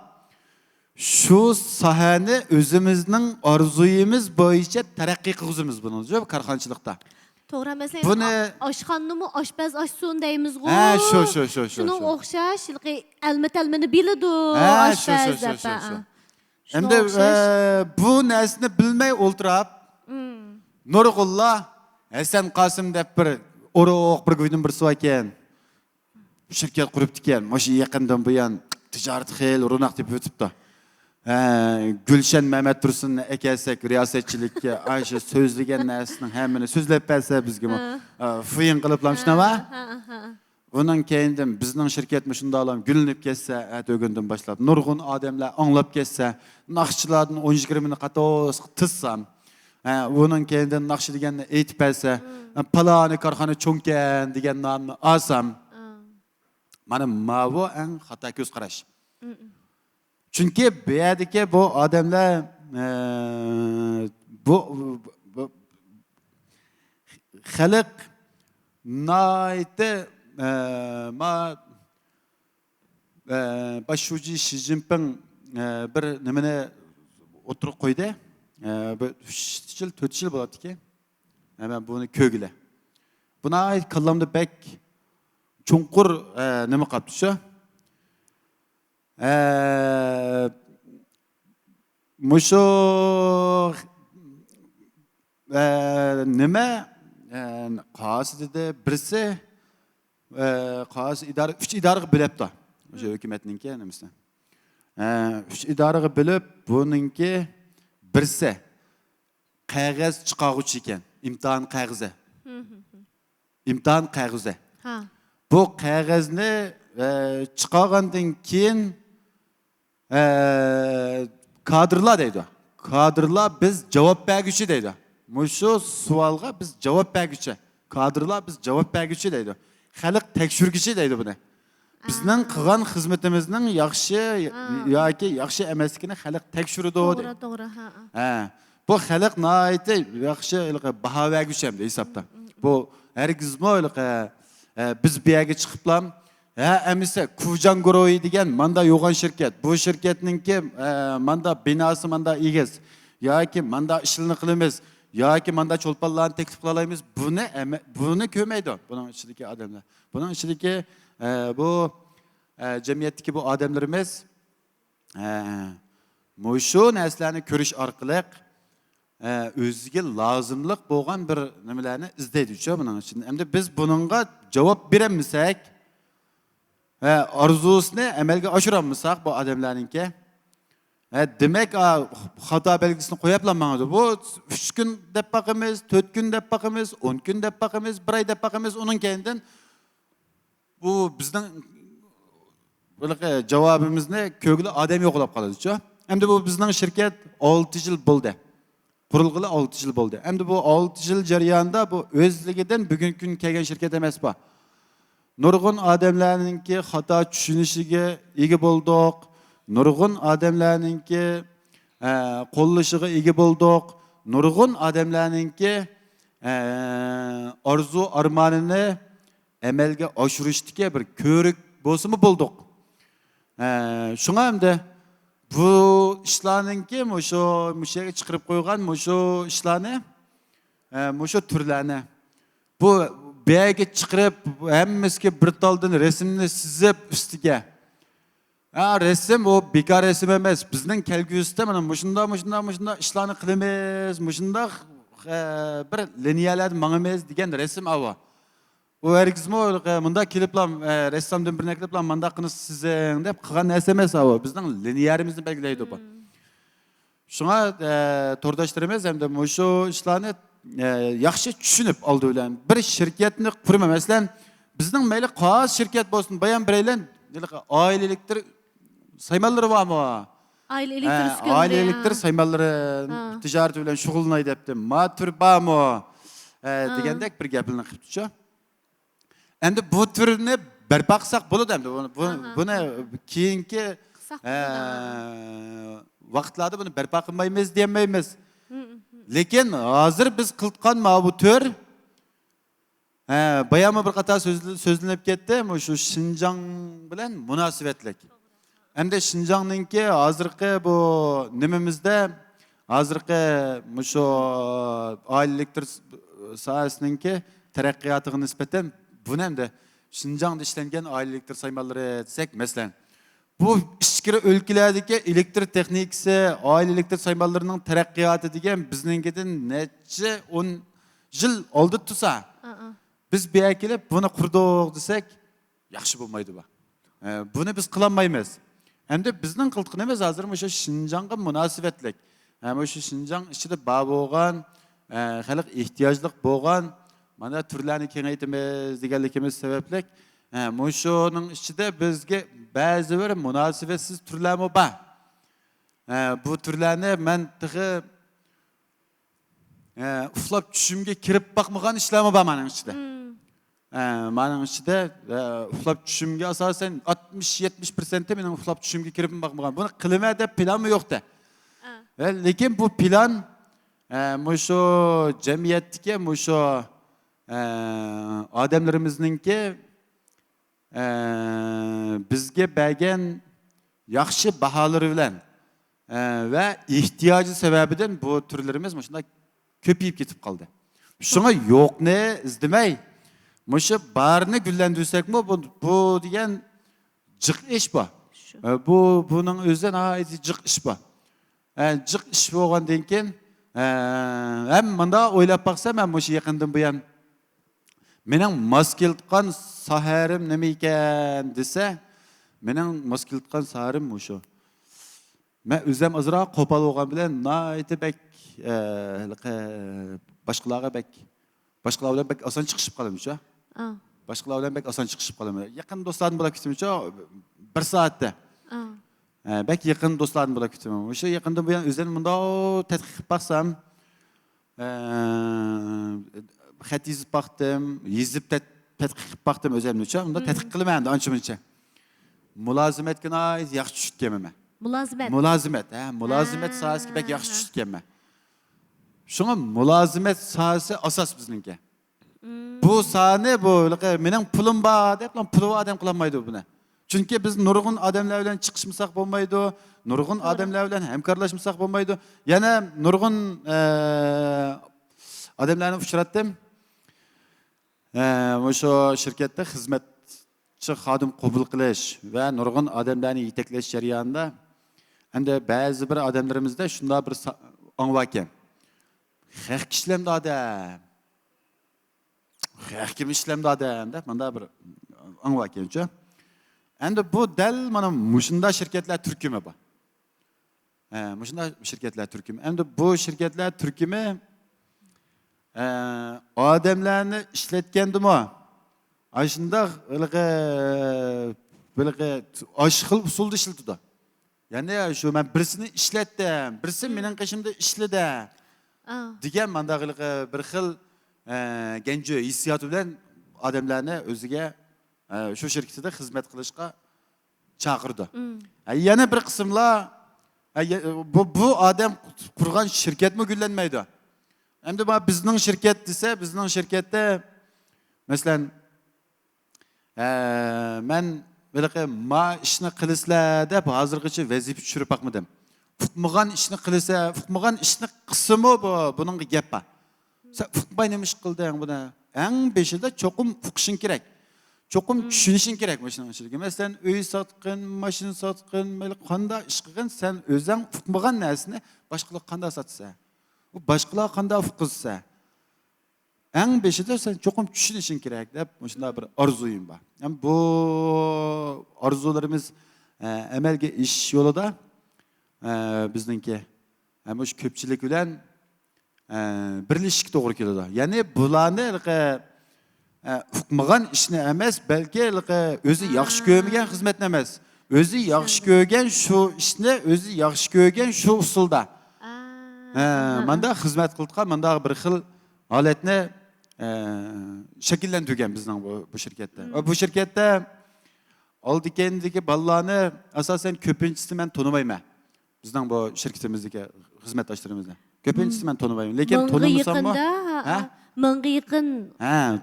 shu sohani o'zimizning orzuyimiz bo'yicha taraqqiy qilamiz buni, korxonachilikda. To'g'ri, masalan, oshxonnami oshpaz oshsun deymiz-ku. Shu. Shuning o'xshash, alma-talmini biladi oshpaz deb. Endi bu narsani bilmay o'ltirib, Nurg'ullah Hasan Qosim deb bir o'roq bir go'ydin bir suv ekan. Shirkat quribdi ekan. Mana yaqindan buyon tijorat xil ro'naq deb o'tibdi. Gulshan Mehmet Tursunning akasi riyosatchilikka shu so'zlagan narsaning hammani so'zlab bersa bizga fuyin qiliblam shunaqami? Bundan keyindan bizning shirkatimiz shundoqlam gulinib ketsa, o'gundan boshlab nurg'un odamlar anglab ketsa, naqshchilarning 10-20 mingni qatos tizsam, bundan keyindan naqshi deganni aytib bersa, paloni korxona cho'nkan degan nomni olsam, mana mavo eng xato ko'z qarash. Chunki bu yerdagi bu odamlar bu xalq naite Başuji Xi Jinping bir nimani o'tirib qo'ydi. 3 yil, 4 yil bo'ladiki. Men buni ko'gila. Buna kallamda bek chunqur nima qilibdi shu? Musho nima qasidi birisi qas idora 3 idoraga bo'libdi. O'sha hukumatninki nimasi. 3 idoraga bo'lib, buningki birisi qog'oz chiqaruvchi ekan, imtihon qog'ozi. Imtihon qog'ozi. Bu qog'ozni chiqargandan keyin kadrlar deydi. Kadrlar biz javob berguchi deydi. Mushu savolga biz javob berguchi kadrlar biz cevap bergüçü deydi. Xalq tekshirgüçü deydi buni. Bizning qilgan xizmatimizning yaxshi yoki yaxshi emasligini xalq tekshirdi deydi. To'g'ri, ha. Ha, bu xalq nihoyatda yaxshi baho bergüçü ham hisobda. Bu hargizmi biz bu yerga chiqiblam, ha, emisa Kuvjan Guroyi degan manda yo'g'on shirkat. Bu shirkatninki manda binosi manda egiz. Yoki manda ishlarni qilamiz, yoki manda cho'lponlarni taklif qilaymiz. Buni ko'rmaydi buning ichidagi odamlar. Buning ichidagi bu jamiyatdagi bu odamlarimiz shu narsalarni ko'rish orqali o'ziga lozimlik bo'lgan bir nimalarni izlaydi-ku buning uchun. Endi biz buningga javob beramisak, arzusini amalga oshiramisak bu odamlarningki, demak xato belgisini qo'yaplanmaydi. Bu 3 kun deb baqamiz, 4 kun deb baqamiz, 10 kun deb baqamiz, 1 oy deb baqamiz, uning keyindan bu bizning javobimizni ko'gli odam yo'qlab qoladi-ku. Endi bu bizning shirkat 6 yil bo'ldi. Qurilg'ili 6 yil bo'ldi. Endi bu 6 yil jarayonida bu o'zligidan bugungi kun kelgan shirkat emas bu. Nurg'un odamlarningki xato tushunishiga ega bo'ldik. Nurg'un odamlarningki qo'llashiga ega bo'ldik. Nurg'un odamlarningki orzu armonini amalga oshirishdagi bir ko'rik bo'lsimi bo'ldik. Shunga hamda bu ishlarningki shu yerga chiqarib qo'ygan shu ishlarni, shu turlarni bu yerga chiqarib hammasiga bir taldan rasmni chizib ustiga. Resim o bekar resim emas. Bizning kelgusida mana shunda ishlarni qilamiz, shunda bir liniyalar mangamiz degan resim ava. O herkesmi bunda keliblam ressamdan birine keliblam manda qilib sizing deb qilgan narsa emas ava. Bizning liniyarimizni belgilaydi bu. Shunga tordashlarimiz hamda shu ishlarni yaxshi tushunib oldi bilan bir shirkatni qurma, masalan, bizning mayli qog'oz shirkat bo'lsin, bayan biraylar ailelikdir saymalları var mı? Aile elektrik üskünleri. Aile elektrik saymalları ticareti bilen şug'ullanay debdi. Ma tür var mı? Degandek bir gapini qilibdi-ku. Endi bu turni barpo qilsak bo'ladi endi. Buni keyingi vaqtlarda buni barpo qilmaymiz demaymiz. Lekin hozir biz qilgan bu tur bayama bir qator so'zlanib ketdi, shu Şinjan bilan munosabatlik. Endi Şinjanninki hozirgi bu nimamizda hozirgi shu oilelik sohasininki taraqqiyotiga nisbatan buni endi Şinjanda ishlangan oilelik saymalari desak, masalan, bu ichkiri o'lkalardagi elektr texnikasi, oila elektr saymalarining taraqqiyoti degan bizninkidan necha 10 yil oldin tursa, biz bu yerga kelib buni qurdik desak, yaxshi bo'lmaydi bu. Buni biz qilolmaymiz. Endi bizning qildiqimiz hozir shu Şinjanga munosabatlik. Shu Şinjan ichida bor bo'lgan, xalq ehtiyojli bo'lgan mana turlarni kengaytimiz deganligimiz sababli shuning ichida bizga ba'zi bir munosabatsiz turlar bor. Bu turlarni men uflab tushimga kirib boqmagan ishlar bor mening ichida. Mening ichida uflab tushimga asosan 60-70% mening uflab tushimga kirib boqmagan. Buni qilma deb planmi yo'qda. Lekin bu plan shu jamiyatdagi shu odamlarimizninki bizga bergan yaxshi baholari bilan va ehtiyoji sababidan bu turlarimiz shunday ko'payib ketib qoldi. Shunga yo'qni izdamay, shu barni gullantirsakmi bu degan jiq ish bu. Buning o'zidan jiq ish bu. Jiq ish bo'lgandan keyin ham menda o'ylab baqsam, men shu yaqindan buyon mening moskiltgan saharim nima ekan desa, mening moskiltgan saharim shu. Men o'zim azroq qo'pol bo'lgan bilan naytibek boshqalarga bilan bek oson chiqishib qolaman-ku. Boshqalar bilan bek oson chiqishib qolaman. Yaqin do'stlarim bilan kutaman-ku 1 soatda. Bek yaqin do'stlarim bilan kutaman. O'sha yaqindan buyon o'zim bunda tadqiq qilib baqsam, xat yezib baktım, yezib tadqiq qilib baktım özümnüçe. Unda tadqiq qilmadim ancha muncha. Mulazimetga ait yaxshi tushganman. Mulozimat. Mulazimet sohasiga bek yaxshi tushganman. Şuna mulazimet sahası asas bizninki. Bu sahne bu mening pulim bor deb puli odam qilolmaydi buni. Chunki biz nurg'un odamlar bilan chiqishmasak bo'lmaydi, nurg'un odamlar bilan hamkorlashmasak bo'lmaydi. Yana nurg'un odamlarni uchratdim. O'sha shirkatda xizmatchi xodim qabul qilish va nurg'un odamlarni yetaklash jarayonida endi ba'zi bir odamlarimizda shunday bir ongva ekan. Xalq ishlamda odam. Xalq kim ishlamda odam deb menda bir ongva ekancha. Endi bu dal mana mushunda shirkatlar turkumi bu. Mushunda shirkatlar turkumi. Endi bu shirkatlar turkumi odamlarni ishlatgandimi? Ashunda bilga oshxil usulda ishlatdi. Ya'ni shu men birisini ishlatdim, birisi mening qishimda ishladi. degan mandaqiliqi bir xil genci hissiyatı bilan odamlarni o'ziga shu shirkatda xizmat qilishga chaqirdi. Yana bir qismlar bu odam qurgan shirkatmi gullanmaydi. Endi bu bizning shirkat desa, bizning shirkatda masalan men bunaqa ma ishni qilislar deb hozirgacha vazifa tushirib baqmadim. Fuqmagan ishni qilsa, fuqmagan ishni qismi bu, buning gap bor. Sen fuqmay nima ish qilding buni? Eng beshida cho'qim fuqishing kerak. Cho'qim tushunishing kerak mashina ishligiga. Masalan, uy sotqin, mashina sotqin, mayli qanday ish qilgan, sen o'zing fuqmagan narsani boshqalar qanday sotsa, u boshqalar qanday fuqizsa, eng beshida sen cho'qim tushunishing kerak deb shunday bir orzuyim bor. Ham bu orzularimiz amalga ish yo'lida bizningki ham o'sha ko'pchilik bilan birlashishga to'g'ri keladi. Ya'ni bularni uqmagan ishni emas, balki o'zi yaxshi ko'rmagan xizmatni emas. O'zi yaxshi ko'rgan shu ishni, o'zi yaxshi ko'rgan shu usulda. Manda xizmat qilgan, manda bir xil holatni shakllantirgan bizning bu shirkatda. Bu shirkatda oldikendagi bolalarni asosan ko'pinchisi men tonimayman. Bizning bu shirkatimizdagi xizmatdoshlarimizda. Ko'pinchisi men tonimayman, lekin tonimasam-mu? Mingga yaqin.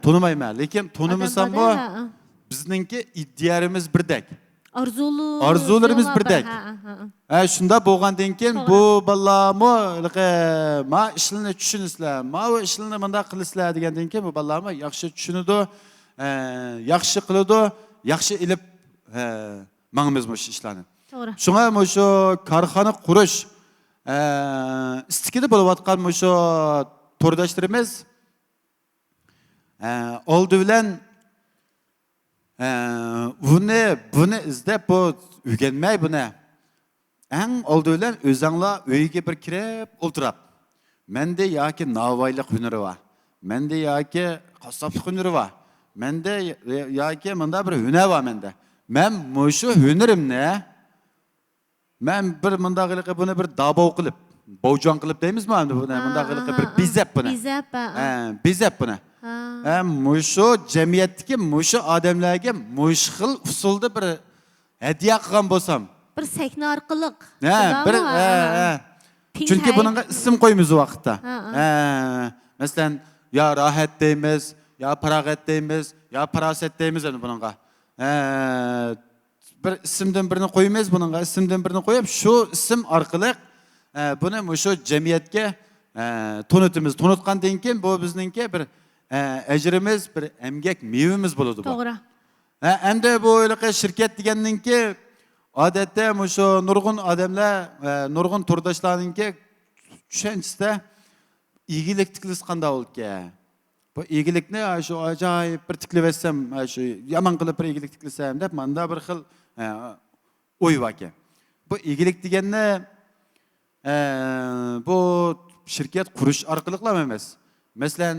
Tonimayman, lekin tonimasam-mu? Bizningki iddiyalarimiz birdek. Orzularimiz birdek. Shunda bo'lgandan keyin bu bolalarmi ma ishlarni tushunishlar, ma bu ishlarni bunday qilishlar degandan keyin bu bolalarmi yaxshi tushunadi, yaxshi qiladi, yaxshi ilib mangimiz bu ishlarni. To'g'ri. Shunga shu korxona qurish istikida bo'layotgan shu to'rdoshlarimiz oldi bilan buni izlab bu o'rganmay buni. Eng oldi bilan o'zinglar uyga bir kirib o'tirib, menda yoki navoiylik hunari bor, menda yoki qassoblik hunari bor, menda yoki menda bir hunar bor menda. Men shu hunarimni men bir mundaqiliqi buni bir dabo qilib, bovjon qilib deymizmi endi buni? Mundaqiliqi bir bizab buni. Bizab buni. Mushu jamiyatdagi mushu odamlarga mushxil usulda bir hadiya qilgan bo'lsam, bir sahna orqali. Bir chunki bunga ism qo'ymiz vaqtda. Masalan, yo rohat deymiz, yo farog'at deymiz, yo farosat deymiz endi bunga. Bir ismdan birini qo'yamiz, bunga ismdan birini qo'yib, shu ism orqali buni mushu jamiyatga tonutimiz. Tonutgandan keyin bu bizningki bir ecrimiz, bir emgak mevimiz bo'ladi bu. To'g'ri. Endi bu shirkat degandan-ki odatda shu nurg'un odamlar, nurg'un turdoshlarningki tushanchisida igilik tiklis qanday bo'ldi? Bu igilikni shu ajoyib bir tiklab etsam, shu yomon qilib bir igilik tiklasam deb menda bir xil o'y bor ekan. Bu igilik deganni bu shirkat qurish orqali emas. Masalan,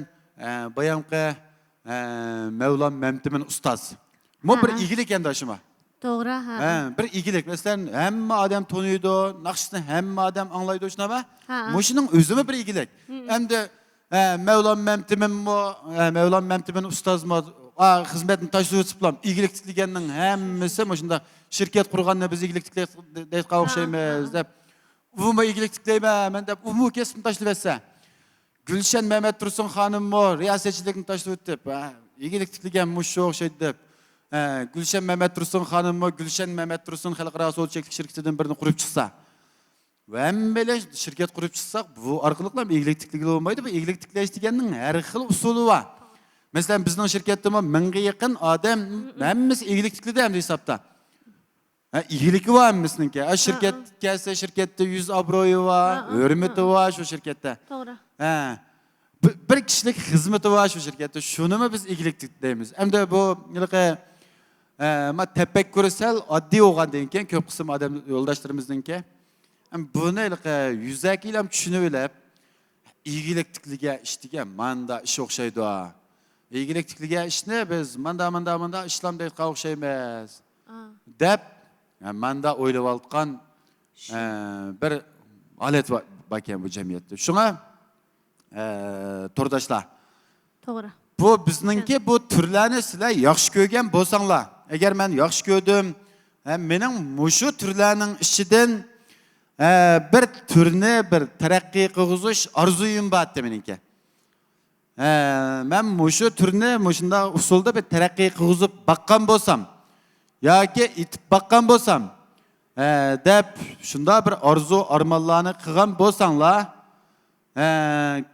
bayamqa Mevlam Memtimin ustoz. Bu bir igilik endi shuma. To'g'ri, bir igilik. Masalan, hamma odam taniydi, naqshni hamma odam anglaydi shunaba. Mushuning o'zimi bir igilik. Endi Mevlam Memtimin mi, Mevlam Memtimin ustaz mı, hizmetini taşıyıp çıplam, iyilik tiklegenin hemmisi, şunda şirket kurganına biz iyilik tikleyedik kavuşayımız, dep. Umu iyilik tikleyme, ben de umu kesim taşıyıp etse. Gülşen Mehmet Tursun hanım mı, riyasetçilikini taşıyıp dep, iyilik tiklegen muşu şey dep. Gülşen Mehmet Tursun hanım mı, Gülşen Mehmet Tursun halkara sol çektik şirketinden birini kurup çıksa. Ve hem böyle şirket kurup çıksak, bu arkalıkla iyilik tikleyici olmaydı. Bu iyilik tikleyici degenin her xil usulü var. Mesela bizning şirkette mingga yaqin adam hemmisi iyilik tikledi hem de hesapta. İyiligi var hemmisininki. Şirket gelse şirkette 100 abroyu var, hürmeti var şu şirkette. Doğru. Bir kişilik hizmeti var şu şirkette. Şunu mu biz iyilik tikleyimiz? Hem de bu tefekkürü sel addi olgan deyinken köp kısım adam yoldaşlarımızınki. Bunu yüzdekiyle düşünüp iyilik tikliğe iştige manda iş okşaydı o. İyilik tikliğe iş ne biz manda İslam deyip kavuşayımız. Dep manda oylayıp aldıkan bir alet bakayım bu cemiyette. Şuna tordaşlar. Doğru. Bu bizninki bu türlerini sizler yaxşı görgen bolsanglar. Eğer ben yaxşı gördüm, mening muşu türlerinin içinden bir türüne bir terakki kılgızış arzuyum bat demeninki. Ben muşu türüne muşunda usulda bir terakki kılgızıp bakkan bolsam, ya ki itip bakkan bolsam, dep şunda bir arzu armallarını kılgan bolsanglar,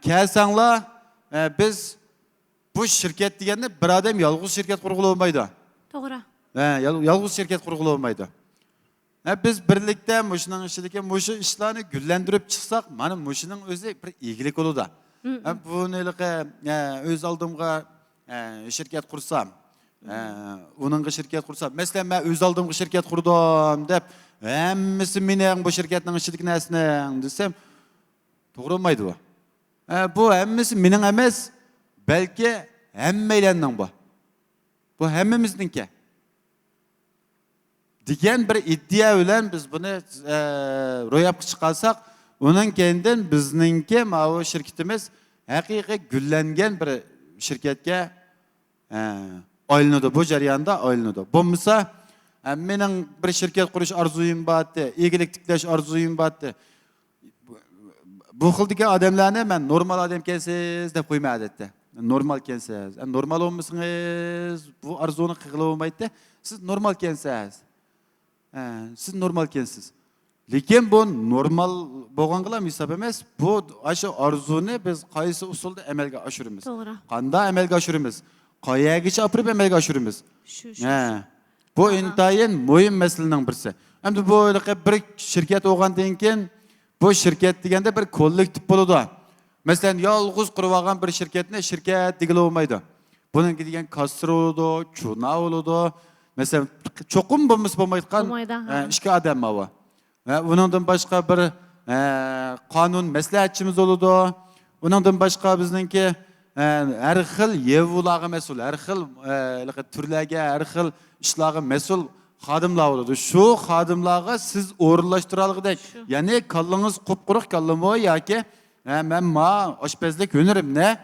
kelsanglar, biz bu şirket degende bir adam yalğız şirket kurgulu olmaydı. Doğru. Yalğız şirket kurgulu olmaydı. Biz birlikte muşunun içindeki muşu işlerini güllendirip çıksak, mana muşunun özü bir iyilik olur da. Bunu öz aldığımga şirket kursam, onunla şirket kursam. Mesela ben öz aldığımga şirket kurdum dep, hemmisi menen bu şirketin içindeki nesne desem, doğru olmaydı bu. Bu hemmisi menen emes, belki hemmeylenin bu. Bu hemmimizninki. Diyen bir iddia bilen biz bunu royap çıkarsak, onun kendinden bizninki o şirketimiz hakiki güllengen bir şirketke aylanıdı. Bu jarayanda aylanıdı. Bulmasa, menin bir şirket kuruş arzuyum battı, iyilik tikleş arzuyum battı. Bu xildagi adamlarni men normal adam kelsiz deb qo'yma odatda. Normal kelsiz. Normal olmasangiz bu arzuni qilib olmaydi. Siz normal kelsiz. Siz normal kelsiz. Lekin bu normal bo'lganlar hesab emas. Bu aşı arzuni biz qaysi usulda amalga oshiramiz. To'g'ri. Qanday amalga oshiramiz? Qayergacha olib amalga oshiramiz? Shu. Bu intayin muhim masalaning birisi. Endi bu bir shirkat bo'lgandan keyin bu şirket degende bir kollektif bo'ladi. Mesela yalğız qurib olgan bir şirketni şirket degili olmaydi. Bunun degan kasır oladi, çuna oladi. Mesela çoqum bo'lmaydigan ishga odam var. Bundan başka bir qonun maslahatchimiz oladi. Bundan başka bizninki her xil yevlarga mas'ul, her xil turlarga, her xil ishlarga mas'ul xodimlar oladi. Şu xodimlarga siz o'rinlashtiralg'idek, ya'ni kallangiz qupquruq kallamo yoki men oshpazlik hunarim ne?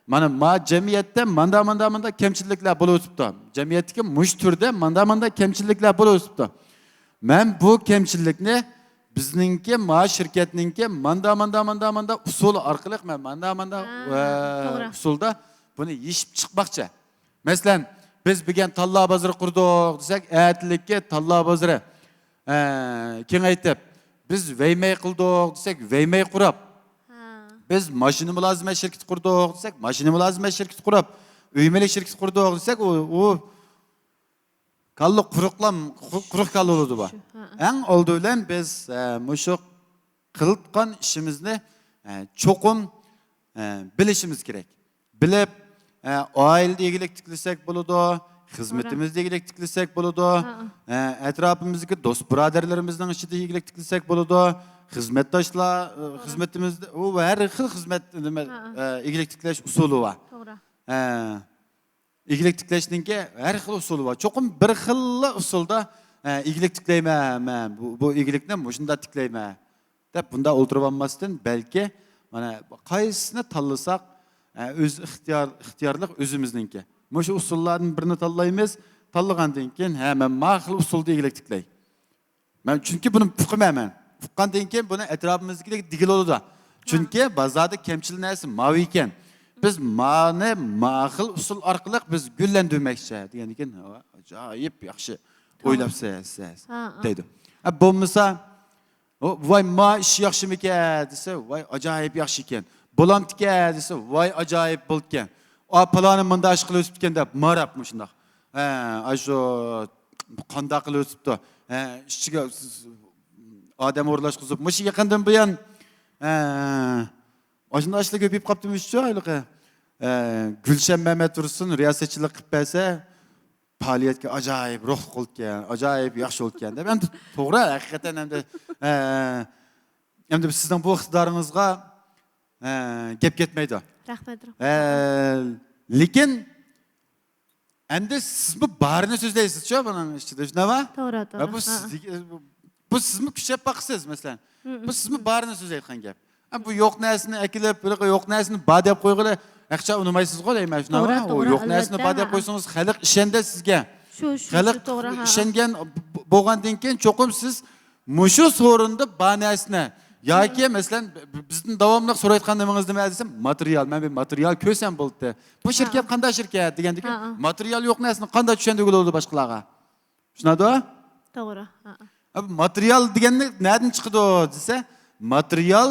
Mana jamiyatda manda kemchiliklar bo'lib o'tibdi. Jamiyatdagi mush turda manda kemchiliklar bo'lib o'tibdi. Men bu kemchilikni bizninki şirketninki manda usul orqali men manda usulda buni yeshib chiqmoqchi. Masalan, biz bugün Talla Bazarı kurduk desek, eğitilikki Talla Bazarı kengaytib, biz veymey kıldık desek, veymey kurab. Biz maşini mülazime şirket kurduk desek, maşini mülazime şirket kurab. Üymeli şirket kurduk desek, o kallı kuruk kallı oldu bu. En oldu bilen biz muşu kılıtkan işimizni çokum bilişimiz gerek. Bilip, ailede ilgilik tiklesek buludu, hizmetimizde ilgilik tiklesek buludu, etrafımızdaki dost braderlerimizden içinde ilgilik tiklesek buludu, hizmetdaşlar, hizmetimizde, o her xil hizmet ilgilik tikleş usulü var. İlgilik tikleşninki her xil usulü var. Çokum bir xil usulda ilgilik tikleyme, bu ilgilikni muşunda tikleyme. Dep bunda oldurulmasın belki, kaysını tanlasak, Öz ixtiyorlik özümüzningki. Mushu usullardan birini tanlaymiz. Tanlagandan keyin men ma'qul usulda egilik tiklay. Men chunki buni fuqmayman. Fuqqandan keyin buni atrofimizdagi digil oladi. Chunki bozorda kemchil narsa mavi ekan. Biz ma'ni ma'qul usul orqali biz gullandirmoqchi degan ekan. Ajoyib yaxshi o'ylabsiz deydi. Bo'lmasa voy ma ish yaxshimikan desa, voy ajoyib yaxshi ekan. Bo'lamdikan desa, voy ajoyib bo'lgan. Planim munda ish qilib o'tibdi deb marabmi shundoq. Shu qanday qilib o'tibdi? Ishchiga odam o'rlashqizib, mush yaqindan buyon ashunday ishlar ko'payib qolibdimi-shu ayliqi. Gulshan Mehmet Tursun riyosatchilik qilib bersa, faoliyatga ajoyib ruh qo'lgan, ajoyib yaxshi bo'lgan deb. Endi to'g'ri, haqiqatan endi sizning bu iqtidoringizga gap ketmaydi. Rahmat. Lekin endi siz bu barini so'zlaysiz-ku buning ichida, shunami? To'g'ri. Bu sizmi kuchab baqsiz masalan. Bu sizmi barini so'zlayotgan gap. Bu yo'q narsani akilib, yo'q narsani ba deb qo'yg'ili, aqcha unmaysiz-ku deyman, shunami? O yo'q narsani ba deb qo'ysangiz, xalq ishonda sizga. Xalq ishongan bo'lgandan keyin cho'qim siz mushu so'rinda ba narsani yoki masalan bizning davomli so'rayotgan nimangiz nima desam, material. Men bir material ko'rsam bo'ldi. Bu shirkat qanday shirkat degandek, material yo'q narsani qanday tushundik bo'ladi boshqalarga. Tushunadi? To'g'ri. Material deganda nereden chiqdi desa, material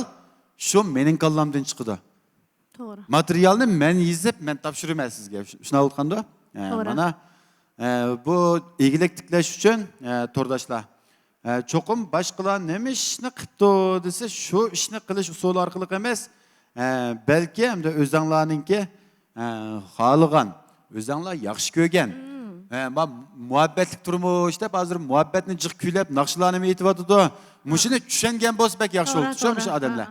shu mening kallamdan chiqdi. To'g'ri. Materialni men yezib, men topshiraman sizga. Shuna aytganda, mana bu egilik tiklash uchun to'rdoshlar cho'qim boshqalar nima ishni qildi desa, shu ishni qilish usuli orqali emas, balki hamda o'zinglarningki xohlagan, o'zinglar yaxshi ko'rgan muhabbatlik turmush deb hozir muhabbatni jiq kuylab naqshlarni aytyapti. Mushuni tushungan bo'lsa bak yaxshi bo'ldi, shu odamlar.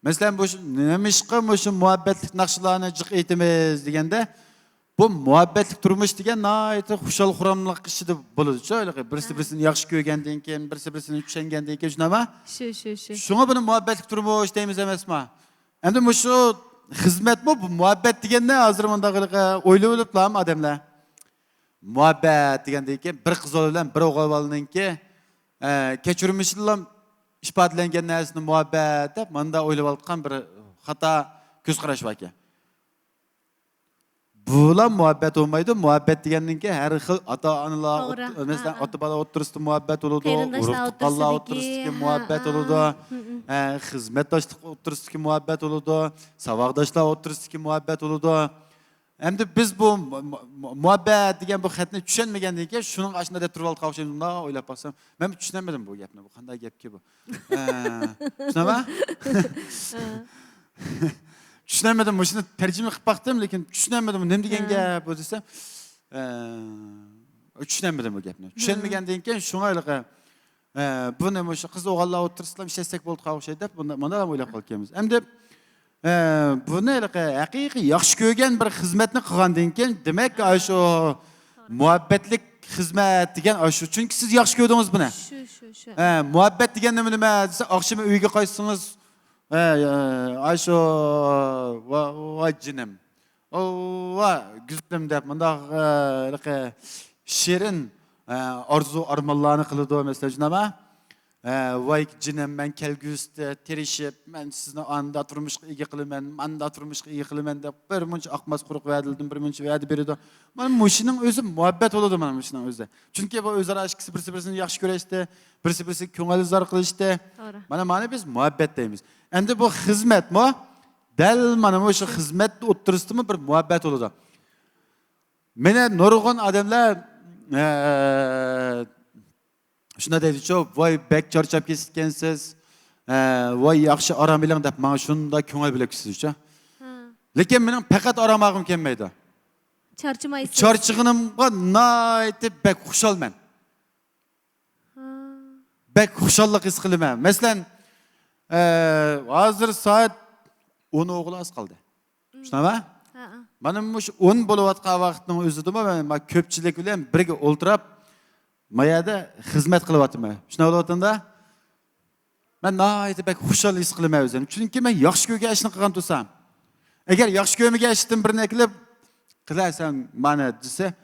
Masalan, bu nima ish qilib shu muhabbatlik naqshlarni jiq aytamiz deganda, bu muhabbatlik turmush degan nihoyatda xushal xuramlik ishida bo'ladi-ku. Birisi-birisini yaxshi ko'rgandan keyin, birisi-birisini tushungandan keyin shunami? Shu. Shunga buni muhabbatlik turmush deymiz emasmi? Endi shu xizmatmi bu muhabbat deganda hozir bunda o'ylab oliblarmi odamlar? Muhabbat degandan keyin bir qiz bilan bir o'g'il bolaningki kechirmishlar ifodalangan narsani muhabbat deb menda o'ylab olgan bir xato ko'z qarash bor ekan. Bular muhabbat olmaydi. Muhabbat degandan har xil ota-onalar, masalan, ota-bola o'rtasida muhabbat bo'ladi, urug'lar o'rtasida muhabbat bo'ladi, xizmatdoshlik o'rtasida muhabbat bo'ladi, saboqdoshlar o'rtasida muhabbat bo'ladi. Endi biz bu muhabbat degan bu xatni tushunmagandan keyin shuning ashuna deb turib qolishim o'ylab qolsam, men tushunmadim bu gapni. Bu qanday gapki bu? Tushunaman? Tushunmadim, shuni tarjima qilib baqdim, lekin tushunmadim nima degan gap bu desam, tushunmadim bu gapni. Tushunmagandan keyin shunga buni o'sha qiz o'g'illar o'tirishlar ishlasak bo'ldi qolishadi deb mana o'ylab qolganmiz. Endi buni haqiqiy yaxshi ko'rgan bir xizmatni qilgandan keyin, demak, shu muhabbatlik xizmat degan shu. Chunki siz yaxshi ko'rdingiz buni. Shu. Muhabbat degan nima desa, oqshom uyga qaytsangiz, shu va jinim. Va guzdim deb bundoq shirin orzu armonlarni qiladi masalan, nima? Voy jinim, men kelgusida terishib, men sizni anda turmushga ega qilaman, manda turmushga ega qilaman deb bir muncha aqmas quruq va'dildim, bir muncha va'da berdi. Mana mushining o'zi muhabbat bo'ladi, mana mushining o'zi. Chunki bu o'zaro ikki birisi-birisini yaxshi ko'rishdi, birisi-birisiga ko'ngil izhor qilishdi. Mana biz muhabbat deymiz. Endi bu xizmatmi? Dal mana shu xizmatni o'ttirishdimi bir muhabbat bo'ladi. Meni nurg'un odamlar shunda deydi-ku, voy bek charchab ketgansiz, voy yaxshi orom biling deb menga shunda ko'ngil bilasiz-ku. Lekin mening faqat oromag'im kelmaydi. Charchamaysiz. Charchig'inimga nihoyatda bek xushalman. Bek xushallik his qilaman. Masalan, hozir soat 10 o'g'il az qoldi. Tushunami? Mana shu 10 bo'layotgan vaqtning o'zida men ko'pchilik bilan birga o'ltirib mayada xizmat qilyapman. Shuna bo'layotganda men nihoyatda bek xushal his qilaman o'zim. Chunki men yaxshi ko'rgan ishni qilgan tursam. Eğer yaxşı kömüge işittim birine kilip, qilasan bana dese,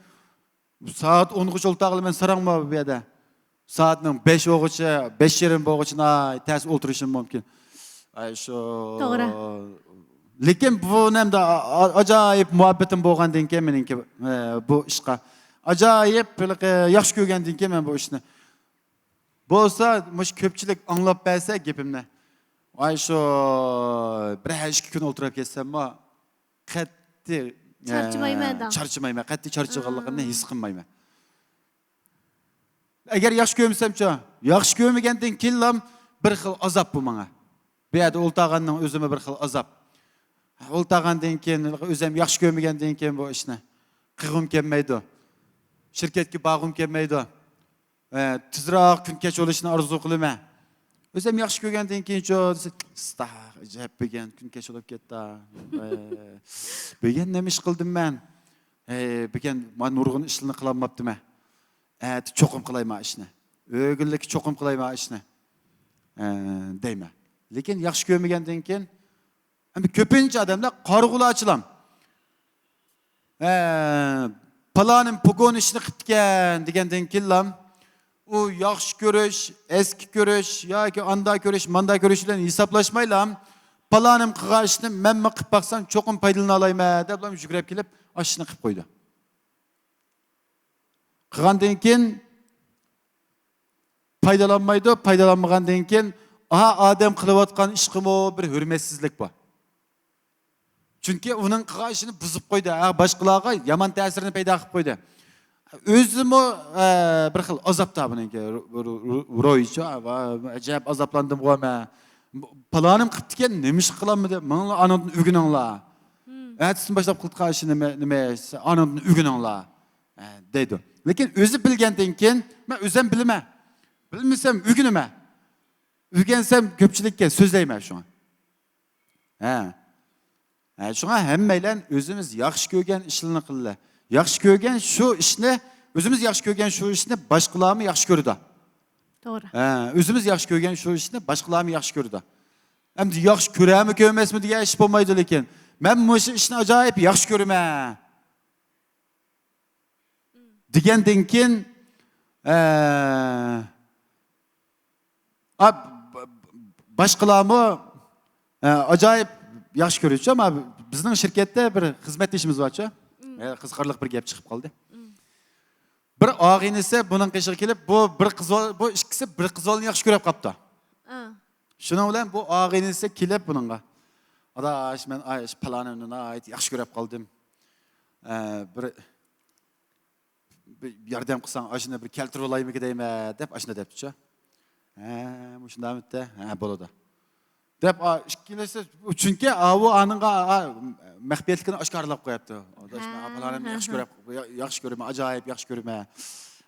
saat 10'ға жолтағылы мен сараңма bu yerде. Saatning 5 o'g'ichi, 5 yerim bo'g'ichini ters o'tirishim mumkin. Ay şu. To'g'ri. Lekin bu nemde acayip muhabbetim bo'lgandan keyin meniki bu ishqa acayip yaxshi ko'rgandan keyin men bu ishni bo'lsa, mush ko'pchilik anglab bersa gapimni. Ay şu bir 2 kun o'tirib ketsam-mi, qattiq charchamayman, qattiq charchaganligimni his qilmayman. Eğer yaxshi ko'msamchi, yaxshi ko'rmagandan keyin bir xil azob bu menga. Bu yerda o'ltag'anning o'zimi bir xil azob. O'ltag'andan keyin o'zim yaxshi ko'rmagandan keyin bu ishni qilg'im kelmaydi. Shirkatga borg'im kelmaydi. Tezroq kun kech bo'lishni orzu qilaman. O'zim yaxshi ko'rgandan keyin ajab bo'lgan kun kech bo'lib ketdi. Bo'lgan nima ish qildim men? Bo'lgan men nurg'un ishlarni qila olmabdiman. Çokum kılayma işini. Ögünlük çokum kılayma işini. Deyme. Lekin yaxşı kömegenden keyin köpünce adamlar qarğula açılam. Palanın pogon işini qıptken degenden keyin o yaxşı görüş, eski görüş, yoki anda görüş, manda görüş bilan hesaplaşmaylam. Palanım qilgan ishni men qilib baqsam çokum paydalana olayman deb yugurib kelib, ashini qilib qo'ydi. Qilgandan keyin paydalanmaydi, paydalanmagandan keyin adam qilayotgan ishqimi bir hurmatsizlik bor. Chunki uning qilgan ishini buzib qo'ydi, boshqalarga yomon ta'sirini paydo qilib qo'ydi. O'zimi bir xil azobda buningki ro'yicha va ajab azoblandim qo'yma. Planim qilibdi ekan, nima ish qilamidi? Menga anondan o'gininglar. Atsin boshlab qilgan ishini nima, anondan o'gininglar deydi. Lekin o'zi bilgandan keyin men o'zim bilaman. Bilmasam o'ginaman. O'rgansam ko'pchilikka so'zlayman shuni. Shunga hammaylar o'zimiz yaxshi ko'rgan ishlarni qillar. Yaxshi ko'rgan shu ishni, o'zimiz yaxshi ko'rgan shu ishni boshqalarmi yaxshi ko'rdi. To'g'ri. O'zimiz yaxshi ko'rgan shu ishni boshqalarmi yaxshi ko'rdi. Endi yaxshi ko'rami, ko'rmasmi degan ish bo'lmaydi lekin. Men bu ishni ajoyib yaxshi ko'raman. Degandan keyin boshqalarmi ajoyib yaxshi ko'ruvchi, ammo bizning shirkatda bir xizmat ishimiz bor-chi. Qiziqarli bir gap chiqib qoldi. Bir og'inisi buning qishig'i kelib, bu ikkisi bir qizolni yaxshi ko'rib qopti. Shuning bilan bu og'inisi kelib buningga. Adash, men planimni yaxshi ko'rib qoldim. Bir yordam qilsang, ashuni bir keltirib olaymi deyman deb ashuna debdi-chi. Shundamidi? Bo'ladi. Deb ikkilasi chunki u aninga maxfiyatligini oshkorlab qo'yapti. Adash, men planimni yaxshi ko'raman, ajoyib yaxshi ko'raman.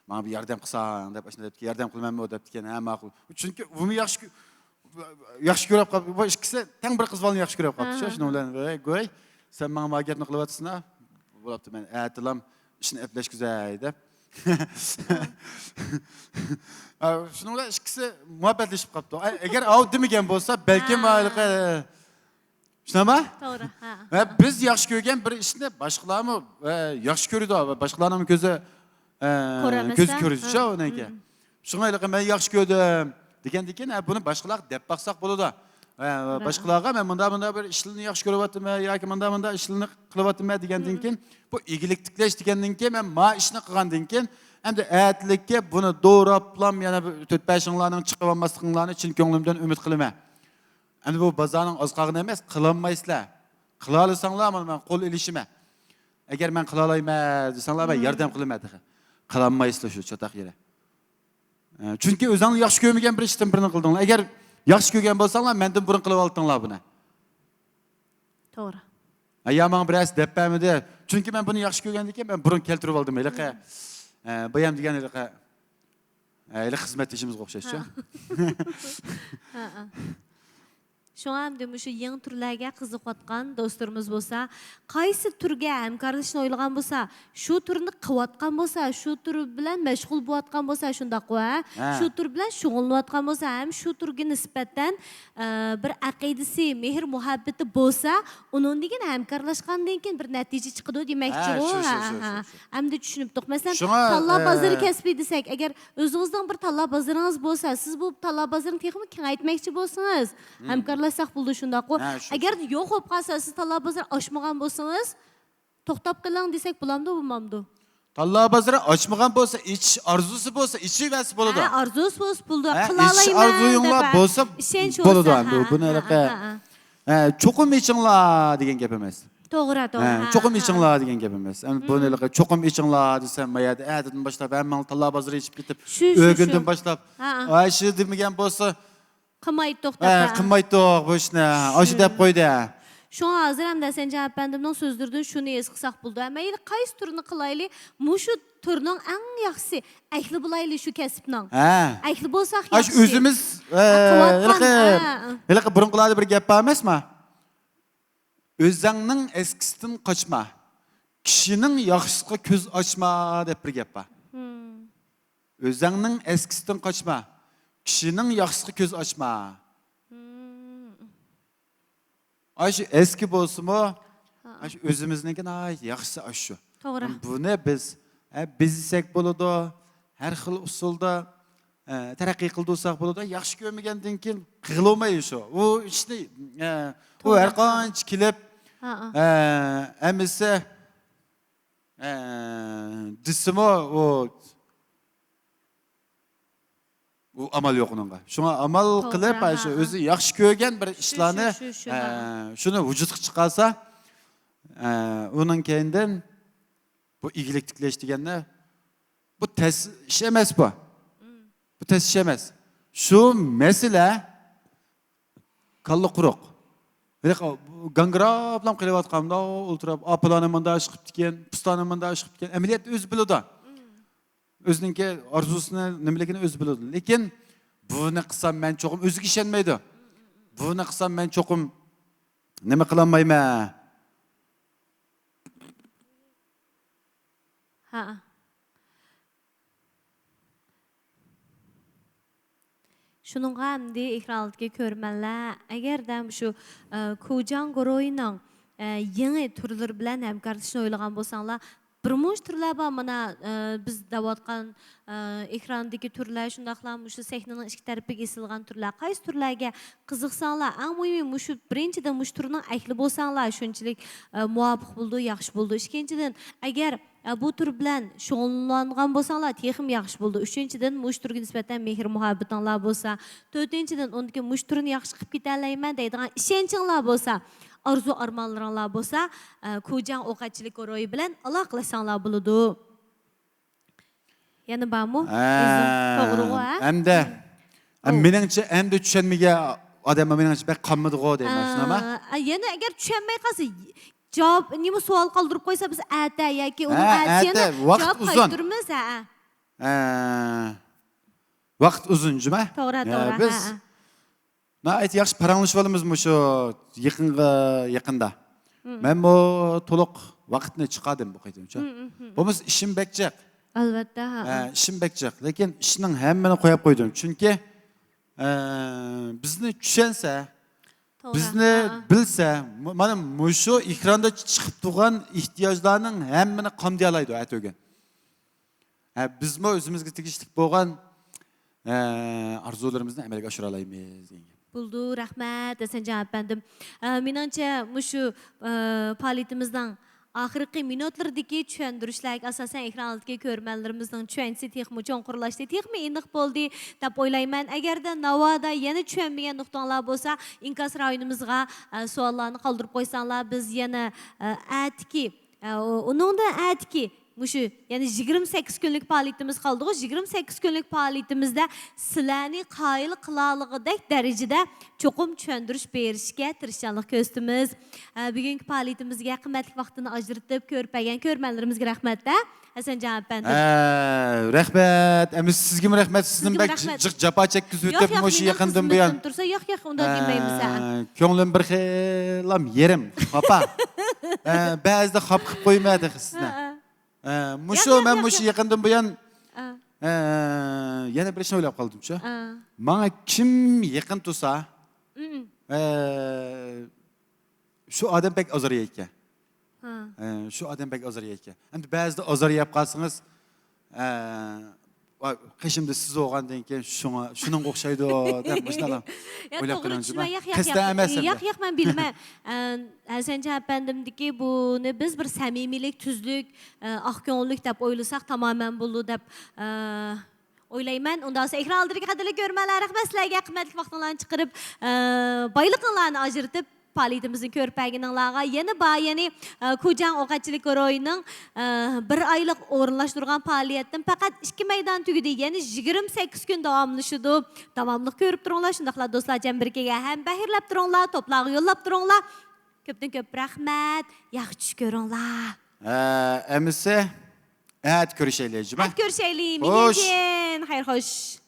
Menga bir yordam qilsang deb ashuna debdi. Yordam qilmayman debdi ekan. Ma'qul. Chunki uni yaxshi ko'rib qolib, bu ikkisi teng bir qizbolni yaxshi ko'rib qolibdi. Shuning bilan, "Go'y, sen menga gapni qilyapsan, bo'libdi, men aytilam, ishni eplash kerak" deb. Shuning bilan ikkisi muhabbatlashib qolibdi. Agar u demagan bo'lsa, balkim shunama? To'g'ri, Biz yaxshi ko'rgan bir ishni boshqalarmi yaxshi ko'radi va boshqalarning ko'zi ko'rishi unga. Shunga men yaxshi ko'rdim degandan keyin buni boshqalar deb baqsaq bo'ladi. Boshqalarga men bunda bir ishlarni yaxshi ko'ryapman yoki bunda ishlarni qilyapman degandan keyin bu egilik tiklash degandan keyin men ma ishni qilgandan keyin endi aytlikka buni do'raplam yana 4-5 yillarning chiqib olmasliklarini chin ko'nglimdan umid qilaman. Endi bu bozorning ozqog'ini emas, qilolmaysizlar. Qila olsanglar men qo'l ilishim. Agar men qila olmayman desanglar men yordam qilaman dedi. Qila olmaysizlar shu chataq yere. Chunki o'zingni yaxshi ko'rmagan bir ishdan birini qildinglar. Agar yaxshi ko'rgan bo'lsanglar, mendan burun qilib oldinglar buni. To'g'ri. Ayamang biras debpamidi. Chunki men buni yaxshi ko'rgandan keyin men burun keltirib oldim. Ilaqa bu ham degan ilaqa xizmat ishimizga o'xshashcha. Şu hamda şu yeni türlerge qiziqayotgan do'stlarimiz bo'lsa, qaysi turga hamkorlashishni o'ylagan bo'lsa, shu turni qilayotgan bo'lsa, shu tur bilan mashg'ul bo'layotgan bo'lsa, shundaq va shu tur bilan shug'ullanayotgan bo'lsa, ham shu turga nisbatan bir aqidasi, mehr muhabbati bo'lsa, uning degan hamkorlashgandan keyin bir natija chiqadi demakchi u. Hamda tushunibdik. Masalan, tanlab bozori kasbi desak, agar o'zingizning bir tanlab bozoringiz bo'lsa, siz bu tanlab bozorini texnik kengaytmoqchi bo'lsangiz, hamkorlashsak bo'ldi shundaq. Agar yo'q bo'lib qolsa, siz tanlab bozor ochmagan bo'lsangiz, to'xtab qiling desak bo'lamdi, bo'lmamdi? Tanlab bozori ochmagan bo'lsa, ichish arzusi bo'lsa, ichivasi bo'ladi. Arzusi bo'lsa bo'ldi. Qilalayman. Arzuyinglar bo'lsa, bo'ladi endi. Buni cho'qim ichinglar degan gap emas. To'g'ri. Cho'qim ichinglar degan gap emas. Buni cho'qim ichinglar desam, mayada atdan boshlab hamma tanlab bozori ichib ketib, o'gundan boshlab, ay shu demagan bo'lsa, qilmaydi to'xtab. Qilmaydi bu ishni. Oshi deb qo'ydi. Şu hazır hem de sen cevap bendimden sözdürdün şunu esqisaq buldu. Ama yine qaysi turni qilayli? Muşu turning eng yaxshisi ayli bulayli şu kasbning. Ayli bo'lsaq yaxshi. O'zimiz hiliqi burunqilarda bir gap bor emasmi? O'zingning eskisidan qochma. Kishining yaxshisiga ko'z ochma deb bir gap bor. O'zingning eskisidan qochma. Kishining yaxshisiga ko'z ochma. Aşı eski bolsunmu? Aşı özümüzninkine yaxşısı aşı. Doğru. Bu ne biz isek boludu, her xil usulda terakki kıldıysak boludu, yaxşı görmegenden keyin qılılmayı şu. O işte o her qanç kilip emisi disimo o amal yok onunla. Şuna amal kılıp aşı özü yaxşı görgen bir işlerini şunu vücutga çıkarsa onun kendinden bu iyiliktikleştiğinde bu test iş emas bu. Bu test iş emas. Şu mesele kallı kuruk. Gangrablam qilayotganimda ultrab apalanımında chiqib ketgan, pistanımında chiqib ketgan. Ameliyat o'zi biladi. O'zininki arzusini nimaligini o'zi biladi. Lekin buni qilsam men cho'qim o'ziga ishonmaydi. Buni qilsam men cho'qim nima qila olmayman. Şunun hamdi ekranlıqda görmənlər, əgərdən şu Kocan Qoroyunun yeni turlar bilan həmkarlaşışını oylagan bolsanlar, birmunç turlar var mana biz davatqan ekrandagi turlar, shundaqlar shu sahnaning ikki tarafiga esilgan turlar. Qaysi turlarga qiziqsanlar, eng muhimi shu birinchidan mush turning ahli bo'lsanglar, shunchalik muvofiq bo'ldi, yaxshi bo'ldi. Ikkinchidan, agar bu tur bilan shug'ullangan bo'lsanglar, texim yaxshi bo'ldi. Uchinchidan, mush turga nisbatan mehr muhabbatinglar bo'lsa, to'rtinchidan, undagi mush turni yaxshi qilib ketalayman deydigan ishonchinglar bo'lsa, arzu armonlaringlar bo'lsa, Ko'jan o'qatchilik Qoroyi bilan aloqalashsanglar bo'ladi. Yana bormi? To'g'ri-ku, ha? Hamda meningcha endi tushunmagan odam meningcha bek qolmadi-ku deyman, shunami? Yana agar tushunmay qolsa, javob nima savol qoldirib qo'ysa biz ata yoki uning atini javob qaytaramiz, Vaqt uzun juma. To'g'ri. Biz ayt yaxshi paranglashib olamiz shu yaqinda. Men bu to'liq vaqtni chiqardim bu qaytimcha. Bo'lmasa ishim bekjaq. Albatta. İşim bekjaq, lekin ishning hammani qo'yib qo'ydim. Chunki bizni tushunsa, bizni bilsa, mana shu ekranda chiqib turgan ehtiyojlarning hammani qamday oladi aytgan. Bizmi o'zimizga tegishli bo'lgan arzularimizni amalga oshira olamiz degan. Buldu, rahmat, sen cevap bendim. Menimcha shu faoliyatimizdan oxirgi minutlardagi tushuntirishlar asosan ekranlardagi ko'rmanlarimizning tushunchisi texmi cho'nqurlashdi, texmi aniq bo'ldi deb o'ylayman. Agarda navoda yana tushunmagan nuqtalar bo'lsa, inkas rayonimizga savollarni qoldirib qo'ysanglar, biz yana atki, uningda atki muşu, yani 28 günlük faaliyetimiz kaldı. 28 günlük faaliyetimizde sizlarni qayil qilaligidek derecede çokum çöndürüş berişke tirişçanlıq köstümüz. Bugünkü faaliyetimizge qimmatli vaqtini ajırtıp körpegen körmenlerimizge rahmet de. Hasan Can efendim. Rahmet. Emis sizge mi rahmet? Sizin Sizge bek rahmet. jık japa çekkizip ötüp muşu yakındım bu yan. Yok, ondan bilmeyimiz sen. Könglim bir xilam yerim. Xapa. Bazıda xap qıp koymadı sizden. Muşu ben muşu yakındım bu yan. Yana bir şey oylap kaldım şu. Bana kim yakın tutsa şu adam pek azar yiyek. Şu adam pek azar yiyek. Hem de bazıda azar yiyip kalsınız Qışımda siz oğandan keyin şunun qo'xshaydi deb başladim. O'ylab qarancıman. Yo'q, men bilmem. Hasancan efendimdiki bunu biz bir samimilik, tuzluk, ahko'nlik deb o'ylasak tamamen bulu deb o'ylayman. Undan so'ng ekran oldidagi qadrli ko'rmanlar, rahmat sizlarga qimmatli vaqtingizni chiqarib, boyliqlarni ajratib faaliyetimizin körpəgininglarga yeni Kocan Oqachilik Koroyining bir aylık o'rinlashtirgan faaliyetim faqat 2 meydan tugidi. Yani 28 gün davamlashidi. Davamlıq ko'rib turinglar. Shundaqla do'stlar Jambirkaga ham bahirlab turinglar, to'plarga yo'llab turinglar. Ko'pdan ko'p rahmat. Yaxshi tush ko'ringlar. Emisi, evet görüşelim. Hadi görüşelim. Xayr xo'sh.